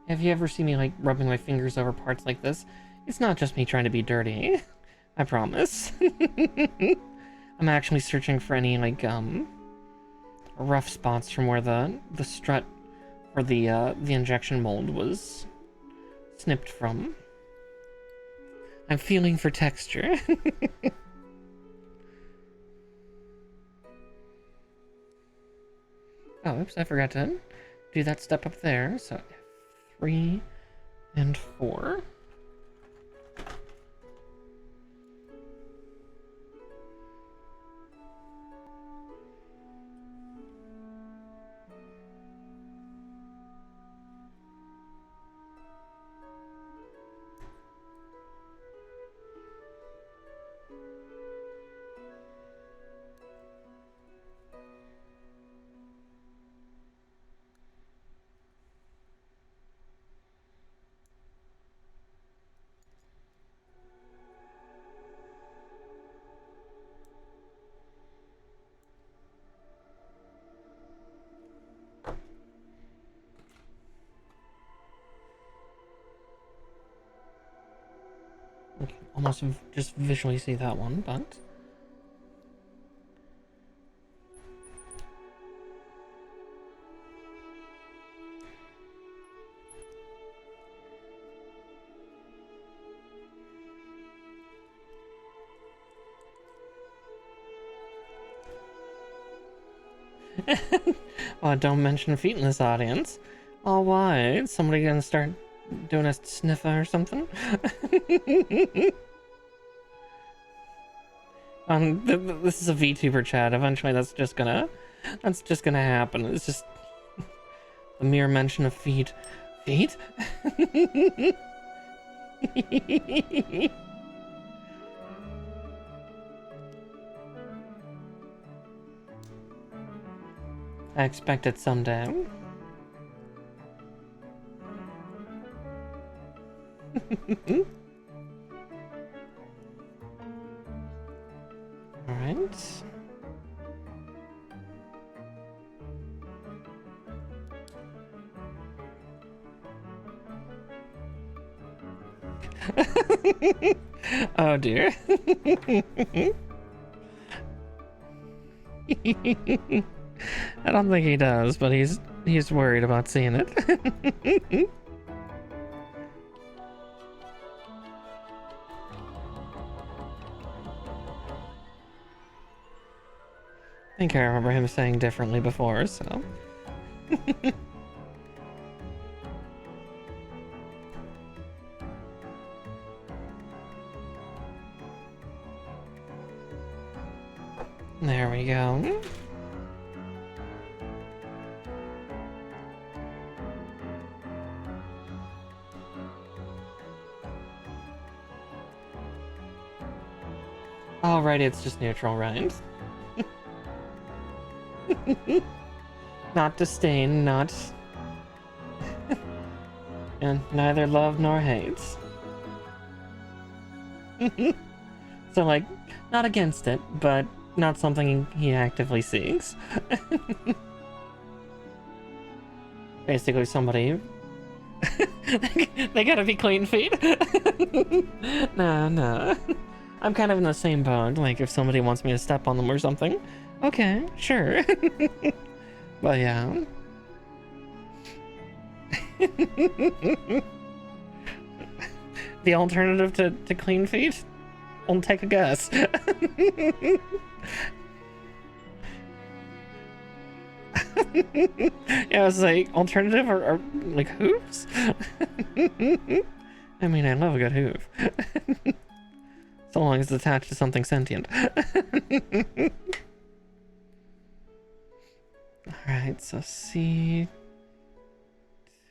Have you ever seen me, like, rubbing my fingers over parts like this? It's not just me trying to be dirty. I promise. I'm actually searching for any, like, rough spots from where the strut for the injection mold was snipped from. I'm feeling for texture. Oh, oops, I forgot to do that step up there, so 3 and 4. I can almost just visually see that one, but... Oh, don't mention feet in this audience. Oh, why? Somebody gonna start doing a sniffer or something? This is a VTuber chat. Eventually, that's just gonna happen. It's just the mere mention of feet. Feet? I expect it someday. All right. Oh dear. I don't think he does, but he's worried about seeing it. I think I remember him saying differently before, so. There we go. Alright, it's just neutral, right? Not disdain, not... and neither love nor hates. So, like, not against it, but not something he actively seeks. Basically somebody... they gotta be clean feet. Nah. I'm kind of in the same boat, like if somebody wants me to step on them or something. Okay, sure. But yeah. The alternative to clean feet? I'll take a guess. Yeah, I was like, alternative or like hooves? I mean, I love a good hoof. So long as it's attached to something sentient. Alright, so C2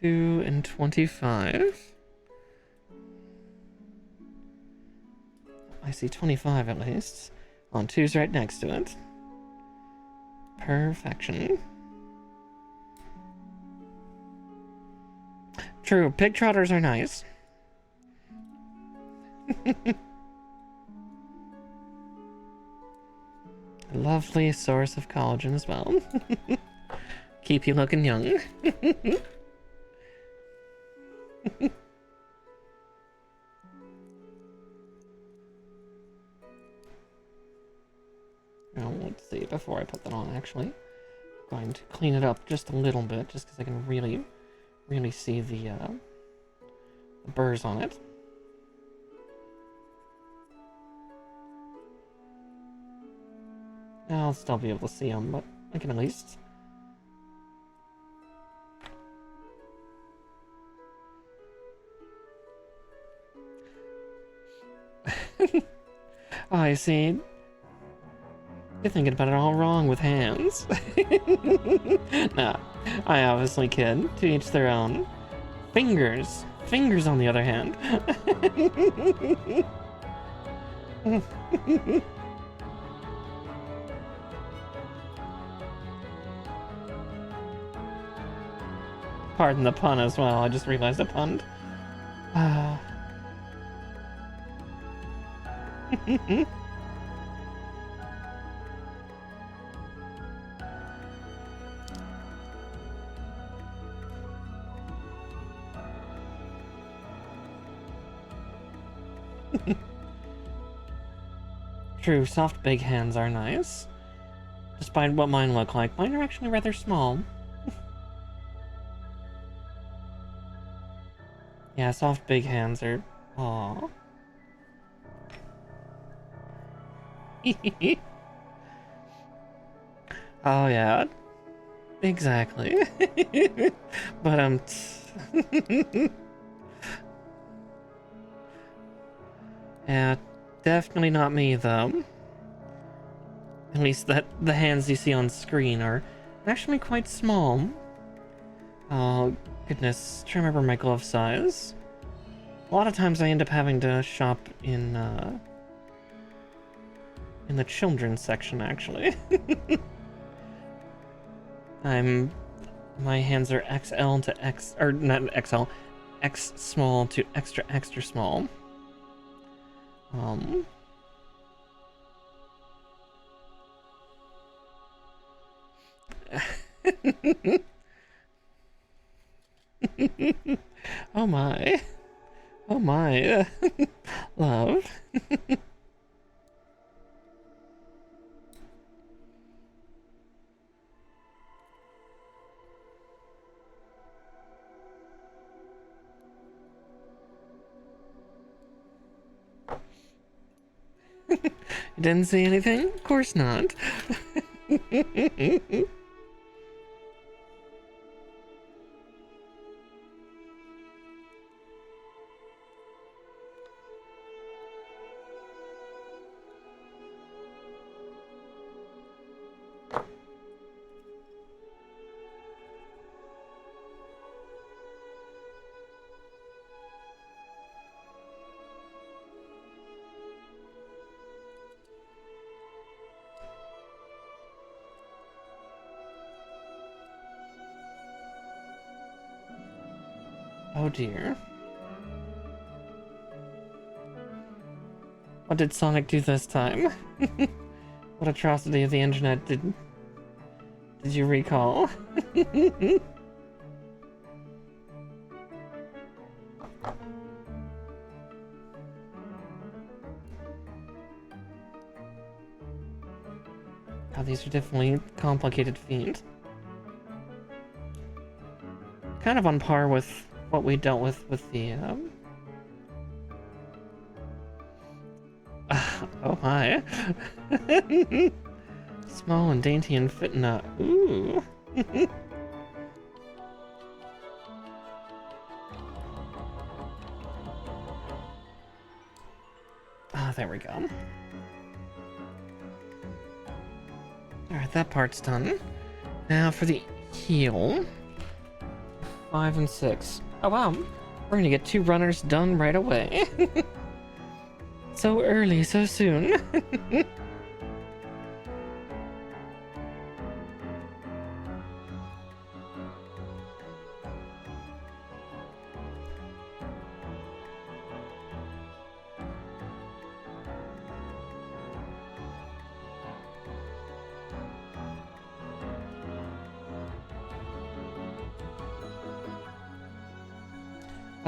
and 25. I see 25 at least. On 2's right next to it. Perfection. True, pig trotters are nice. Lovely source of collagen as well. Keep you looking young. Now, let's see, before I put that on, actually, I'm going to clean it up just a little bit, just because I can really see the burrs on it. I'll still be able to see them, but I can at least... Oh, I see. You're thinking about it all wrong with hands. Nah, I obviously kid. To each their own. Fingers. Fingers, on the other hand. Pardon the pun as well. I just realized I punned. True, soft big hands are nice. Despite what mine look like, mine are actually rather small. Yeah, soft big hands are... Aww. Oh yeah, exactly. But yeah, definitely not me though. At least that the hands you see on screen are actually quite small. Oh goodness, try to remember my glove size. A lot of times I end up having to shop in the children's section actually. My hands are XL to X, or not XL, X small to extra extra small. Oh my. Oh my. Love. You didn't see anything? Of course not. Oh dear. What did Sonic do this time? What atrocity of the internet did you recall? Oh, these are definitely complicated feet. Kind of on par with what we dealt with the oh my. Small and dainty and fit in a... Ooh. Ah, there we go. Alright, that part's done. Now for the heel. 5 and 6. Oh wow, we're gonna get 2 runners done right away. So early, so soon.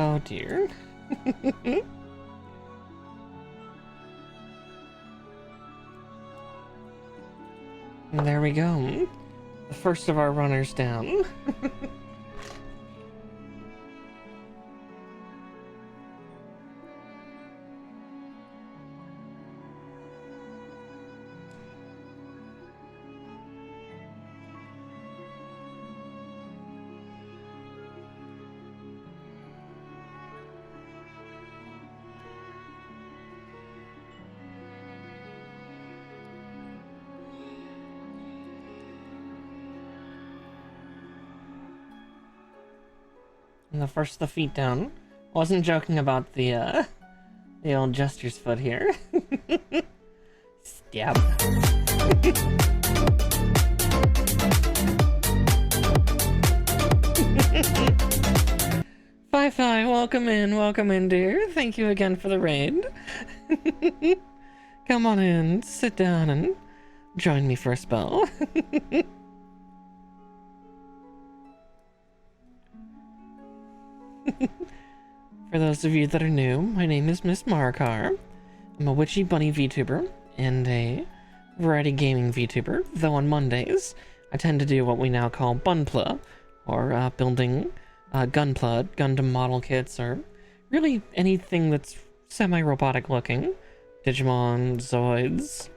Oh dear. And there we go. The first of our runners down. And the first of the feet down. Wasn't joking about the old jester's foot here. Stab. Fi-Fi, welcome in, dear. Thank you again for the raid. Come on in, sit down and join me for a spell. For those of you that are new, my name is Miss Markar. I'm a witchy bunny VTuber and a variety gaming VTuber, though on Mondays I tend to do what we now call Bunpla, or building Gunpla, Gundam model kits, or really anything that's semi-robotic looking. Digimon, Zoids,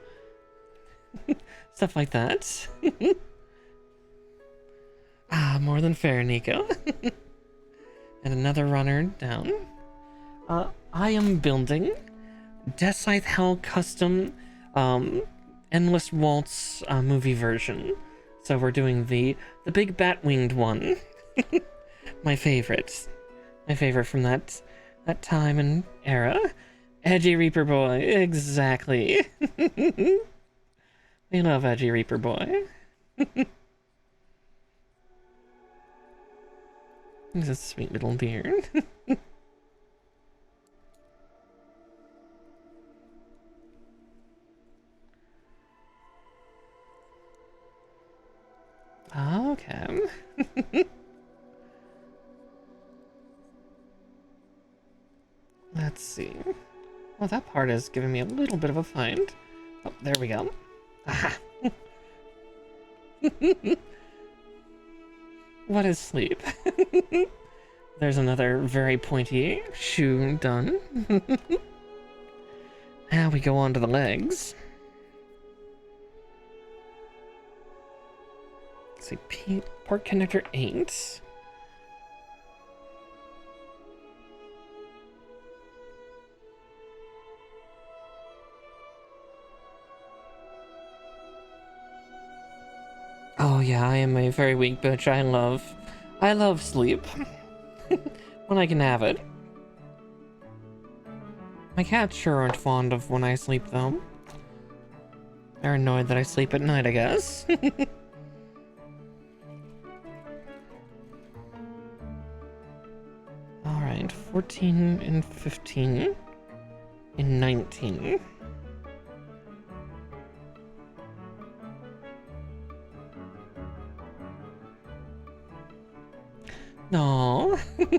stuff like that. Ah, more than fair, Nico. And another runner down. I am building Deathscythe Hell Custom Endless Waltz movie version. So we're doing the big bat-winged one. My favorite. My favorite from that time and era. Edgy Reaper Boy, exactly. We love Edgy Reaper Boy. He's a sweet little beard. Okay. Let's see. Well, that part is giving me a little bit of a find. Oh, there we go. Aha! What is sleep? There's another very pointy shoe done. Now we go on to the legs. Let's see, port connector 8. Oh yeah, I am a very weak bitch. I love sleep. When I can have it. My cats sure aren't fond of when I sleep though. They're annoyed that I sleep at night, I guess. Alright, 14 and 15 and 19. No, hey,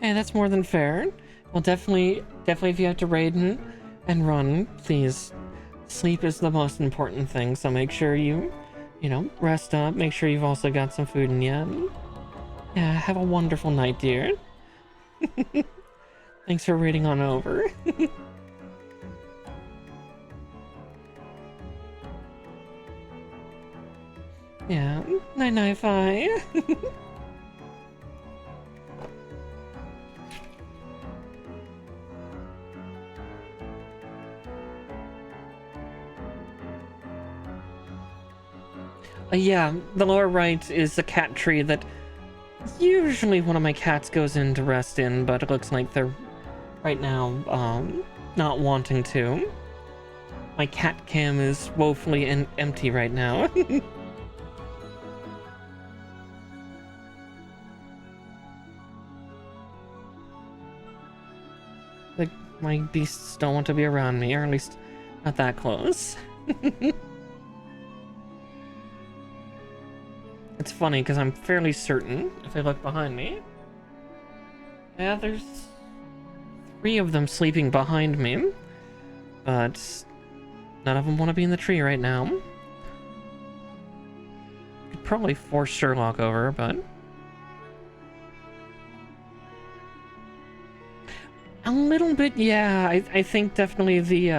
that's more than fair. Well, definitely if you have to raid and run, please. Sleep is the most important thing, so make sure you know, rest up. Make sure you've also got some food in you. Yeah, have a wonderful night, dear. Thanks for raiding on over. Yeah, night-night, fi. Yeah, the lower right is a cat tree that usually one of my cats goes in to rest in, but it looks like they're right now not wanting to. My cat cam is woefully empty right now. Like, my beasts don't want to be around me, or at least not that close. It's funny, because I'm fairly certain, if I look behind me... Yeah, there's 3 of them sleeping behind me. But none of them want to be in the tree right now. Could probably force Sherlock over, but... A little bit, yeah. I think definitely the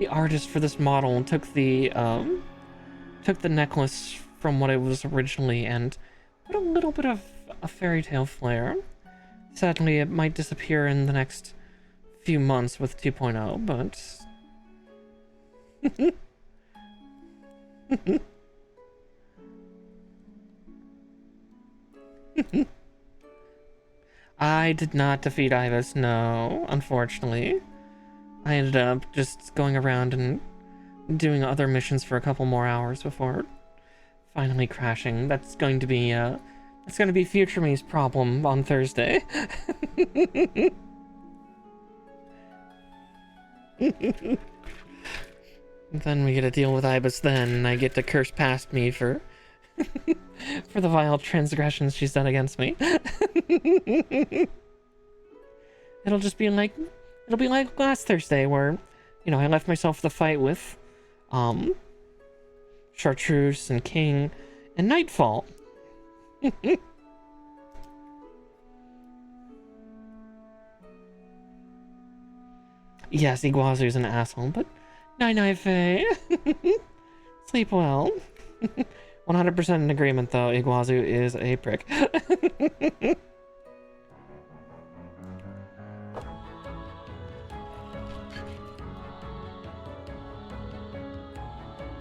artist for this model took the necklace from what it was originally and put a little bit of a fairy tale flair. Sadly, it might disappear in the next few months with 2.0, but... I did not defeat Ibis, no, unfortunately. I ended up just going around and doing other missions for a couple more hours before finally crashing. That's going to be Future Me's problem on Thursday. Then we get to deal with Ibis then, and I get to curse past me for for the vile transgressions she's done against me. it'll be like last Thursday where, you know, I left myself the fight with, Chartreuse and King and Nightfall. Yes, Iguazu's an asshole, but night-night, Faye. Sleep well. 100% in agreement, though. Iguazu is a prick.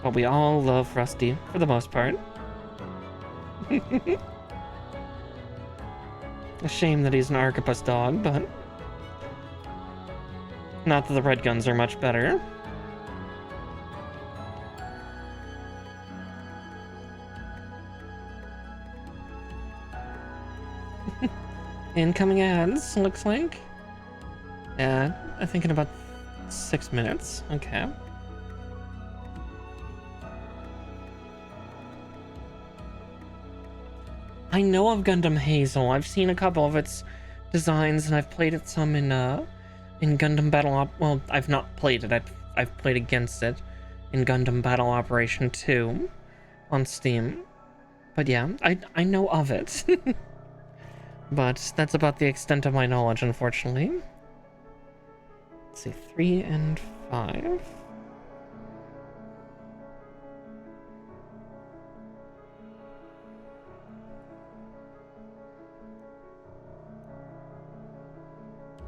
But we all love Rusty, for the most part. A shame that he's an Archipus dog, but... not that the red guns are much better. Incoming ads, looks like. Yeah, I think in about 6 minutes. Okay. I know of Gundam Hazel. I've seen a couple of its designs, and I've played it some in Gundam Battle well, I've not played it. I've played against it in Gundam Battle Operation 2 on Steam. But yeah, I know of it. But that's about the extent of my knowledge, unfortunately. Let's see, 3 and 5.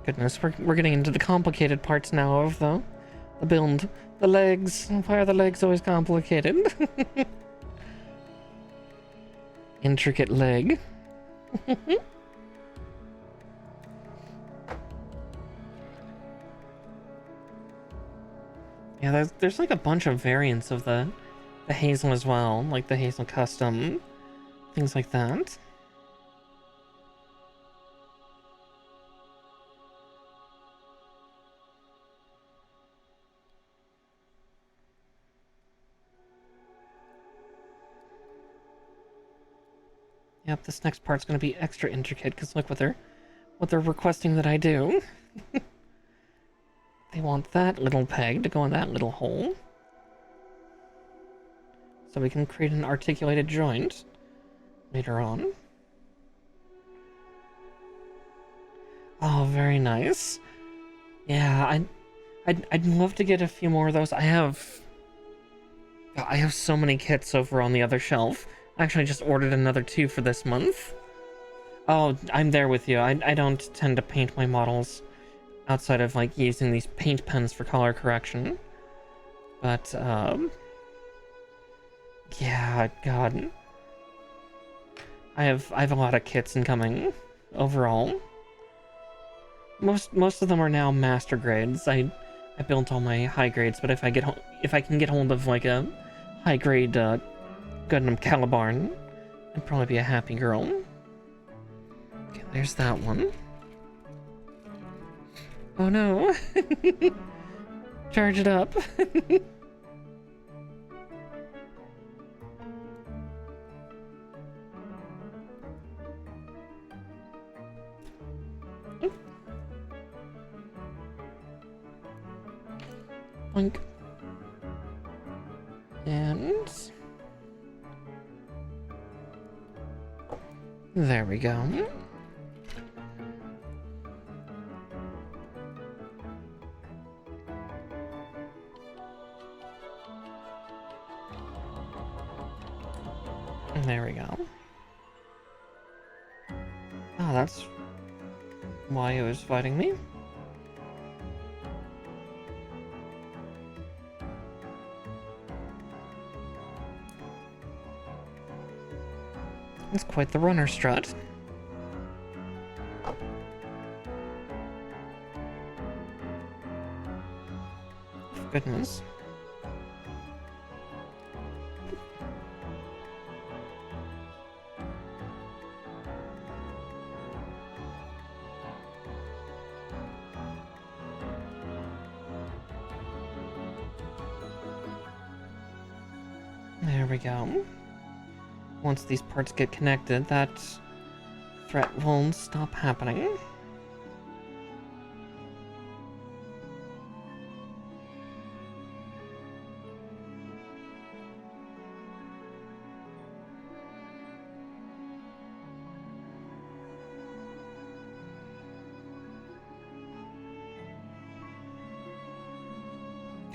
Goodness, we're getting into the complicated parts now of the build. The legs. Why are the legs always complicated? Intricate leg. Yeah, there's like a bunch of variants of the Hazel as well, like the Hazel Custom, things like that. Yep, this next part's gonna be extra intricate because look what they're requesting that I do. They want that little peg to go in that little hole. So we can create an articulated joint later on. Oh, very nice. Yeah, I'd love to get a few more of those. I have so many kits over on the other shelf. I actually just ordered another 2 for this month. Oh, I'm there with you. I don't tend to paint my models outside of like using these paint pens for color correction. But yeah, God. I have a lot of kits incoming overall. Most of them are now master grades. I built all my high grades, but if I can get hold of like a high grade Gundam Calibarn, I'd probably be a happy girl. Okay, there's that one. Oh no. Charge it up. Boink. And there we go. There we go. Oh, that's why he was fighting me. It's quite the runner strut. Goodness. There we go. Once these parts get connected, that threat won't stop happening.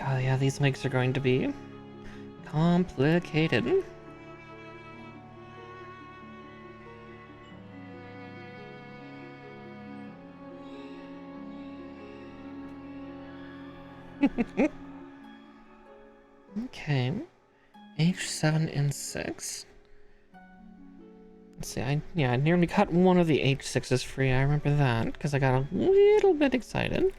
God, yeah, these legs are going to be complicated. Okay. H7 and 6. Let's see, I nearly cut one of the H6s free. I remember that, because I got a little bit excited.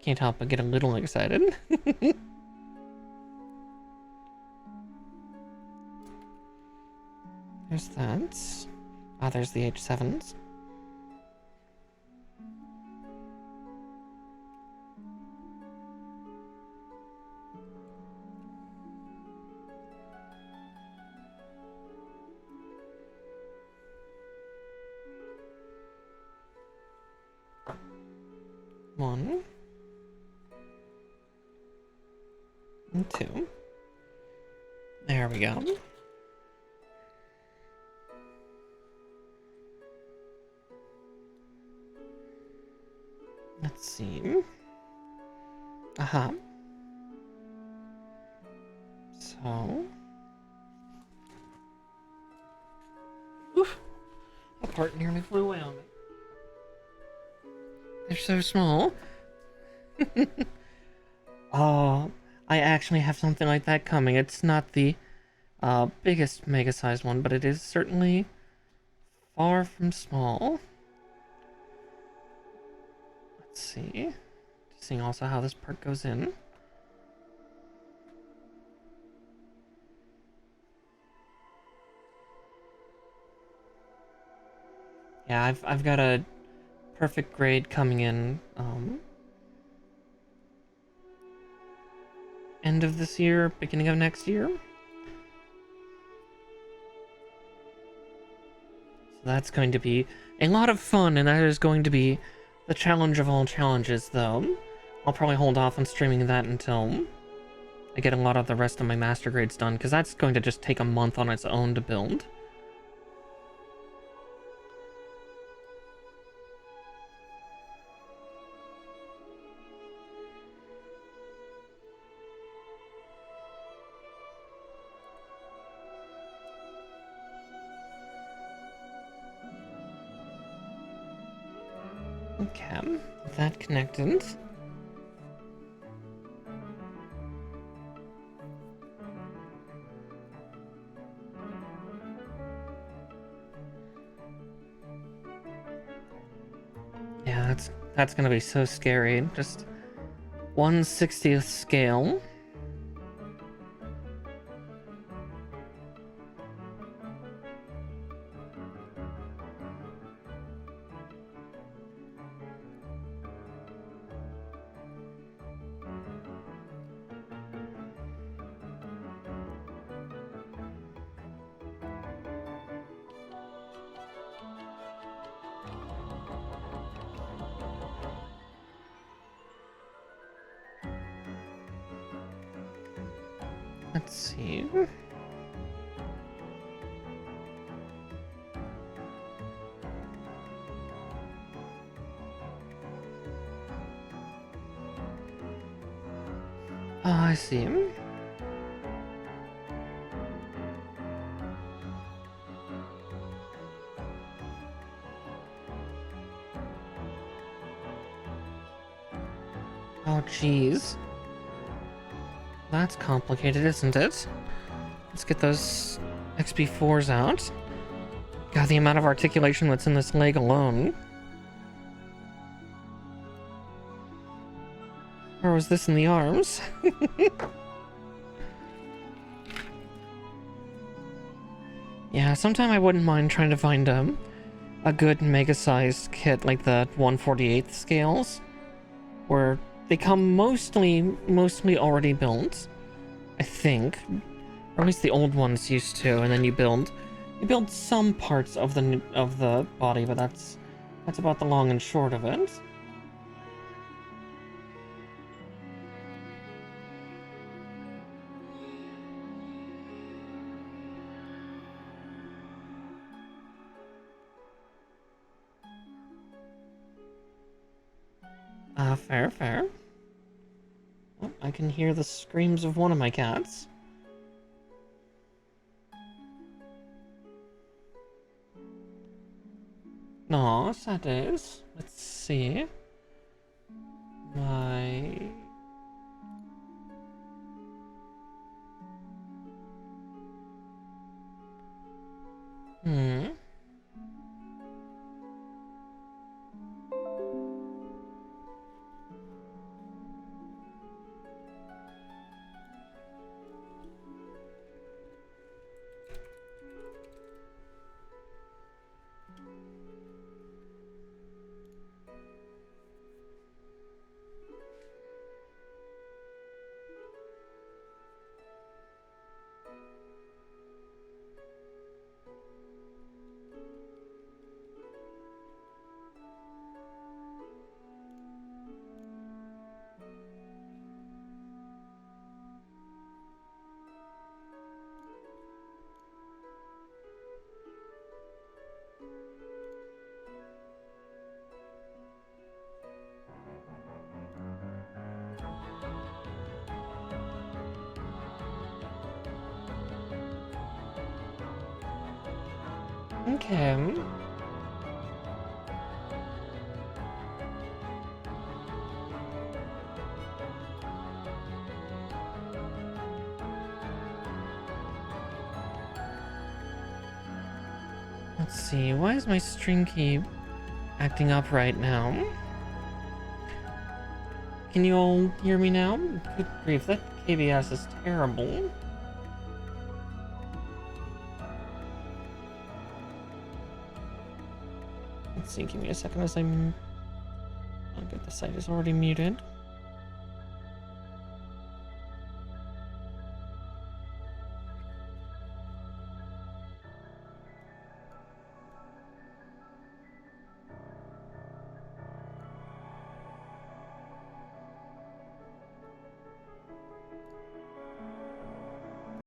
Can't help but get a little excited. There's that. Ah, there's the H7s. One. And 2. There we go. Let's see. Aha. So. Oof. A part nearly flew away on me. They're so small. Oh, I actually have something like that coming. It's not the biggest mega-sized one, but it is certainly far from small. Let's see. Seeing also how this part goes in. Yeah, I've got a perfect grade coming in end of this year, beginning of next year. So that's going to be a lot of fun, and that is going to be the challenge of all challenges, though. I'll probably hold off on streaming that until I get a lot of the rest of my master grades done, because that's going to just take a month on its own to build. Okay, that connected. Yeah, that's gonna be so scary. Just 1/60th scale. Let's see. Oh, I see. Oh, jeez. That's complicated, isn't it? Let's get those XP4s out. God, the amount of articulation that's in this leg alone. Or was this in the arms? Yeah, sometime I wouldn't mind trying to find a good mega-sized kit like the 1/48th scales, where they come mostly already built, I think, or at least the old ones used to, and then you build some parts of the body, but that's about the long and short of it. Fair, fair. Oh, I can hear the screams of one of my cats. Nice, that is. Let's see. My... Hmm. Okay. Let's see, why is my string key acting up right now? Can you all hear me now? Good grief, that KBS is terrible. Let's see, give me a second as oh, good, the site is already muted.